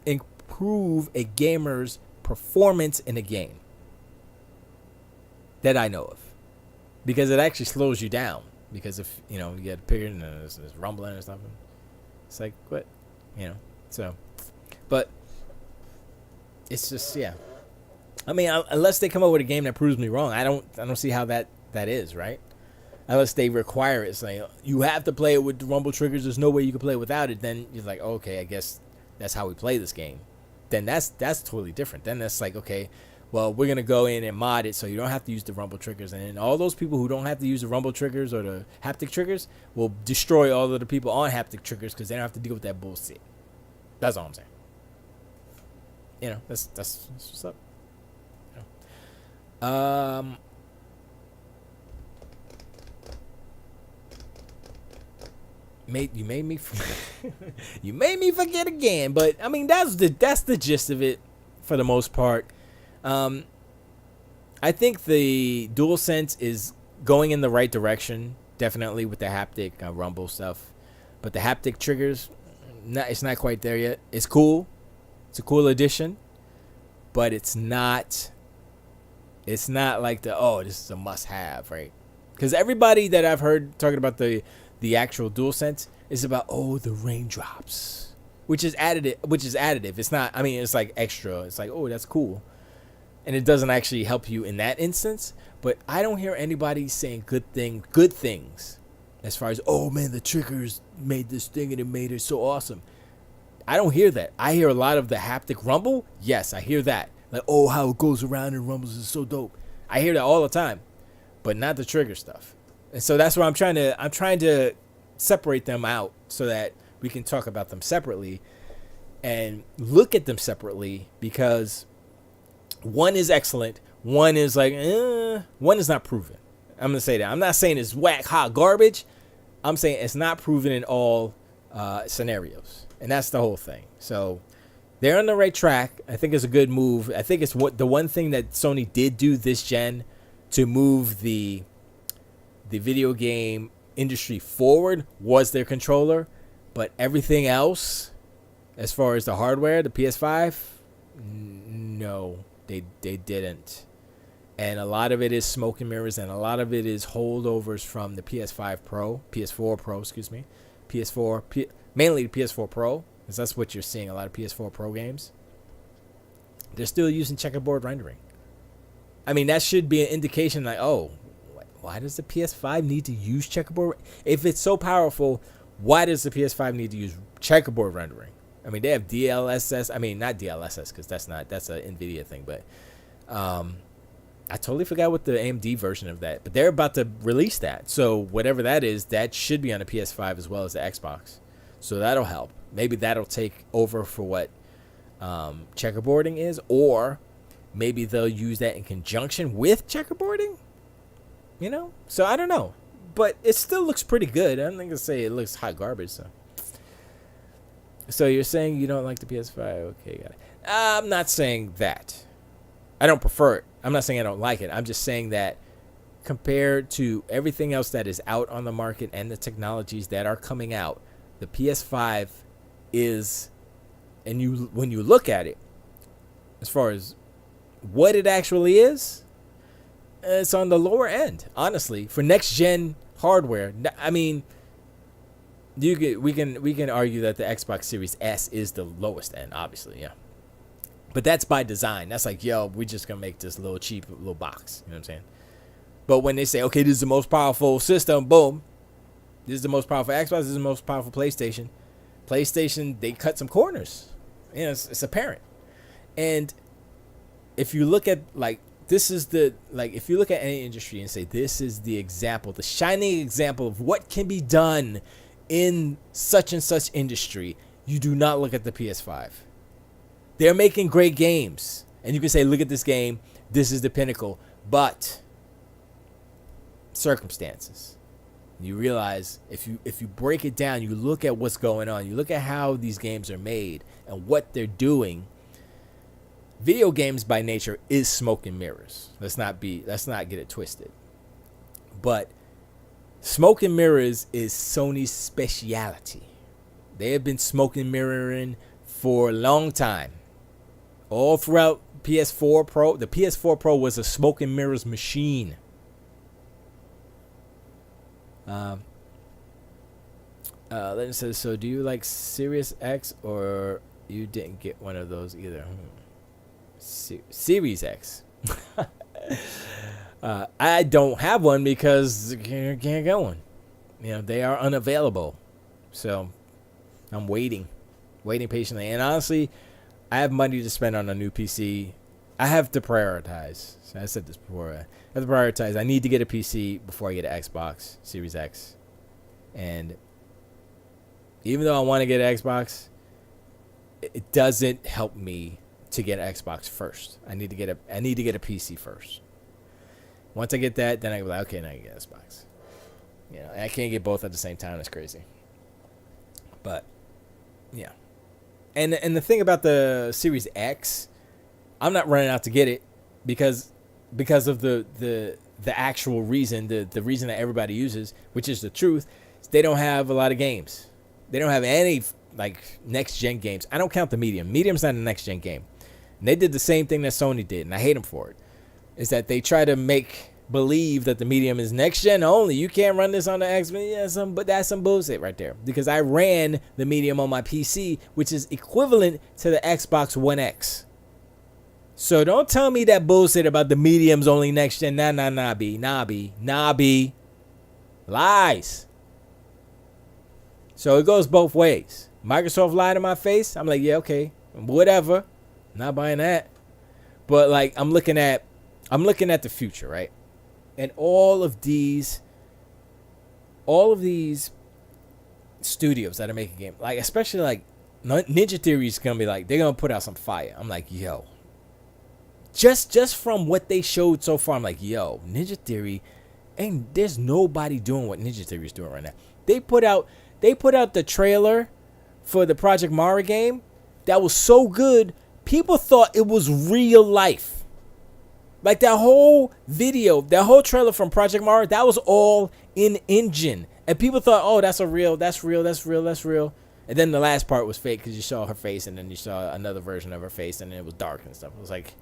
improve a gamer's performance in a game that I know of, because it actually slows you down. Because if you get a picture and there's rumbling or something, it's like what, So, but it's just I mean, unless they come up with a game that proves me wrong, I don't see how that is, right? Unless they require it, it's like you have to play it with the rumble triggers. There's no way you can play it without it. Then you're like, okay, I guess that's how we play this game. Then that's totally different. Then that's like, okay, well, we're gonna go in and mod it so you don't have to use the rumble triggers. And then all those people who don't have to use the rumble triggers or the haptic triggers will destroy all of the people on haptic triggers because they don't have to deal with that bullshit. That's all I'm saying. You know, that's what's up. You know. You made me you made me forget again, but I mean that's the gist of it for the most part. I think the DualSense is going in the right direction, definitely with the haptic rumble stuff, but the haptic triggers, it's not quite there yet. It's cool, it's a cool addition, but it's not like this is a must-have, right? Because everybody that I've heard talking about the actual DualSense is about the raindrops, which is additive. It's not. I mean, it's like extra. It's like that's cool, and it doesn't actually help you in that instance. But I don't hear anybody saying good things, as far as man, the triggers made this thing and it made it so awesome. I don't hear that. I hear a lot of the haptic rumble. Yes, I hear that. Like how it goes around and rumbles is so dope. I hear that all the time, but not the trigger stuff. And so that's why I'm trying to separate them out so that we can talk about them separately and look at them separately, because one is excellent, one is like one is not proven. I'm gonna say that. I'm not saying it's whack hot garbage. I'm saying it's not proven in all scenarios, and that's the whole thing. So they're on the right track. I think it's a good move. I think it's the one thing that Sony did do this gen to move the video game industry forward was their controller, but everything else, as far as the hardware, the PS5, no, they didn't. And a lot of it is smoke and mirrors, and a lot of it is holdovers from the PS4 Pro, mainly the PS4 Pro, because that's what you're seeing, a lot of PS4 Pro games. They're still using checkerboard rendering. I mean, that should be an indication like, why does the PS5 need to use checkerboard? If it's so powerful, why does the PS5 need to use checkerboard rendering? I mean, they have DLSS. I mean, not DLSS, because that's an NVIDIA thing. But I totally forgot what the AMD version of that. But they're about to release that. So whatever that is, that should be on the PS5 as well as the Xbox. So that'll help. Maybe that'll take over for what checkerboarding is. Or maybe they'll use that in conjunction with checkerboarding. You know, so I don't know, but it still looks pretty good. I don't think I'll say it looks hot garbage. So you're saying you don't like the PS5? Okay, got it. I'm not saying that. I don't prefer it. I'm not saying I don't like it. I'm just saying that compared to everything else that is out on the market and the technologies that are coming out, the PS5 is, and when you look at it, as far as what it actually is, it's on the lower end, honestly, for next gen hardware. I mean, we can argue that the Xbox Series S is the lowest end, obviously, yeah. But that's by design. That's like, we're just gonna make this little cheap little box. You know what I'm saying? But when they say, okay, this is the most powerful system, boom, this is the most powerful Xbox, this is the most powerful PlayStation. PlayStation, they cut some corners. You know, it's apparent. And if you look at if you look at any industry and say this is the example, the shining example of what can be done in such and such industry, you do not look at the PS5. They're making great games, and you can say, look at this game, this is the pinnacle, but circumstances. You realize if you break it down, you look at what's going on, you look at how these games are made and what they're doing. Video games by nature is smoke and mirrors. Let's not get it twisted. But smoke and mirrors is Sony's speciality. They have been smoke and mirroring for a long time. All throughout PS4 Pro. The PS4 Pro was a smoke and mirrors machine. Then says, so do you like Series X or you didn't get one of those either? Series X. I don't have one because I can't get one. They are unavailable. So I'm waiting patiently. And honestly, I have money to spend on a new PC. I have to prioritize. So I said this before. I have to prioritize. I need to get a PC before I get an Xbox Series X. And even though I want to get an Xbox, it doesn't help me to get an Xbox first. I need to get a PC first. Once I get that, then I go like, okay, now I can get an Xbox. I can't get both at the same time. That's crazy. But yeah, and the thing about the Series X, I'm not running out to get it because of the actual reason, the reason that everybody uses, which is the truth. Is they don't have a lot of games. They don't have any like next gen games. I don't count the Medium. Medium's not a next gen game. And they did the same thing that Sony did, and I hate them for it. Is that they try to make believe that the Medium is next gen only. You can't run this on the X. But that's some bullshit right there. Because I ran the Medium on my PC, which is equivalent to the Xbox One X. So don't tell me that bullshit about the Medium's only next gen. Nah, B. Lies. So it goes both ways. Microsoft lied in my face. I'm like, yeah, okay, whatever. Not buying that. But like, I'm looking at the future, right? And all of these studios that are making games, like especially like Ninja Theory is gonna be like, they're gonna put out some fire. I'm like, yo, just from what they showed so far, I'm like, yo, Ninja Theory, and there's nobody doing what Ninja Theory is doing right now. They put out the trailer for the Project Mara game that was so good, people thought it was real life. Like that whole video, that whole trailer from Project Mara, that was all in engine. And people thought, oh, that's real. And then the last part was fake because you saw her face and then you saw another version of her face and then it was dark and stuff. It was like,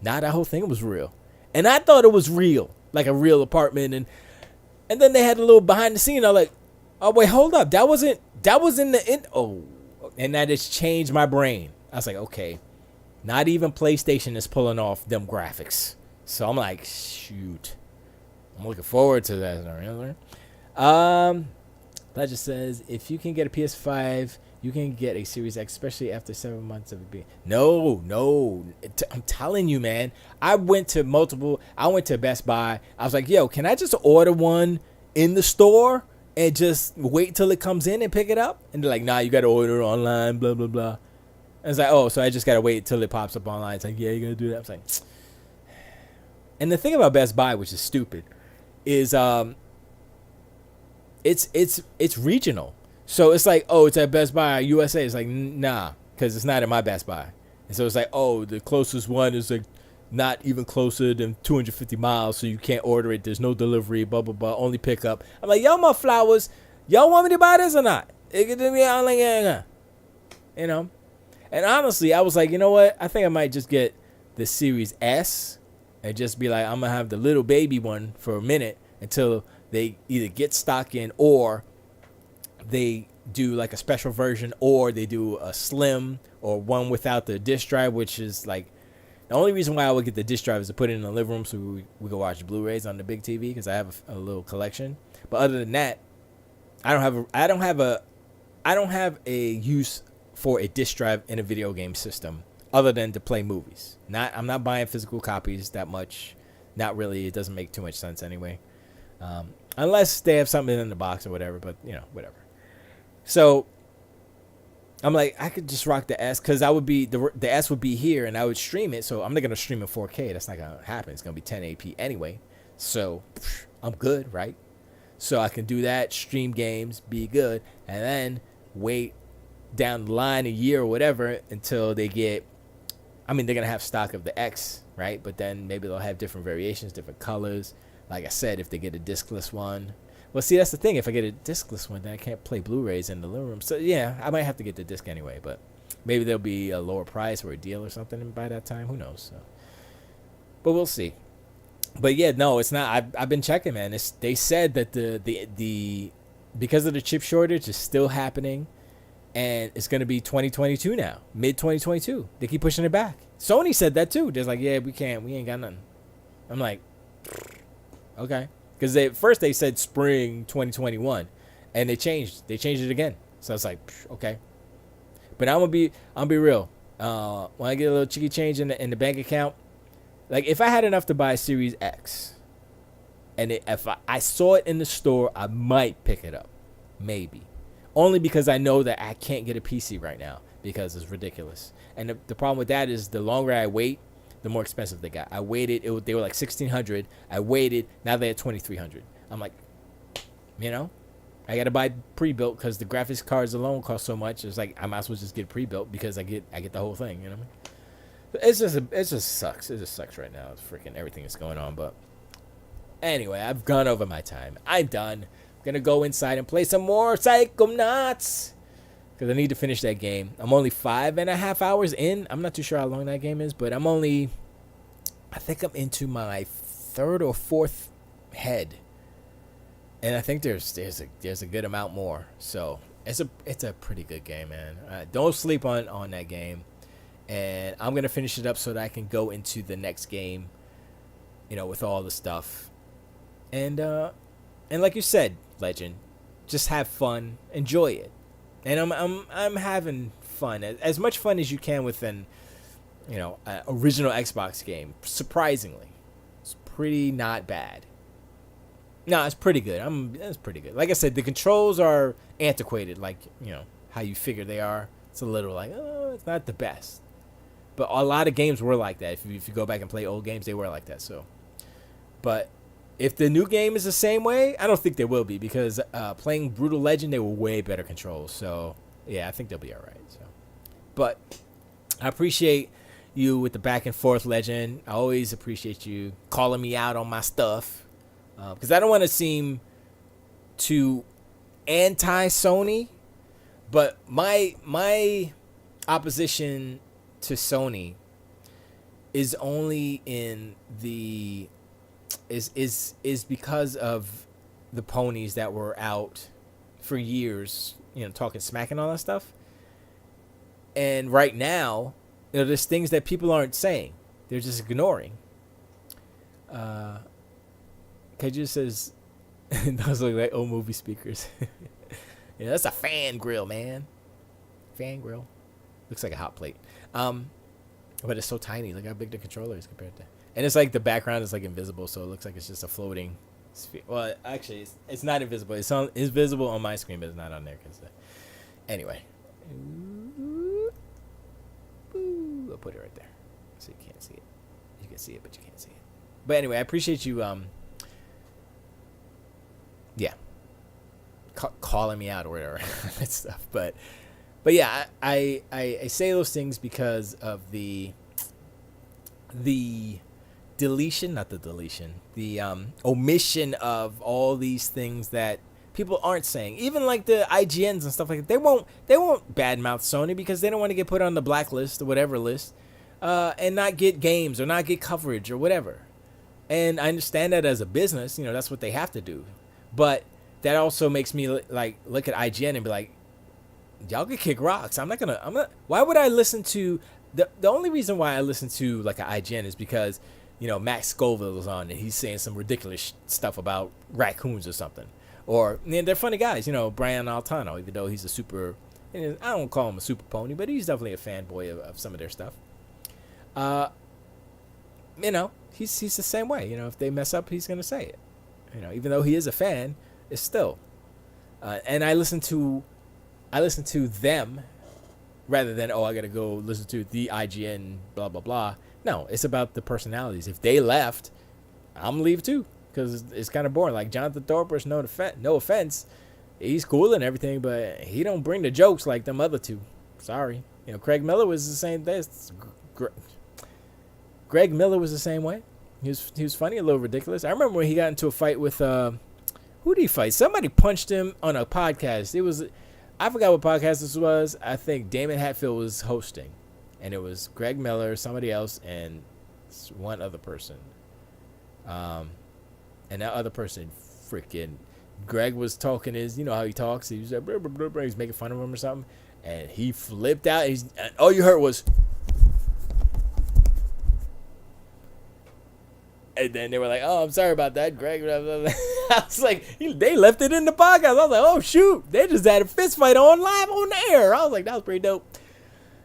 nah, that whole thing was real. And I thought it was real, like a real apartment. And then they had a little behind the scene. I was like, oh, wait, hold up. That was in the end. Oh, and that just changed my brain. I was like, okay. Not even PlayStation is pulling off them graphics. So I'm like, shoot. I'm looking forward to that. Ledger says, if you can get a PS5, you can get a Series X, especially after 7 months of it being. No. I'm telling you, man. I went to Best Buy. I was like, yo, can I just order one in the store and just wait till it comes in and pick it up? And they're like, nah, you got to order it online, blah, blah, blah. And it's like, oh, so I just got to wait till it pops up online. It's like, yeah, you got to do that. I was like, and the thing about Best Buy, which is stupid, is it's regional. So it's like, oh, it's at Best Buy USA. It's like, nah, because it's not at my Best Buy. And so it's like, oh, the closest one is like not even closer than 250 miles, so you can't order it. There's no delivery, blah, blah, blah, only pickup. I'm like, yo, my flowers, y'all want me to buy this or not? You know? And honestly, I was like, you know what? I think I might just get the Series S and just be like, I'm going to have the little baby one for a minute until they either get stock in or they do like a special version or they do a slim or one without the disc drive, which is like the only reason why I would get the disc drive is to put it in the living room so we can watch Blu-rays on the big TV because I have a little collection. But other than that, I don't have a use for a disc drive in a video game system other than to play movies. I'm not buying physical copies that much. Not really. It doesn't make too much sense anyway. Unless they have something in the box or whatever, but whatever. So I'm like, I could just rock the S because I would be the S would be here and I would stream it. So I'm not gonna stream in 4K. That's not gonna happen. It's gonna be 1080p anyway. So I'm good, right? So I can do that, stream games, be good, and then wait down the line a year or whatever until they get. I mean, they're gonna have stock of the X, right? But then maybe they'll have different variations, different colors. Like I said, if they get a discless one. Well, see, that's the thing. If I get a discless one, then I can't play Blu-rays in the living room. So, yeah, I might have to get the disc anyway. But maybe there'll be a lower price or a deal or something by that time. Who knows? So. But we'll see. But, yeah, no, it's not. I've been checking, man. They said that the because of the chip shortage is still happening. And it's going to be 2022 now. Mid-2022. They keep pushing it back. Sony said that too. They're like, yeah, we ain't got nothing. I'm like, okay, because first they said spring 2021, and they changed it again. So it's like, okay, but I'm gonna be real. When I get a little cheeky change in the bank account, like if I had enough to buy a Series X, and if I saw it in the store, I might pick it up, maybe, only because I know that I can't get a PC right now because it's ridiculous. And the problem with that is the longer I wait, the more expensive they got. I waited, they were like $1,600. I waited, now they're at $2,300. I'm like, I got to buy pre-built because the graphics cards alone cost so much. It's like I might as well just get pre-built because I get the whole thing. You know what I mean? It just sucks. It just sucks right now. It's freaking everything that's going on. But anyway, I've gone over my time. I'm done. I'm gonna go inside and play some more Psychonauts because I need to finish that game. I'm only 5.5 hours in. I'm not too sure how long that game is, but I think I'm into my third or fourth head. And I think there's a good amount more. So it's a pretty good game, man. Don't sleep on that game. And I'm gonna finish it up so that I can go into the next game, with all the stuff. And like you said, Legend, just have fun, enjoy it. And I'm having fun, as much fun as you can with an original Xbox game. Surprisingly, it's pretty not bad. No, it's pretty good. It's pretty good. Like I said, the controls are antiquated, like, how you figure they are. It's a little like, it's not the best. But a lot of games were like that. If you go back and play old games, they were like that. So, but if the new game is the same way, I don't think they will be, because playing Brutal Legend, they were way better controls. So, yeah, I think they'll be all right. So, but I appreciate you with the back and forth, Legend. I always appreciate you calling me out on my stuff. Because I don't want to seem too anti-Sony, but my opposition to Sony is only is because of the ponies that were out for years, talking smack and all that stuff. And right now, there's things that people aren't saying; they're just ignoring. Kaiju says, those look like old movie speakers. Yeah, that's a fan grill, man. Fan grill. Looks like a hot plate. But it's so tiny. Look how big the controller is compared to. And it's like the background is like invisible, so it looks like it's just a floating sphere. Well, actually, it's not invisible. It's visible on my screen, but it's not on there. Anyway. I'll put it right there so you can't see it. You can see it, but you can't see it. But anyway, I appreciate you calling me out or whatever that stuff, but yeah, I say those things because of the deletion, not the deletion, the omission of all these things that people aren't saying. Even like the IGNs and stuff like that, they won't badmouth Sony because they don't want to get put on the blacklist or whatever list, and not get games or not get coverage or whatever. And I understand that as a business, that's what they have to do, but that also makes me look at IGN and be like, y'all can kick rocks. Why would I listen to the only reason why I listen to like an IGN is because, Max Scoville is on and he's saying some ridiculous stuff about raccoons or something. Or, they're funny guys, Brian Altano, even though he's I don't call him a super pony, but he's definitely a fanboy of some of their stuff. He's the same way. If they mess up, he's going to say it. Even though he is a fan, it's still. And I listen to them rather than, I got to go listen to the IGN, blah, blah, blah. No, it's about the personalities. If they left, I'm going to leave too, because it's kind of boring. Like Jonathan Thorpe, no offense, he's cool and everything, but he don't bring the jokes like them other two. Sorry. Craig Miller was the same thing. Greg Miller was the same way. He was funny, a little ridiculous. I remember when he got into a fight with who did he fight? Somebody punched him on a podcast. I forgot what podcast this was. I think Damon Hatfield was hosting, and it was Greg Miller, somebody else, and one other person. And that other person, freaking Greg was talking how he talks. He was like, blah, blah, blah, blah. He was making fun of him or something, and he flipped out. All you heard was, And then they were like, "Oh, I'm sorry about that, Greg." Blah, blah, blah. I was like, they left it in the podcast. I was like, "Oh shoot, they just had a fist fight on live on the air." I was like, "That was pretty dope."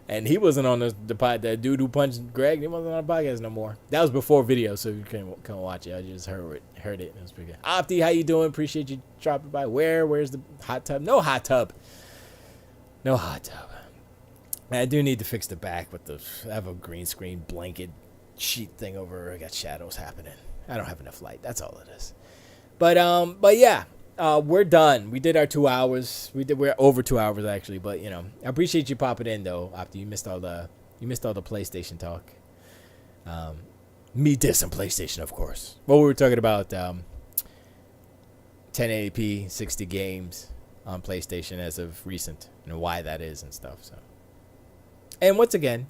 And he wasn't on the pod. That dude who punched Greg, he wasn't on the podcast no more. That was before video, so you couldn't watch it. I just heard it. It was pretty good. Opti, how you doing? Appreciate you dropping by. Where's the hot tub? No hot tub. No hot tub. I do need to fix the back with I have a green screen blanket sheet thing over. I got shadows happening. I don't have enough light. That's all it is. But yeah, we're done. We did our 2 hours. We're over 2 hours actually. But I appreciate you popping in though. After you missed all the PlayStation talk. Me dissing PlayStation, of course. Well, we were talking about 1080p 60 games on PlayStation as of recent and why that is and stuff. So. And once again,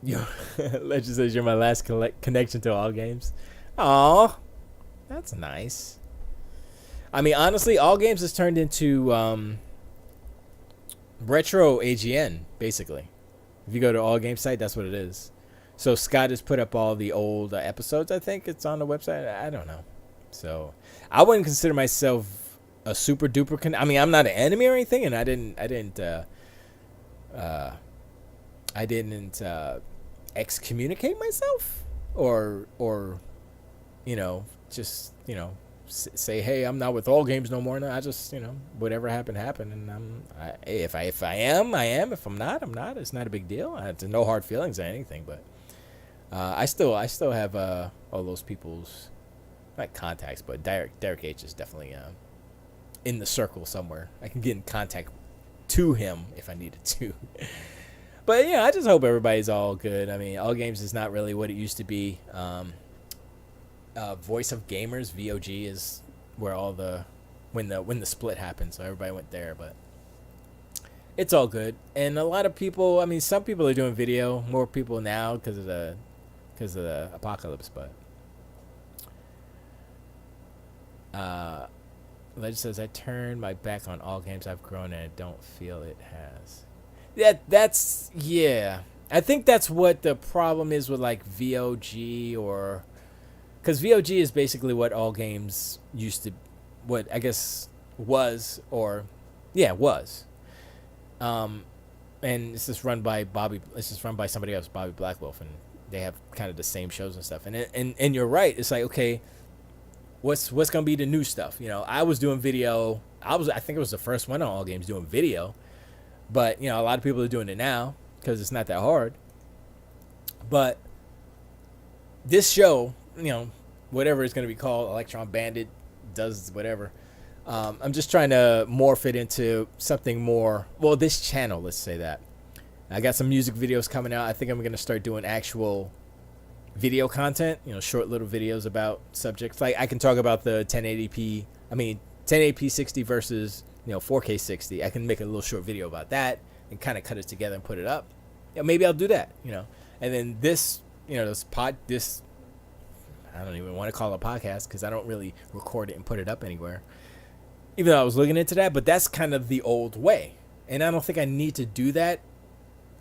Legend says you're my last connection to all games. Aw, that's nice. I mean, honestly, all games has turned into retro AGN, basically. If you go to all game site, that's what it is. So Scott has put up all the old episodes. I think it's on the website. I don't know. So I wouldn't consider myself a super duper. I mean, I'm not an enemy or anything, and I didn't excommunicate myself or just say, hey, I'm not with all games no more. No, I just whatever happened, and if I am, I am. If I'm not, I'm not. It's not a big deal. There's no hard feelings or anything. But I still have all those people's not contacts, but Derek H is definitely in the circle somewhere. I can get in contact to him if I needed to. But I just hope everybody's all good. I mean, all games is not really what it used to be. Voice of Gamers, VOG, is where all when the split happened, so everybody went there. But it's all good. And a lot of people, I mean, some people are doing video, more people now because of the apocalypse. But Legend says, I turned my back on all games I've grown and I don't feel it has. That's I think that's what the problem is with like VOG, or because VOG is basically what all games used to, what I guess was, or was. And it's just run by somebody else, Bobby Blackwolf, and they have kind of the same shows and stuff. And you're right. It's like, okay, what's gonna be the new stuff? I was doing video. I think it was the first one on all games doing video. But, a lot of people are doing it now because it's not that hard. But this show, whatever it's going to be called, Electron Bandit, does whatever. I'm just trying to morph it into something more. Well, this channel, let's say that. I got some music videos coming out. I think I'm going to start doing actual video content, short little videos about subjects. Like I can talk about the 1080p 60 versus 4K 60. I can make a little short video about that and kind of cut it together and put it up. Maybe I'll do that, And then this, this I don't even want to call it a podcast because I don't really record it and put it up anywhere. Even though I was looking into that, but that's kind of the old way. And I don't think I need to do that.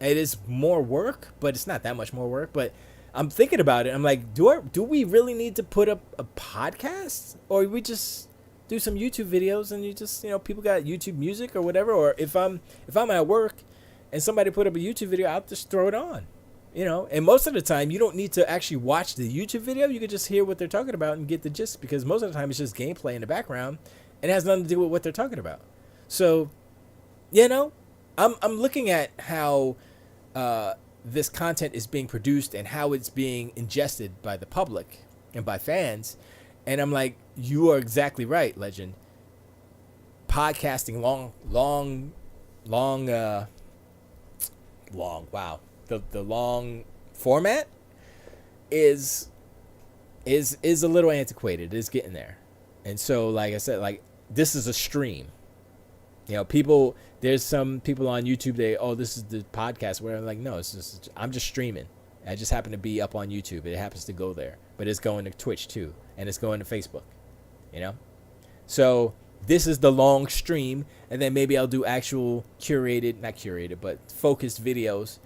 It is more work, but it's not that much more work. But I'm thinking about it. I'm like, do we really need to put up a podcast? Or we just do some YouTube videos and you just, people got YouTube music or whatever. Or if I'm at work and somebody put up a YouTube video, I'll just throw it on, and most of the time you don't need to actually watch the YouTube video. You can just hear what they're talking about and get the gist, because most of the time it's just gameplay in the background and it has nothing to do with what they're talking about. So, I'm looking at how, this content is being produced and how it's being ingested by the public and by fans. And I'm like, you are exactly right, Legend. Podcasting long, wow. The long format is a little antiquated. It's getting there. And so, like I said, like this is a stream. There's some people on YouTube, this is the podcast, where I'm like, no, I'm just streaming. I just happen to be up on YouTube. It happens to go there, but it's going to Twitch too. And it's going to Facebook, So this is the long stream. And then maybe I'll do actual not curated, but focused videos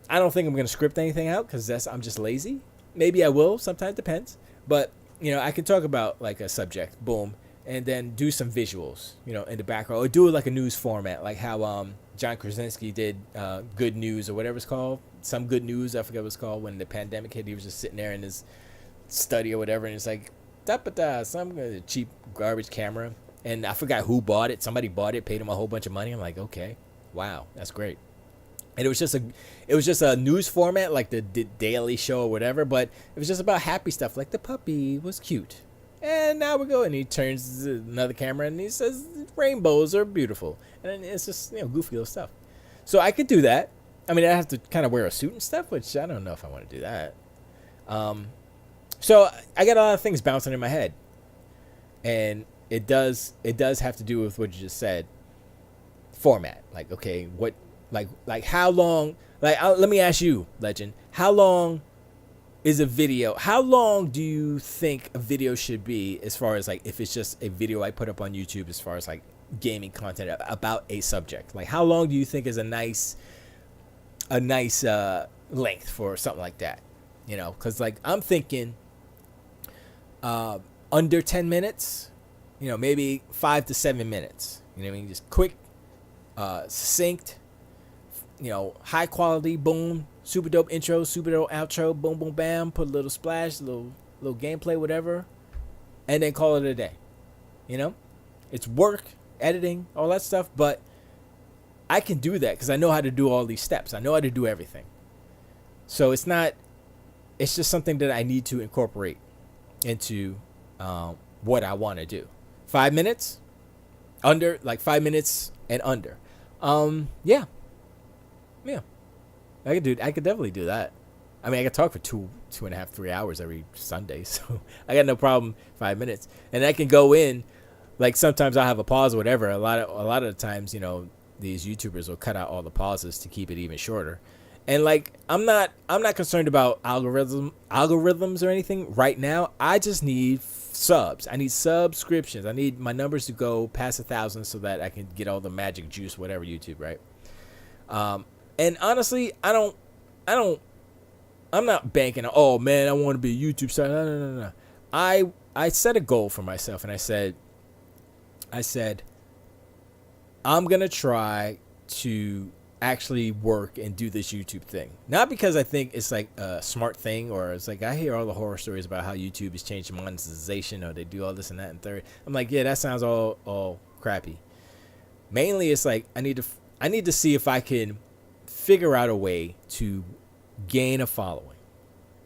I don't think I'm gonna script anything out because I'm just lazy. Maybe I will. Sometimes depends. But I can talk about like a subject, boom, and then do some visuals, in the background, or do it like a news format, like how John Krasinski did Good News or whatever it's called, some Good News. I forget what it's called. When the pandemic hit, he was just sitting there in his study or whatever, and it's like some cheap garbage camera, and I forgot who bought it. Somebody bought it, paid him a whole bunch of money. I'm like, okay, wow, that's great. And it was just a news format like the Daily Show or whatever, but it was just about happy stuff, like the puppy was cute. And now we go, and he turns another camera and he says rainbows are beautiful, and it's just goofy little stuff. So I could do that. I mean, I have to kind of wear a suit and stuff, which I don't know if I want to do that. So I got a lot of things bouncing in my head, and it does have to do with what you just said. Format, like, okay, what. Like how long, let me ask you, Legend, how long is a video, how long do you think a video should be, as far as like if it's just a video I put up on YouTube, as far as like gaming content about a subject? Like how long do you think is a nice length for something like that? Because like I'm thinking under 10 minutes, maybe 5 to 7 minutes, what I mean, just quick, succinct, high quality, boom, super dope intro, super dope outro, boom, boom, bam, put a little splash, little gameplay, whatever, and then call it a day. It's work, editing, all that stuff, but I can do that because I know how to do all these steps. I know how to do everything. So it's just something that I need to incorporate into what I want to do. 5 minutes, under, like 5 minutes and under. Yeah. I could definitely do that. I mean, I could talk for 2.5, 3 hours every Sunday, so I got no problem. 5 minutes, and I can go in. Like sometimes I'll have a pause or whatever. A lot of the times, these YouTubers will cut out all the pauses to keep it even shorter. And like I'm not concerned about algorithms or anything right now. I just need subs. I need subscriptions. I need my numbers to go past 1,000 so that I can get all the magic juice, whatever YouTube, right? And honestly, I'm not banking on, oh man, I want to be a YouTube star. No. I set a goal for myself, and I said, I'm going to try to actually work and do this YouTube thing. Not because I think it's like a smart thing, or it's like I hear all the horror stories about how YouTube has changed monetization, or they do all this and that and third. I'm like, yeah, that sounds all crappy. Mainly it's like I need to see if I can figure out a way to gain a following.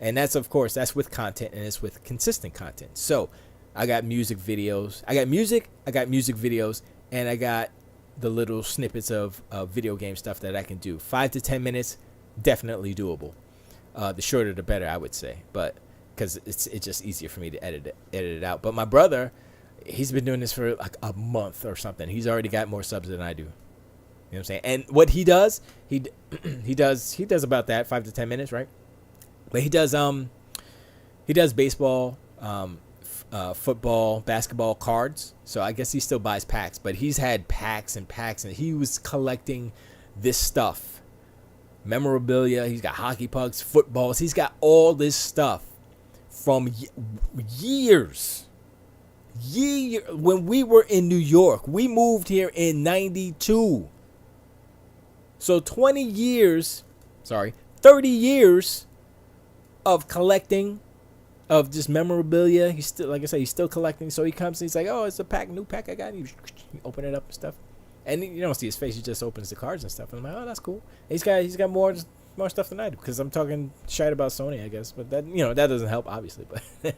And that's with content, and it's with consistent content. So I got music videos, I got music videos, and I got the little snippets of video game stuff that I can do. 5 to 10 minutes, definitely doable. The shorter the better, I would say, but because it's just easier for me to edit it out. But my brother, he's been doing this for like a month or something. He's already got more subs than I do. You know what I'm saying? And what he does, he does about that, 5 to 10 minutes, right? But he does baseball, football, basketball cards. So I guess he still buys packs, but he's had packs and packs, and he was collecting this stuff, memorabilia. He's got hockey pucks, footballs. He's got all this stuff from years. When we were in New York, we moved here in 92. So 30 years of collecting, of just memorabilia. He's still, like I said, he's still collecting. So he comes and he's like, oh, it's a new pack I got. And you open it up and stuff. And you don't see his face. He just opens the cards and stuff. And I'm like, oh, that's cool. And he's got more stuff than I do, because I'm talking shit about Sony, I guess. But that that doesn't help, obviously. But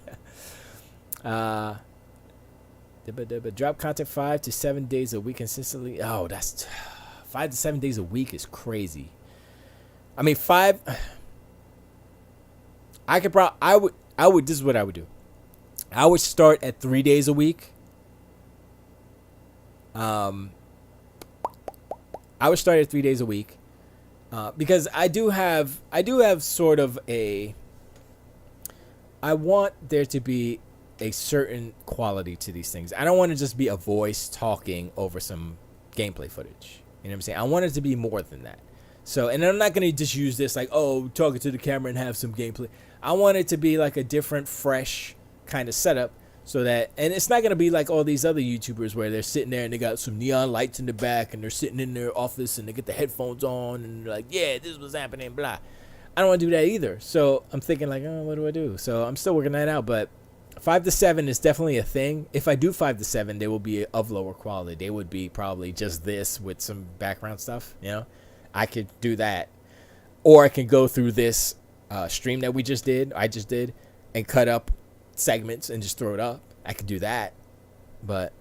drop content 5 to 7 days a week consistently. Oh, that's 5 to 7 days a week is crazy. I mean, 5. I would. This is what I would do. I would start at 3 days a week. I would start at 3 days a week, because I do have sort of a. I want there to be a certain quality to these things. I don't want to just be a voice talking over some gameplay footage. You know what I'm saying? I want it to be more than that. So, and I'm not gonna just use this like, oh, talking to the camera and have some gameplay. I want it to be like a different, fresh kind of setup, so that, and it's not gonna be like all these other YouTubers where they're sitting there and they got some neon lights in the back and they're sitting in their office and they get the headphones on and they're like, yeah, this was happening, blah. I don't want to do that either. So I'm thinking like, oh, what do I do? So I'm still working that out, but 5 to 7 is definitely a thing. If I do 5 to 7, they will be of lower quality. They would be probably just this with some background stuff. You know, I could do that, or I can go through this stream that we just did. I just did, and cut up segments and just throw it up. I could do that, but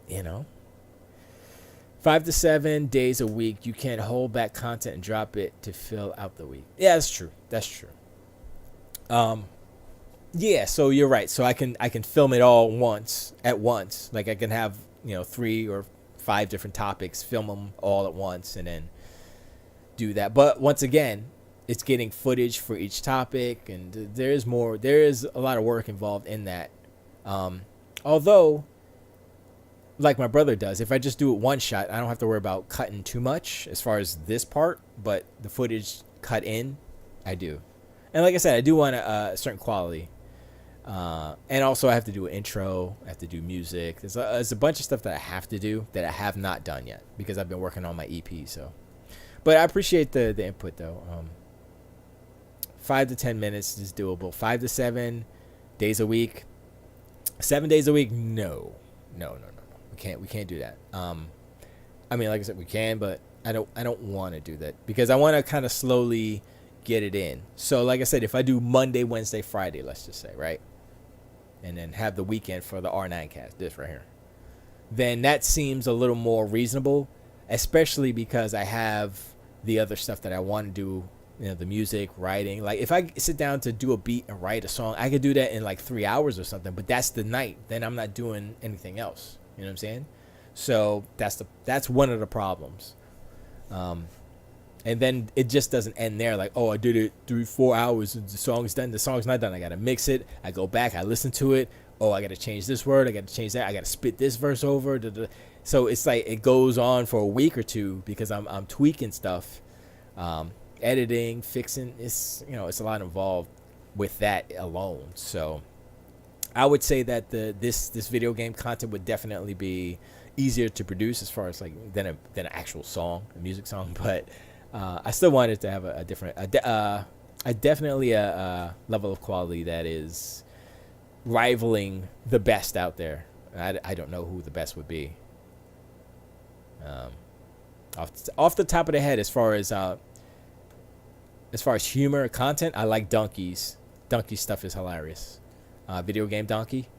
you know, 5 to 7 days a week. You can't hold back content and drop it to fill out the week. Yeah, that's true. That's true. Yeah, so you're right. So I can film it all at once. Like I can have, 3 or 5 different topics, film them all at once, and then do that. But once again, it's getting footage for each topic, and there is a lot of work involved in that. Although, like my brother does, if I just do it one shot, I don't have to worry about cutting too much as far as this part, but the footage cut in, I do. And like I said, I do want a certain quality. And also I have to do an intro, I have to do music. There's a bunch of stuff that I have to do that I have not done yet because I've been working on my EP. So, but I appreciate the input though. 5 to 10 minutes is doable. 5 to 7 days a week. 7 days a week, no. We can't do that. I mean, like I said, we can, but I don't want to do that because I want to kind of slowly get it in. So like I said, if I do Monday, Wednesday, Friday, let's just say, right? And then have the weekend for the R9 cast, this right here, then that seems a little more reasonable, especially because I have the other stuff that I want to do, the music, writing. Like if I sit down to do a beat and write a song, I could do that in like 3 hours or something, but that's the night. Then I'm not doing anything else. You know what I'm saying? So that's one of the problems. And then it just doesn't end there. Like, oh, I did it 3-4 hours and the song's done. The song's not done. I got to mix it. I go back. I listen to it. Oh, I got to change this word. I got to change that. I got to spit this verse over. So it's like it goes on for a week or two because I'm tweaking stuff, editing, fixing. It's a lot involved with that alone. So I would say that this video game content would definitely be easier to produce as far as like than an actual song, a music song, but. I still wanted to have a different, definitely a level of quality that is rivaling the best out there. I don't know who the best would be. Off the top of the head, as far as humor content, I like Donkey's. Donkey's stuff is hilarious. Video game Donkey.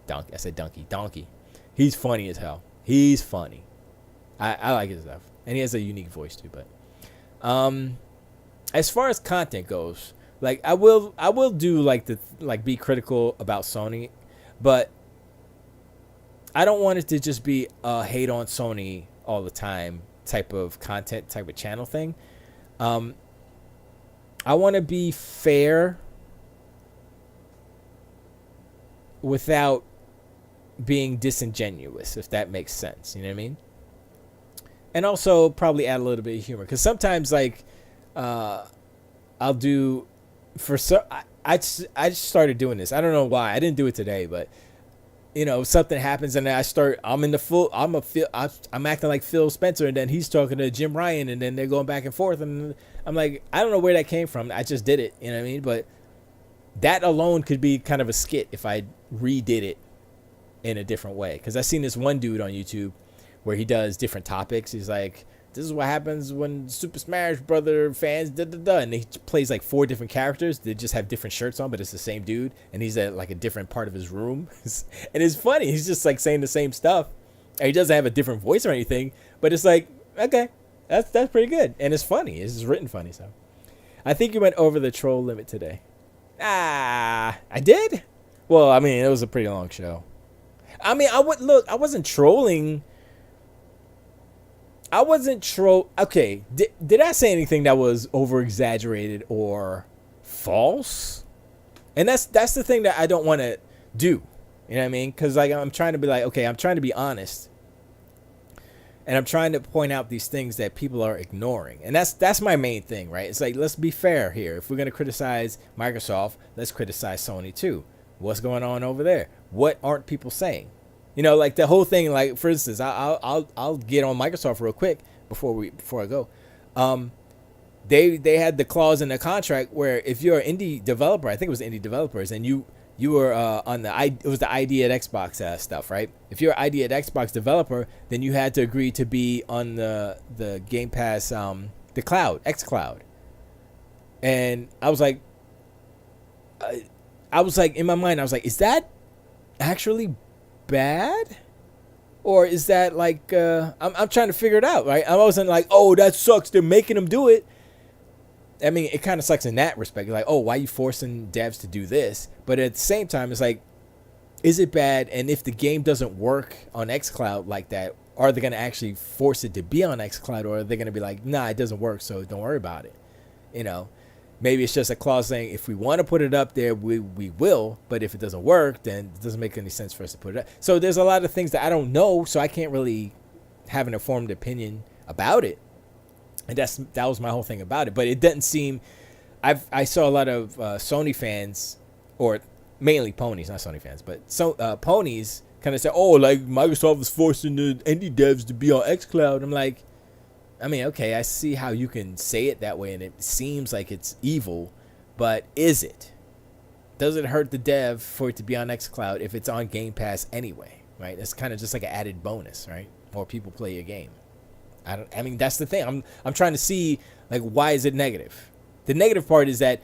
I said Donkey. He's funny as hell. He's funny. I like his stuff, and he has a unique voice too, but. As far as content goes, like I will do like be critical about Sony, but I don't want it to just be a hate on Sony all the time type of content, type of channel thing. I want to be fair without being disingenuous, if that makes sense. You know what I mean? And also probably add a little bit of humor, because sometimes like I'll do I just started doing this. I don't know why I didn't do it today, but something happens and I'm acting like Phil Spencer, and then he's talking to Jim Ryan, and then they're going back and forth, and I'm like, I don't know where that came from. I just did it. You know what I mean? But that alone could be kind of a skit if I redid it in a different way, because I seen this one dude on YouTube where he does different topics. He's like, this is what happens when Super Smash Brother fans and he plays like 4 different characters. They just have different shirts on, but it's the same dude, and he's at like a different part of his room. And it's funny. He's just like saying the same stuff, and he doesn't have a different voice or anything, but it's like, okay, that's pretty good, and it's funny. It's just written funny. So I think you went over the troll limit today. I did. Well, I mean, it was a pretty long show. I mean, I wasn't trolling. Okay, did I say anything that was over exaggerated or false? And that's the thing that I don't want to do. You know what I mean? Because like I'm trying to be like, okay, I'm trying to be honest. And I'm trying to point out these things that people are ignoring. And that's my main thing, right? It's like, let's be fair here. If we're going to criticize Microsoft, let's criticize Sony too. What's going on over there? What aren't people saying? You know, like the whole thing, like for instance, I'll get on Microsoft real quick before I go. They had the clause in the contract where if you're an indie developer, I think it was indie developers, and you were on it was the ID at Xbox stuff, right? If you're an ID at Xbox developer, then you had to agree to be on the Game Pass, the cloud, X Cloud. And I was like, in my mind, I was like, is that actually bad? Or is that like, I'm trying to figure it out, right? I wasn't like, oh, that sucks, they're making them do it. I mean, it kind of sucks in that respect. Like, oh, why are you forcing devs to do this? But at the same time, it's like, is it bad? And if the game doesn't work on xCloud like that, are they going to actually force it to be on xCloud? Or are they going to be like, nah, it doesn't work, so don't worry about it? You know, maybe it's just a clause saying, if we want to put it up there, we will. But if it doesn't work, then it doesn't make any sense for us to put it up. So there's a lot of things that I don't know, so I can't really have an informed opinion about it. And that was my whole thing about it. But it doesn't seem, I saw a lot of Sony fans, or mainly ponies, not Sony fans, but ponies kind of say, oh, like Microsoft is forcing the indie devs to be on xCloud. I'm like, I mean, okay, I see how you can say it that way, and it seems like it's evil, but is it? Does it hurt the dev for it to be on xCloud if it's on Game Pass anyway, right? It's kind of just like an added bonus, right? More people play your game. I mean, that's the thing. I'm trying to see, like, why is it negative? The negative part is that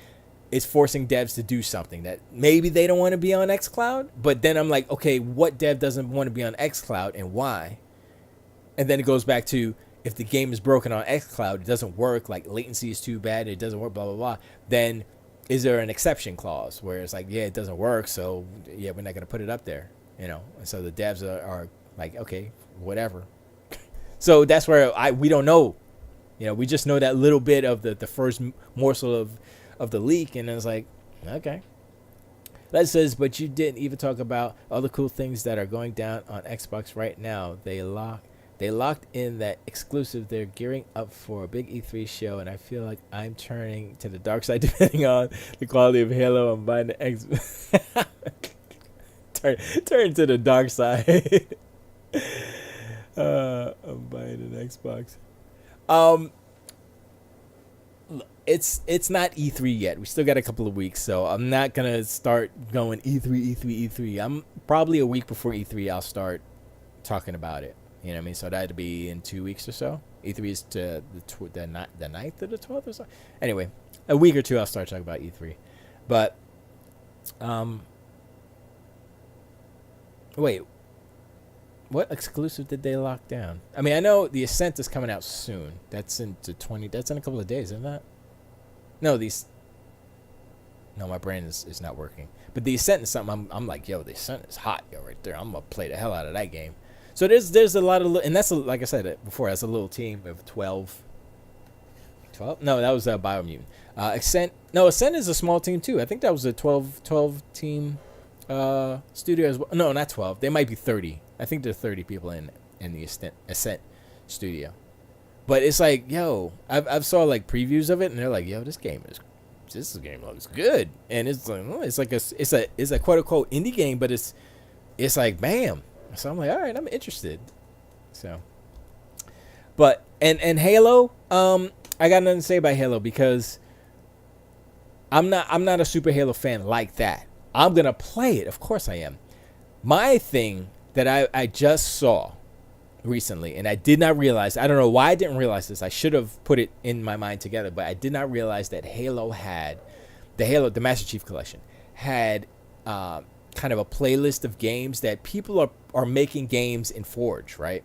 it's forcing devs to do something that maybe they don't want to be on xCloud. But then I'm like, okay, what dev doesn't want to be on xCloud and why? And then it goes back to, if the game is broken on xCloud, it doesn't work, like latency is too bad, it doesn't work, blah, blah, blah. Then is there an exception clause where it's like, yeah, it doesn't work, so yeah, we're not going to put it up there, you know? And so the devs are like, okay, whatever. So that's where we don't know, you know, we just know that little bit of the first morsel of the leak, and it's like, okay. That says, but you didn't even talk about all the cool things that are going down on Xbox right now. They locked in that exclusive. They're gearing up for a big E3 show, and I feel like I'm turning to the dark side depending on the quality of Halo. I'm buying the X. turn to the dark side. I'm buying an Xbox. It's not E3 yet. We still got a couple of weeks, so I'm not gonna start going E3. I'm probably a week before E3. I'll start talking about it. You know what I mean? So that'd be in 2 weeks or so. E3 is to the 9th or the 12th or so. Anyway, a week or two I'll start talking about E3. But wait. What exclusive did they lock down? I mean, I know the Ascent is coming out soon. That's in a couple of days, isn't that? No, my brain is not working. But the Ascent is something I'm like, yo, the Ascent is hot, yo, right there. I'm gonna play the hell out of that game. So there's a lot of, and that's like I said before, that's a little team of 12. 12? No, that was Biomutant. Ascent is a small team too. I think that was a 12 team studio as well. No, not 12. They might be 30. I think there are 30 people in the Ascent studio. But it's like, yo, I've saw like previews of it, and they're like, yo, this game looks good, and it's like, oh, it's a quote unquote indie game, but it's like, bam. So I'm like, all right, I'm interested. So, but and Halo, I got nothing to say about Halo because I'm not a super Halo fan like that. I'm gonna play it, of course I am. My thing that I just saw recently, and I did not realize, I don't know why I didn't realize this. I should have put it in my mind together, but I did not realize that Halo had, the Master Chief Collection, had kind of a playlist of games that people are making games in Forge, right?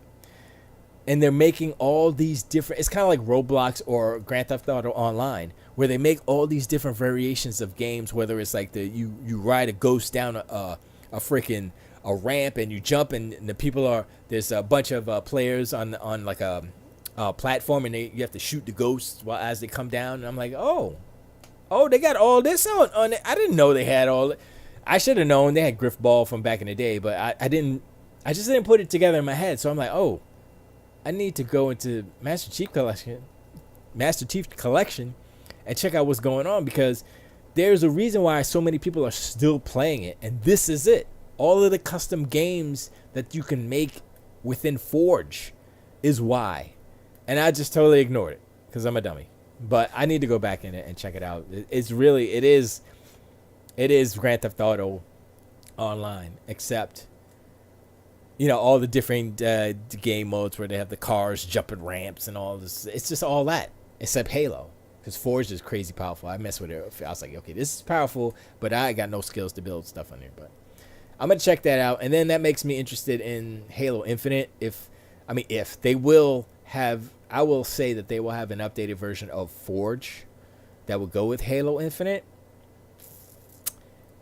And they're making all these different, it's kind of like Roblox or Grand Theft Auto Online, where they make all these different variations of games, whether it's like you ride a ghost down a freaking a ramp and you jump, and the people there's a bunch of players on like a platform, and you have to shoot the ghosts as they come down. And I'm like, oh, they got all this on it. I didn't know they had all it. I should have known they had Griff Ball from back in the day, but I just didn't put it together in my head. So I'm like, oh, I need to go into Master Chief Collection, and check out what's going on, because there's a reason why so many people are still playing it, and this is it. All of the custom games that you can make within Forge is why, and I just totally ignored it because I'm a dummy. But I need to go back in it and check it out. It is Grand Theft Auto Online, except, you know, all the different game modes where they have the cars jumping ramps and all this. It's just all that, except Halo, because Forge is crazy powerful. I messed with it. I was like, okay, this is powerful, but I got no skills to build stuff on there. But I'm gonna check that out, and then that makes me interested in Halo Infinite. If they will have, I will say that they will have an updated version of Forge that will go with Halo Infinite.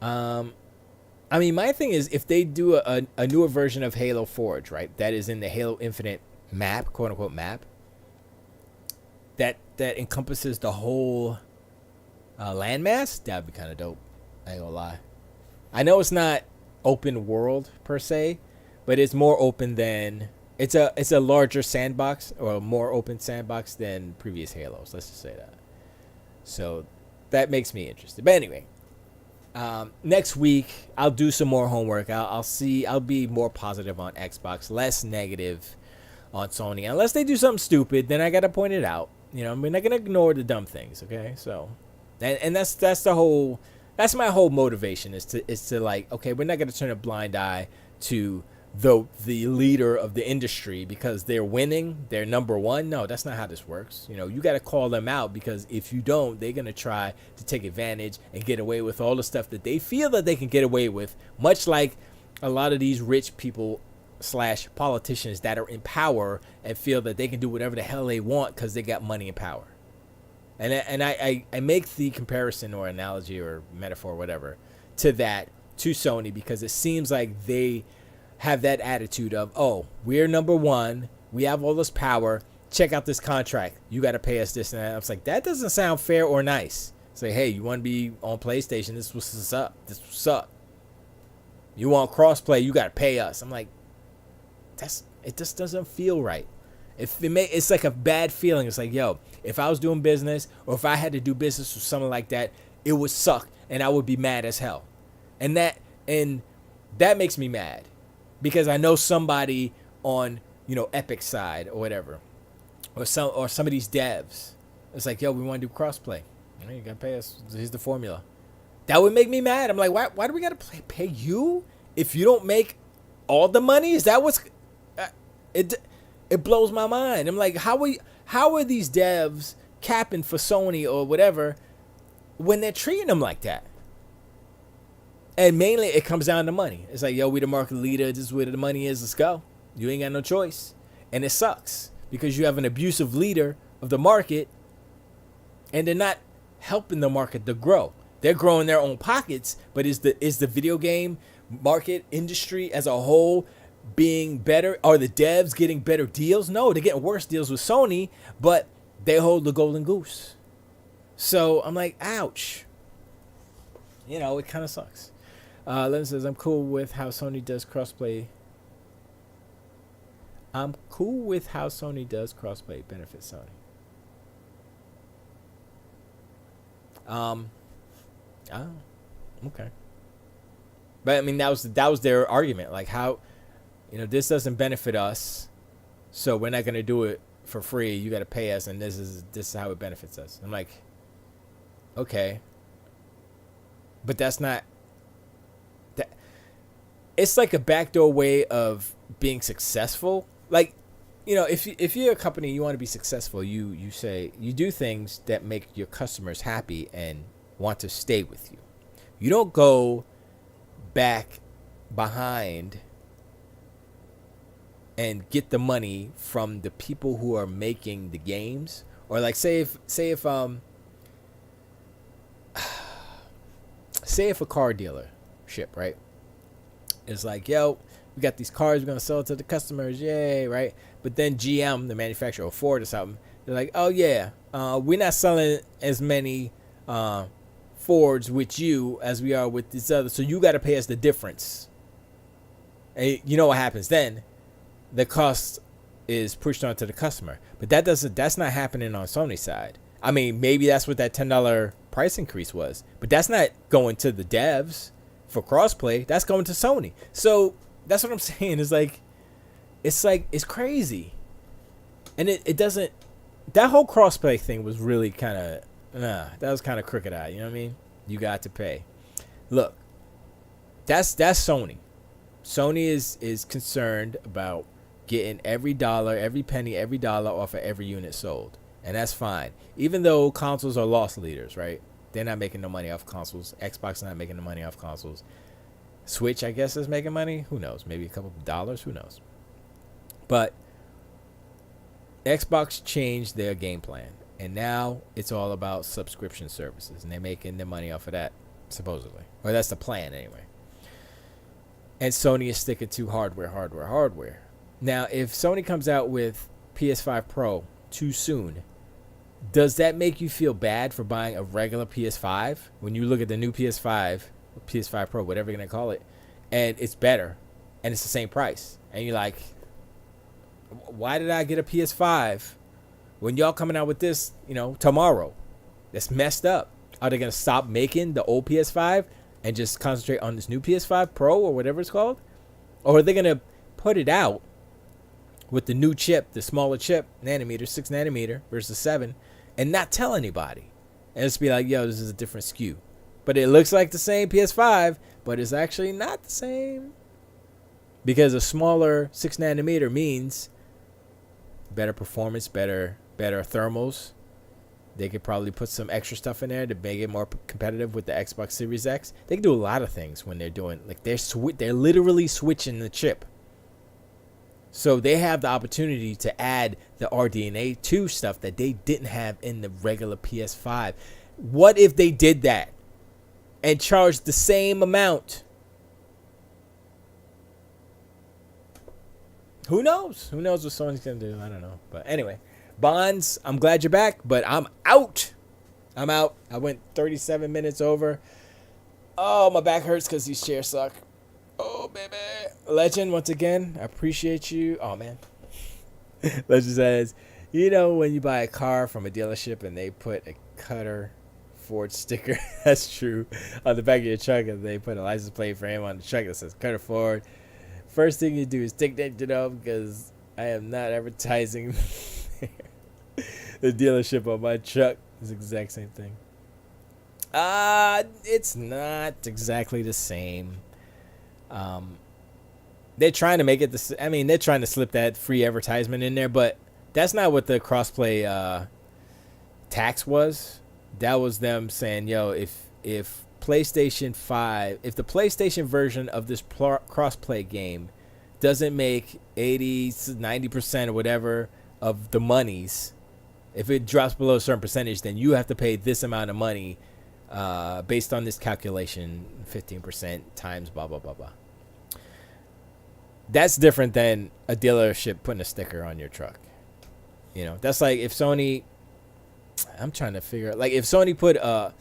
My thing is, if they do a newer version of Halo Forge, right, that is in the Halo Infinite map, quote unquote map, that encompasses the whole landmass, that'd be kind of dope. I ain't gonna lie. I know it's not open world per se, but it's more open than it's a larger sandbox, or a more open sandbox than previous Halos. Let's just say that. So that makes me interested. But anyway. Next week I'll do some more homework. I'll be more positive on Xbox, less negative on Sony. Unless they do something stupid, then I gotta point it out. You know, we're not gonna ignore the dumb things, okay? So, and that's my whole motivation is to like, okay, we're not gonna turn a blind eye to the leader of the industry because they're winning, they're number one. No, that's not how this works. You know, you got to call them out, because if you don't, they're going to try to take advantage and get away with all the stuff that they feel that they can get away with, much like a lot of these rich people / politicians that are in power and feel that they can do whatever the hell they want because they got money and power. And I make the comparison or analogy or metaphor or whatever to Sony, because it seems like they have that attitude of, oh, we're number one, we have all this power, check out this contract, you got to pay us this and that. I was like, that doesn't sound fair or nice. Say, hey, you want to be on PlayStation, this is what's up. You want crossplay, you got to pay us. I'm like, it just doesn't feel right. It's like a bad feeling. It's like, yo, if I was doing business, or if I had to do business with someone like that, it would suck and I would be mad as hell. And that makes me mad. Because I know somebody on, you know, Epic's side or whatever, or some of these devs, it's like, yo, we want to do crossplay. You gotta pay us. Here's the formula. That would make me mad. I'm like, why do we gotta pay you if you don't make all the money? Is that what's it blows my mind. I'm like, how are these devs capping for Sony or whatever when they're treating them like that? And mainly it comes down to money. It's like, yo, we the market leader. This is where the money is. Let's go. You ain't got no choice. And it sucks because you have an abusive leader of the market, and they're not helping the market to grow. They're growing their own pockets, but is the video game market industry as a whole being better? Are the devs getting better deals? No, they're getting worse deals with Sony, but they hold the golden goose. So I'm like, ouch. You know, it kind of sucks. Len says, I'm cool with how Sony does crossplay. Benefit Sony. Okay. But I mean, that was their argument. Like, how, you know, this doesn't benefit us, so we're not gonna do it for free. You got to pay us, and this is how it benefits us. I'm like, okay, but that's not. It's like a backdoor way of being successful. Like, you know, if you're a company, you want to be successful, you say, you do things that make your customers happy and want to stay with you. You don't go back behind and get the money from the people who are making the games. Or like say if a car dealership, right? It's like, yo, we got these cars, we're going to sell it to the customers, yay, right? But then GM, the manufacturer, or Ford or something, they're like, oh, yeah, we're not selling as many Fords with you as we are with this other, so you got to pay us the difference. And you know what happens then? The cost is pushed onto the customer. But that's not happening on Sony's side. I mean, maybe that's what that $10 price increase was, but that's not going to the devs for crossplay. That's going to Sony. So that's what I'm saying. It's crazy. And it doesn't, that whole crossplay thing was really kind of, that was kind of crooked eye. You know what I mean? You got to pay. Look, that's Sony. Sony is concerned about getting every dollar, every penny, every dollar off of every unit sold. And that's fine. Even though consoles are loss leaders, right? They're not making no money off consoles. Xbox is not making no money off consoles. Switch, I guess, is making money. Who knows? Maybe a couple of dollars. Who knows? But Xbox changed their game plan. And now it's all about subscription services. And they're making their money off of that, supposedly. Or that's the plan, anyway. And Sony is sticking to hardware. Now, if Sony comes out with PS5 Pro too soon, does that make you feel bad for buying a regular PS5 when you look at the new PS5, PS5 Pro, whatever you're going to call it, and it's better and it's the same price? And you're like, why did I get a PS5 when y'all coming out with this, tomorrow? That's messed up. Are they going to stop making the old PS5 and just concentrate on this new PS5 Pro or whatever it's called? Or are they going to put it out with the new chip, the smaller chip, 6 nanometer versus 7, and not tell anybody? And just be like, yo, this is a different SKU. But it looks like the same PS5, but it's actually not the same. Because a smaller 6 nanometer means better performance, better thermals. They could probably put some extra stuff in there to make it more competitive with the Xbox Series X. They can do a lot of things when they're doing, like, they're literally switching the chip. So they have the opportunity to add the RDNA 2 stuff that they didn't have in the regular PS5. What if they did that and charged the same amount? Who knows? Who knows what Sony's going to do? I don't know. But anyway, Bonds, I'm glad you're back, but I'm out. I went 37 minutes over. Oh, my back hurts because these chairs suck. Oh, baby. Legend, once again, I appreciate you. Oh, man. Legend says, when you buy a car from a dealership and they put a Cutter Ford sticker, that's true, on the back of your truck, and they put a license plate frame on the truck that says Cutter Ford, first thing you do is take that shit off, because I am not advertising the dealership on my truck. It's the exact same thing. It's not exactly the same. They're trying to make it they're trying to slip that free advertisement in there, but that's not what the crossplay tax was. That was them saying, yo, if PlayStation 5, if the PlayStation version of this crossplay game doesn't make 80-90% or whatever of the monies, if it drops below a certain percentage, then you have to pay this amount of money based on this calculation, 15% times blah, blah, blah, blah. That's different than a dealership putting a sticker on your truck. That's like if Sony, I'm trying to figure out, like if Sony put a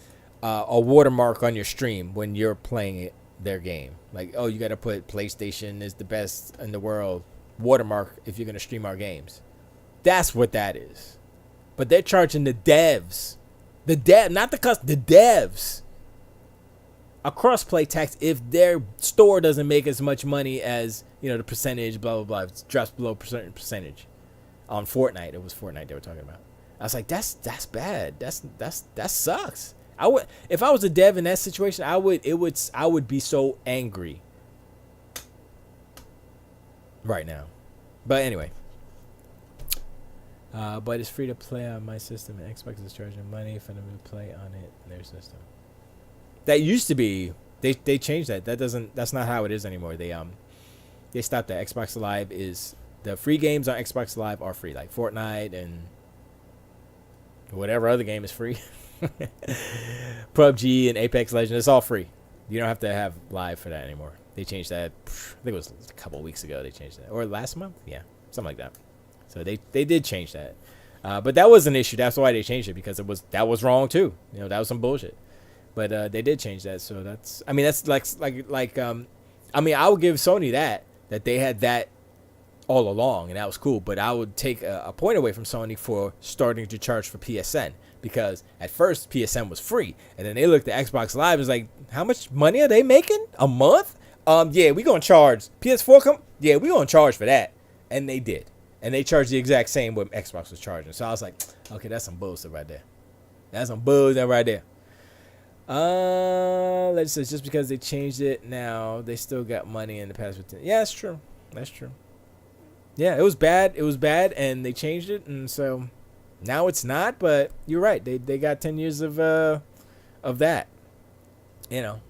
watermark on your stream when you're playing their game. Like, oh, you got to put PlayStation is the best in the world watermark if you're going to stream our games. That's what that is. But they're charging the devs. Not the the devs. A crossplay tax if their store doesn't make as much money as, the percentage, blah, blah, blah. It drops below percentage. On Fortnite, it was Fortnite they were talking about. I was like, that's bad. That sucks. If I was a dev in that situation, I would be so angry right now. But anyway. But it's free to play on my system, and Xbox is charging money for them to play on it in their system. That used to be, they changed that. That's not how it is anymore. They stopped that. Xbox Live is, the free games on Xbox Live are free, like Fortnite and whatever other game is free. PUBG and Apex Legends, it's all free. You don't have to have live for that anymore. They changed that. I think it was a couple of weeks ago they changed that, or last month, yeah, something like that. So they did change that, but that was an issue. That's why they changed it, because that was wrong too. That was some bullshit. But they did change that. So that's I would give Sony that they had that all along, and that was cool. But I would take a point away from Sony for starting to charge for PSN, because at first PSN was free, and then they looked at Xbox Live and was like, how much money are they making a month? Yeah, we gonna charge PS4. Yeah, we gonna charge for that, and they did, and they charged the exact same what Xbox was charging. So I was like, okay, that's some bullshit right there. That's some bullshit right there. Let's say just because they changed it now, they still got money in the past. Yeah, that's true. That's true. Yeah, it was bad. It was bad, and they changed it, and so now it's not. But you're right. They got 10 years of that, you know,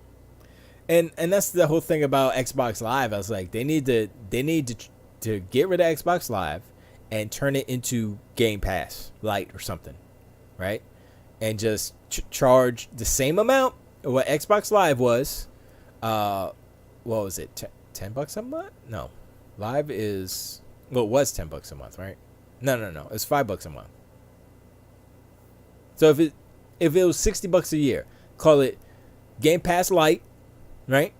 and that's the whole thing about Xbox Live. I was like, they need to get rid of Xbox Live and turn it into Game Pass Lite or something, right? And just charge the same amount of what Xbox Live was. What was it? $10 a month? No, Live is, well, it was $10 a month, right? No. It's $5 a month. So if it was $60 a year, call it Game Pass Lite, right?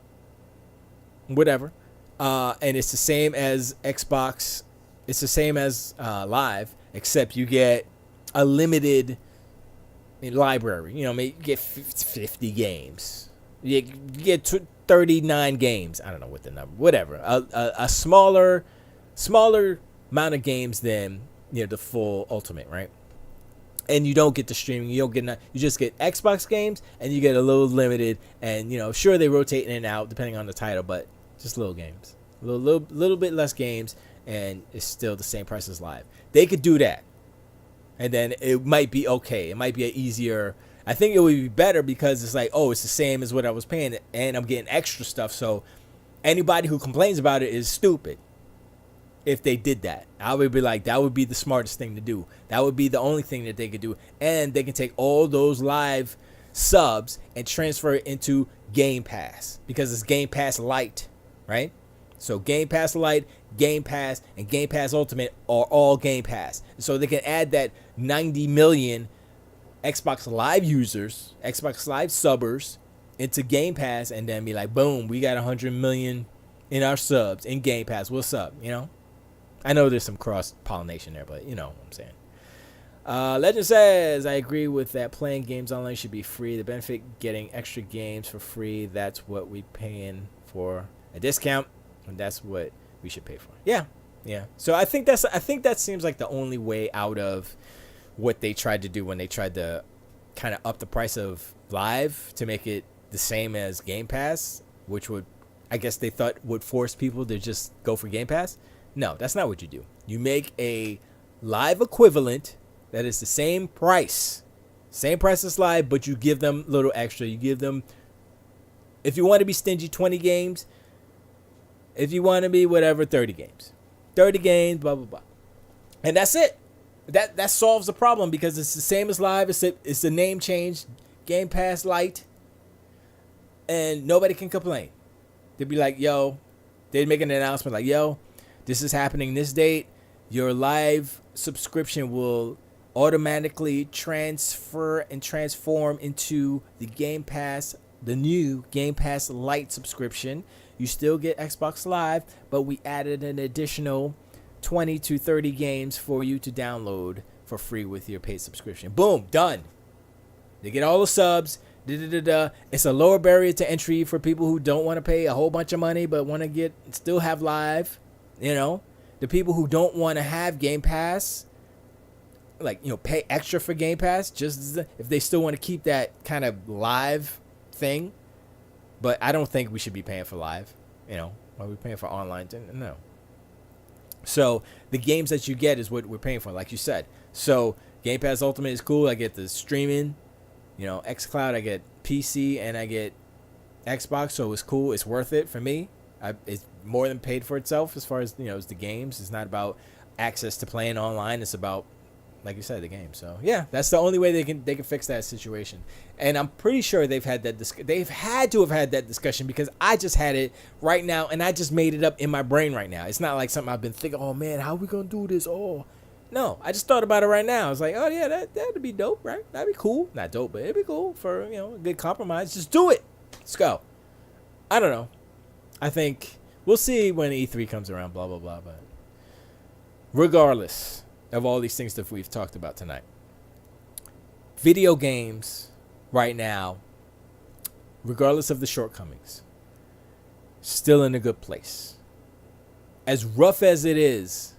Whatever. And it's the same as Xbox. It's the same as Live, except you get a limited library. You know, maybe you get 50 games. You get 39 games. I don't know what the number. Whatever. A smaller amount of games than, you know, the full Ultimate, right? And you don't get the streaming. You don't get. You just get Xbox games, and you get a little limited. And, you know, sure, they rotate in and out depending on the title, but just little games, little bit less games, and it's still the same price as Live. They could do that. And then it might be okay. It might be an easier. I think it would be better because it's like, oh, it's the same as what I was paying, and I'm getting extra stuff. So anybody who complains about it is stupid. If they did that, I would be like, that would be the smartest thing to do. That would be the only thing that they could do. And they can take all those Live subs and transfer it into Game Pass, because it's Game Pass Lite, right? So Game Pass Lite, Game Pass, and Game Pass Ultimate are all Game Pass. So they can add that 90 million Xbox Live users, Xbox Live subbers into Game Pass, and then be like, boom, we got 100 million in our subs in Game Pass. What's up, you know? I know there's some cross-pollination there, but you know what I'm saying. Legend says, I agree with that. Playing games online should be free. The benefit, getting extra games for free. That's what we paying for a discount, and that's what we should pay for. Yeah. So I think that seems like the only way out of what they tried to do when they tried to kind of up the price of Live to make it the same as Game Pass, which would, I guess they thought would force people to just go for Game Pass. No, that's not what you do. You make a Live equivalent that is the same price as Live, but you give them a little extra. You give them, if you want to be stingy, 20 games. If you want to be whatever, 30 games. 30 games, blah, blah, blah. And that's it. That solves the problem, because it's the same as Live. It's the name change, Game Pass Lite, and nobody can complain. They'd be like, yo, they'd make an announcement like, yo, this is happening this date. Your Live subscription will automatically transfer and transform into the Game Pass, the new Game Pass Lite subscription. You still get Xbox Live, but we added an additional 20 to 30 games for you to download for free with your paid subscription. Boom, done. They get all the subs. It's a lower barrier to entry for people who don't want to pay a whole bunch of money but want to still have Live. You know, the people who don't want to have Game Pass, like, you know, pay extra for Game Pass, just if they still want to keep that kind of Live thing. But I don't think we should be paying for Live. You know, are we paying for online? No. So the games that you get is what we're paying for, like you said. So Game Pass Ultimate is cool. I get the streaming, you know, xCloud. I get PC and I get Xbox. So it's cool. It's worth it for me. It's more than paid for itself as far as, you know, as the games. It's not about access to playing online. It's about, like you said, the game. So yeah, that's the only way they can fix that situation. And I'm pretty sure they've had that they've had to have had that discussion, because I just had it right now and I just made it up in my brain right now. It's not like something I've been thinking, oh man, how are we gonna do this? Oh no, I just thought about it right now. I was like, oh yeah, that'd be dope, right? That'd be cool. Not dope, but it'd be cool for, you know, a good compromise. Just do it. Let's go. I don't know. I think we'll see when E3 comes around, blah blah blah, but regardless of all these things that we've talked about tonight, video games right now, regardless of the shortcomings, still in a good place. As rough as it is,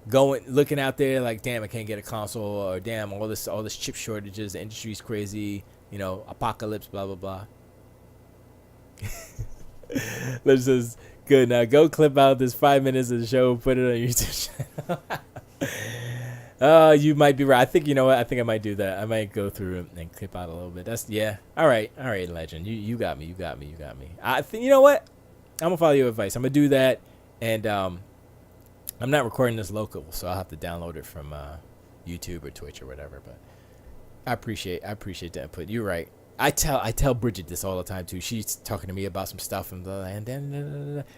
looking out there like, damn, I can't get a console, or damn, all this chip shortages, the industry's crazy, apocalypse, blah blah blah. Let's just good now. Go clip out this 5 minutes of the show, put it on your YouTube channel. You might be right. I think, you know what? I think I might do that. I might go through it and clip out a little bit. Yeah. All right, legend. You got me. I think, you know what? I'm gonna follow your advice. I'm gonna do that, and I'm not recording this local, so I'll have to download it from YouTube or Twitch or whatever. But I appreciate the input. You're right. I tell Bridget this all the time too. She's talking to me about some stuff and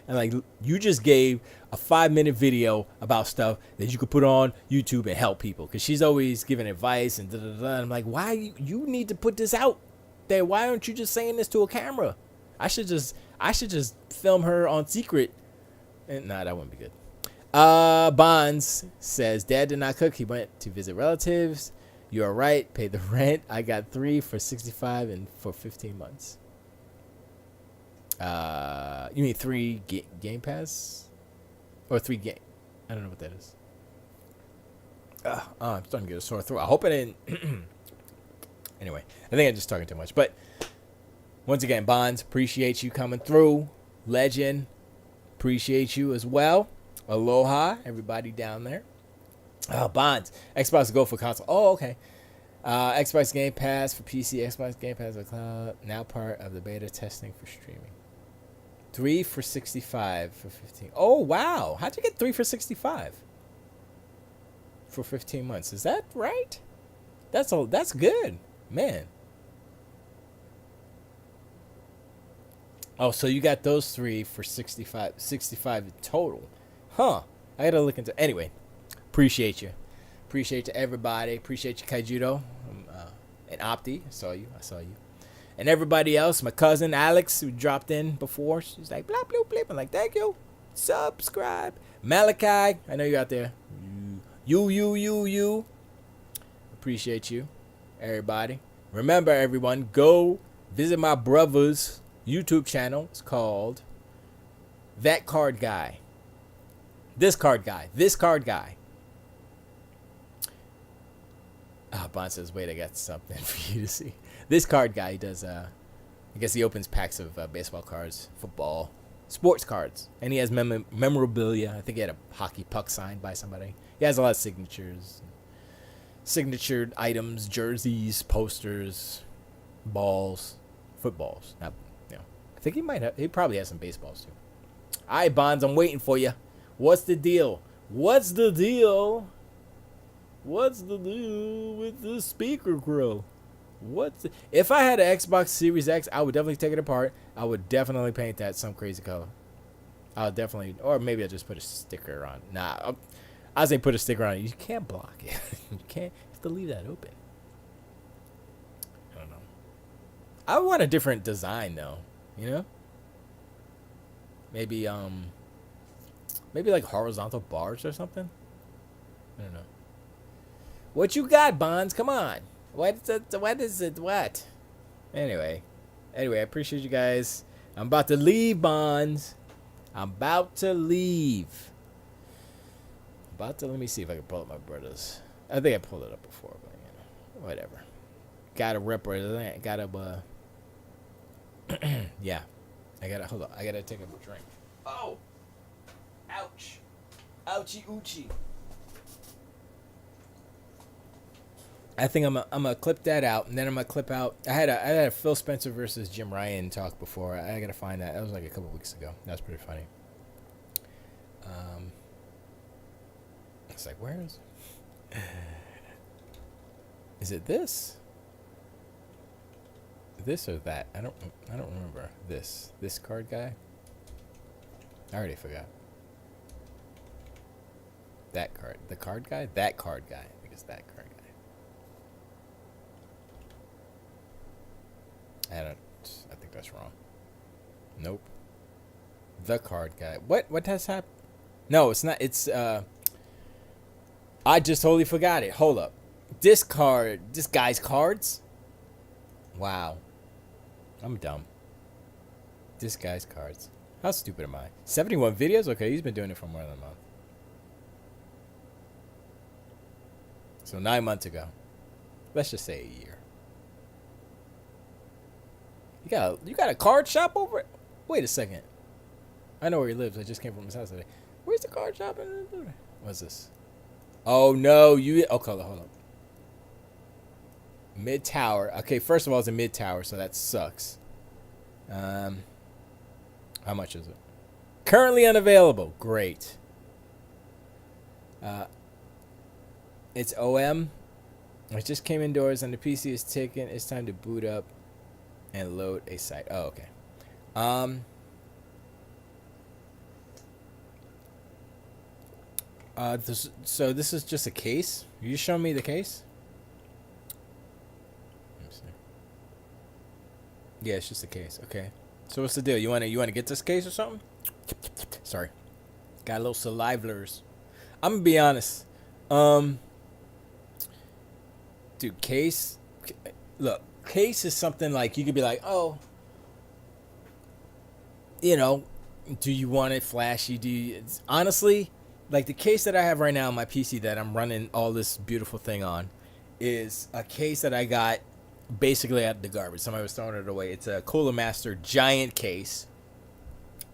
like, you just gave a 5-minute video about stuff that you could put on YouTube and help people, because she's always giving advice and and I'm like, why you need to put this out there? Why aren't you just saying this to a camera? I should just film her on secret. And nah, that wouldn't be good. Bonds says Dad did not cook. He went to visit relatives. You are right. Pay the rent. I got 3 for $65 and for 15 months. You mean 3 Game Pass? Or 3 game? I don't know what that is. I'm starting to get a sore throat. I hope I didn't. Anyway, I think I'm just talking too much. But once again, Bonds, appreciate you coming through. Legend, appreciate you as well. Aloha, everybody down there. Bonds, Xbox Go for console. Oh, okay. Xbox Game Pass for PC, Xbox Game Pass for cloud. Now part of the beta testing for streaming. 3 for $65 for 15. Oh, wow. How'd you get 3 for $65 for 15 months? Is that right? That's good, man. Oh, so you got those 3 for $65 in total. Huh. I gotta look into. Anyway, appreciate you everybody. Appreciate you, Kaijudo, and Opti. I saw you, and everybody else. My cousin Alex, who dropped in before, she's like blah blah blah. I'm like, thank you. Subscribe. Malachi, I know you're out there. You. Appreciate you, everybody. Remember, everyone, go visit my brother's YouTube channel. It's called That Card Guy. This card guy. Bond says, wait, I got something for you to see. This card guy, he does, I guess he opens packs of baseball cards, football, sports cards. And he has memorabilia. I think he had a hockey puck signed by somebody. He has a lot of signatures, signatured items, jerseys, posters, balls, footballs. Now, I think he probably has some baseballs too. All right, Bonds, I'm waiting for you. What's the deal? What's the deal with the speaker grill? If I had an Xbox Series X, I would definitely take it apart. I would definitely paint that some crazy color. Or maybe I'll just put a sticker on. Nah, I say put a sticker on it. You can't block it. You have to leave that open. I don't know. I want a different design though. Maybe like horizontal bars or something. I don't know. What you got, Bonds? Come on. What is it? Anyway, I appreciate you guys. I'm about to leave, Bonds. Let me see if I can pull up my brother's. I think I pulled it up before, but whatever. Gotta represent. Yeah. Hold on. I gotta take a drink. Oh! Ouch. Ouchie oochie. I think I'm gonna clip that out, and then I'm gonna clip out. I had a Phil Spencer versus Jim Ryan talk before. I gotta find that. That was like a couple weeks ago. That was pretty funny. It's like, where is it this? This or that? I don't remember. This card guy. I already forgot. The card guy. I think it's that card guy. I think that's wrong. Nope. The card guy. What has happened? No, it's not. It's I just totally forgot it. Hold up. This guy's cards? Wow. I'm dumb. This guy's cards. How stupid am I? 71 videos? Okay, he's been doing it for more than a month. So 9 months ago. Let's just say a year. You got a card shop over it? Wait a second. I know where he lives. I just came from his house today. Where's the card shop? What's this? Oh no, okay, hold up. Mid tower. Okay, first of all, it's a mid tower, so that sucks. How much is it? Currently unavailable. Great. It's OM. It just came indoors and the PC is taken. It's time to boot up and load a site. Oh, okay. So this is just a case. You just show me the case. Let me see. Yeah, it's just a case. Okay. So what's the deal? You wanna get this case or something? Sorry, got a little salivers. I'm gonna be honest. Dude, case. Look, case is something like you could be like, oh, do you want it flashy? Honestly, like the case that I have right now on my PC that I'm running all this beautiful thing on is a case that I got basically out of the garbage. Somebody was throwing it away. It's a Cooler Master giant case,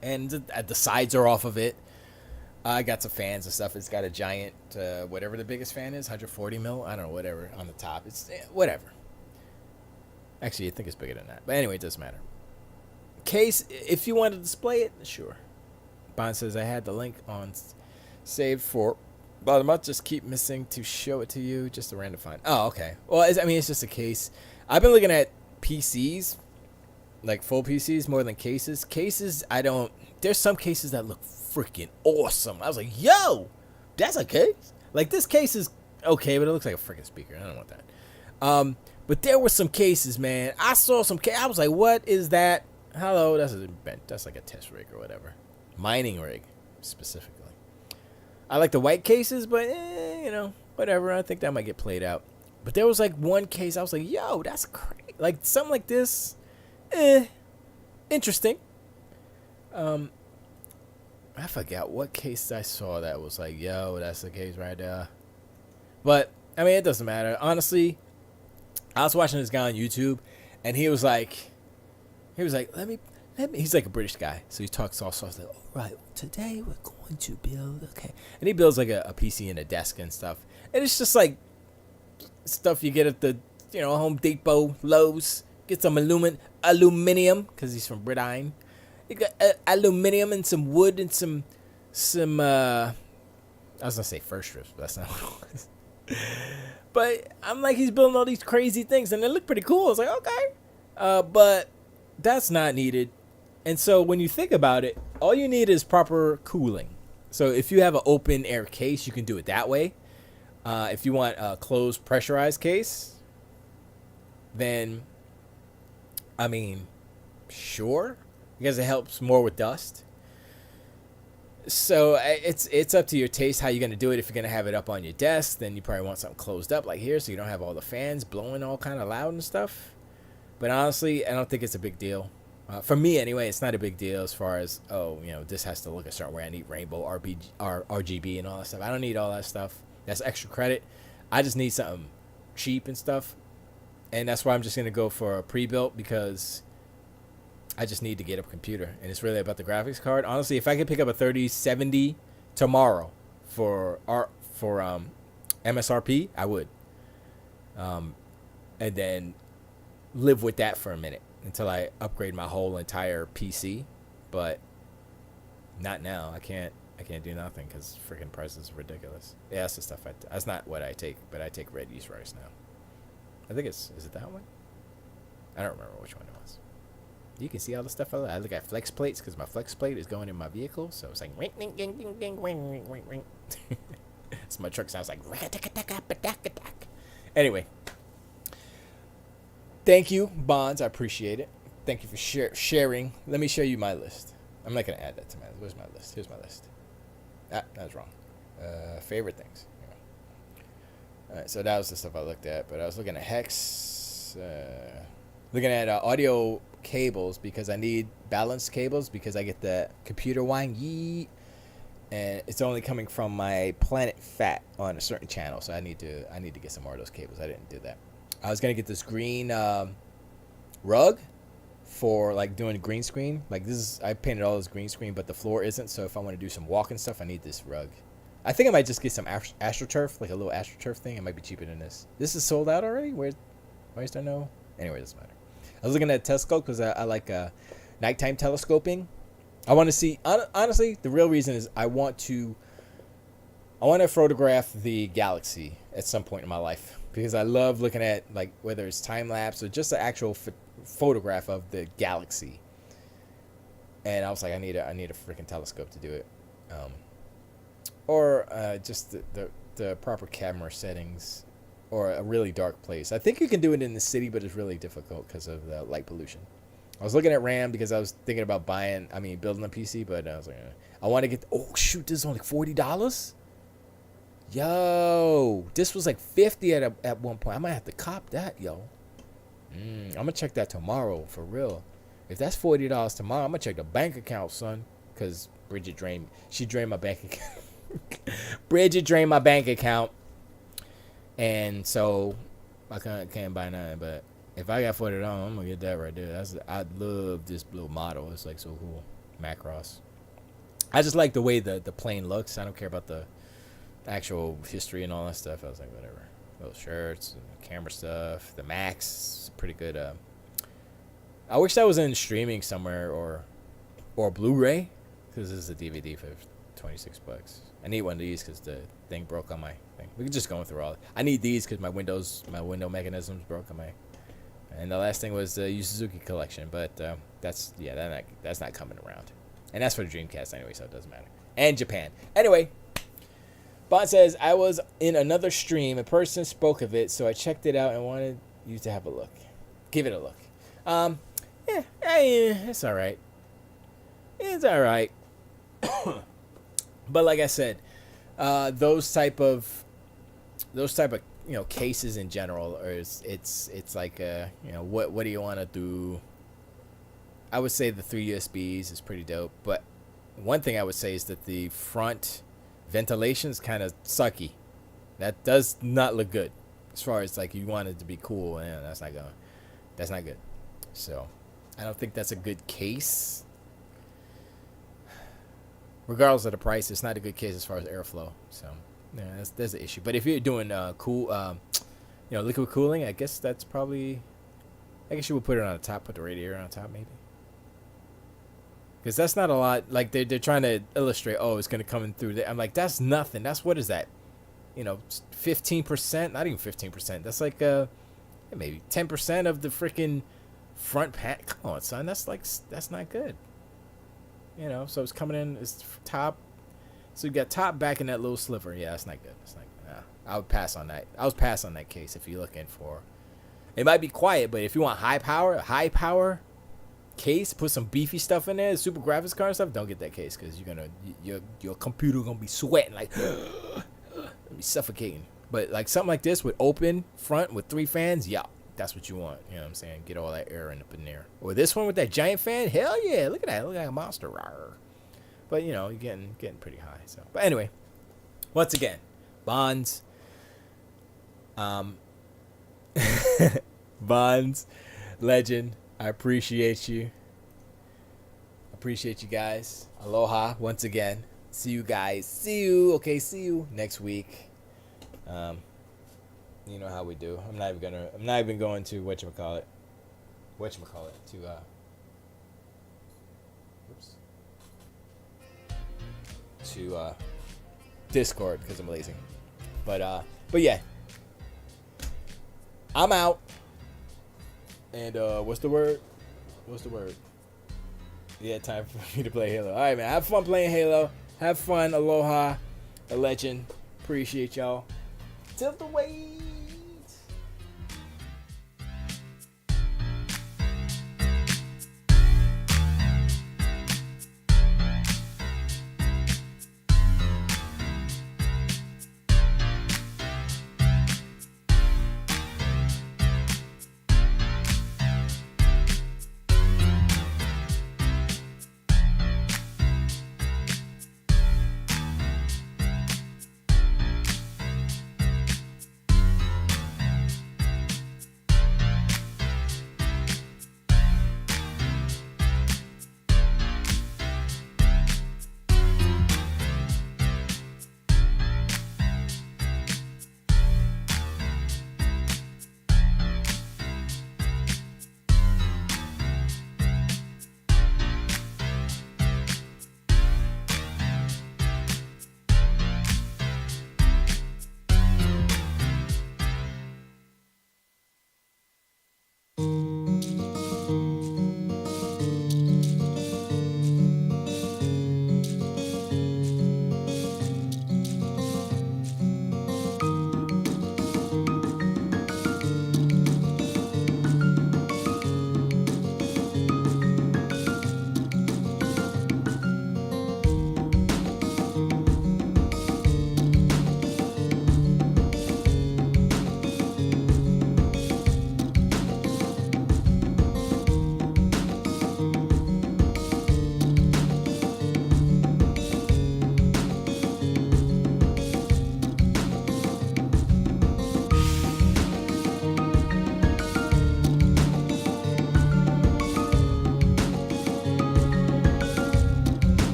and the sides are off of it. I got some fans and stuff. It's got a giant, whatever the biggest fan is, 140 mil. I don't know, whatever on the top. It's whatever. Actually, I think it's bigger than that. But anyway, it doesn't matter. Case, if you want to display it, sure. Bond says I had the link on saved for about a month. Just keep missing to show it to you. Just a random find. Oh, okay. Well, it's just a case. I've been looking at PCs, like full PCs, more than cases. Cases, there's some cases that look freaking awesome. I was like, yo, that's a case? Like, this case is okay, but it looks like a freaking speaker. I don't want that. But there were some cases, man. I saw some I was like, what is that? Hello, that's like a test rig or whatever. Mining rig, specifically. I like the white cases, but, whatever. I think that might get played out. But there was, like, one case. I was like, yo, that's crazy. Like, something like this, interesting. I forgot what case I saw that was like, yo, that's the case right there. But, I mean, it doesn't matter. Honestly, I was watching this guy on YouTube, and he was like, let me, he's like a British guy, so he talks all sorts of, all right, today we're going to build, okay. And he builds like a PC and a desk and stuff. And it's just like stuff you get at the, Home Depot, Lowe's. Get some aluminum, because he's from Britain. You got aluminum and some wood and some I was gonna say first strips, but that's not what it was. But I'm like, he's building all these crazy things, and they look pretty cool. I was like, okay, but that's not needed. And so when you think about it, all you need is proper cooling. So if you have an open air case, you can do it that way. If you want a closed pressurized case, then I mean, sure, because it helps more with dust. So it's up to your taste how you're going to do it. If you're going to have it up on your desk, then you probably want something closed up like here, so you don't have all the fans blowing all kind of loud and stuff. But honestly, I don't think it's a big deal. For me anyway, it's not a big deal as far as, this has to look a certain way. I need rainbow, RGB and all that stuff. I don't need all that stuff. That's extra credit. I just need something cheap and stuff. And that's why I'm just going to go for a pre-built, because I just need to get a computer. And it's really about the graphics card. Honestly, if I could pick up a 3070 tomorrow for MSRP, I would. And then live with that for a minute until I upgrade my whole entire PC. But not now. I can't do nothing because freaking prices are ridiculous. Yeah, that's the stuff that's not what I take, but I take red yeast rice now. I think is it that one? I don't remember which one it was. You can see all the stuff I look at flex plates because my flex plate is going in my vehicle, so it's like ring ding ding ding ding ring ring ring ring. So my truck sounds like. Anyway, thank you, Bonds. I appreciate it. Thank you for sharing. Let me show you my list. I'm not gonna add that to my list. Where's my list? Here's my list. That was wrong. Favorite things. Alright, so that was the stuff I looked at. But I was looking at hex, looking at audio cables because I need balanced cables because I get the computer whine, yeet, and it's only coming from my Planet Fat on a certain channel. So I need to get some more of those cables. I didn't do that. I was gonna get this green rug for like doing green screen. Like this is, I painted all this green screen, but the floor isn't. So if I want to do some walking stuff, I need this rug. I think I might just get some AstroTurf, like a little AstroTurf thing. It might be cheaper than this. This is sold out already? Why is there no? Anyway, it doesn't matter. I was looking at a telescope because I like nighttime telescoping. I want to see, honestly, the real reason is I want to photograph the galaxy at some point in my life because I love looking at, like, whether it's time lapse or just an actual photograph of the galaxy. And I was like, I need a freaking telescope to do it. Or just the proper camera settings, or a really dark place. I think you can do it in the city, but it's really difficult because of the light pollution. I was looking at RAM because I was thinking about building a PC, but I was like, I want to get. Oh shoot, this is only $40. Yo, this was like $50 at one point. I might have to cop that, yo. I'm gonna check that tomorrow for real. If that's $40 tomorrow, I'm gonna check the bank account, son. Cause Bridget drained my bank account. Bridget drained my bank account, and so I can't buy nothing. But if I got $40, I'm gonna get that right there. I love this blue model. It's like so cool, Macross. I just like the way the plane looks. I don't care about the actual history and all that stuff. I was like, whatever. Those shirts, camera stuff, the Max, pretty good. I wish that was in streaming somewhere or Blu-ray, because this is a DVD for $26. I need one of these because the thing broke on my thing. We could just go through all. I need these because my window mechanisms broke on my. And the last thing was the Yu Suzuki collection, but that's not coming around. And that's for the Dreamcast anyway, so it doesn't matter. And Japan. Anyway, Bond says, I was in another stream. A person spoke of it, so I checked it out and wanted you to have a look. Give it a look. Yeah, it's all right. It's all right. But like I said, those type of cases in general, or it's like what do you want to do? I would say the 3 USBs is pretty dope, but one thing I would say is that the front ventilation is kind of sucky. That does not look good. As far as like you want it to be cool, and that's not good. So I don't think that's a good case. Regardless of the price, it's not a good case as far as airflow. So yeah, that's the issue. But if you're doing liquid cooling, I guess that's probably. I guess you would put it on the top, put the radiator on top, maybe. Because that's not a lot. Like they're trying to illustrate. Oh, it's gonna come in through there. I'm like, that's nothing. That's what is that? 15%. Not even 15%. That's like maybe 10% of the freaking front panel. Come on, son. That's not good. So it's coming in. It's top. So you got top, back in that little sliver. Yeah, that's not good. I would pass on that. I would pass on that case if you're looking for. It might be quiet, but if you want high power case, put some beefy stuff in there, super graphics card and stuff. Don't get that case because your computer gonna be sweating like, be suffocating. But like something like this with open front with 3 fans, yeah, that's what you want. You know what I'm saying? Get all that air up in there. Or this one with that giant fan, hell yeah! Look at that, look like a monster. Rawr. But you're getting pretty high. So, but anyway, once again, Bonds. Bonds, legend. I appreciate you. Appreciate you guys. Aloha once again. See you guys. See you next week. You know how we do. I'm not even going to whatchamacallit to Discord because I'm lazy. But yeah. I'm out. And what's the word? Yeah, time for me to play Halo. All right, man. Have fun playing Halo. Have fun. Aloha. A legend. Appreciate y'all. Tilt away.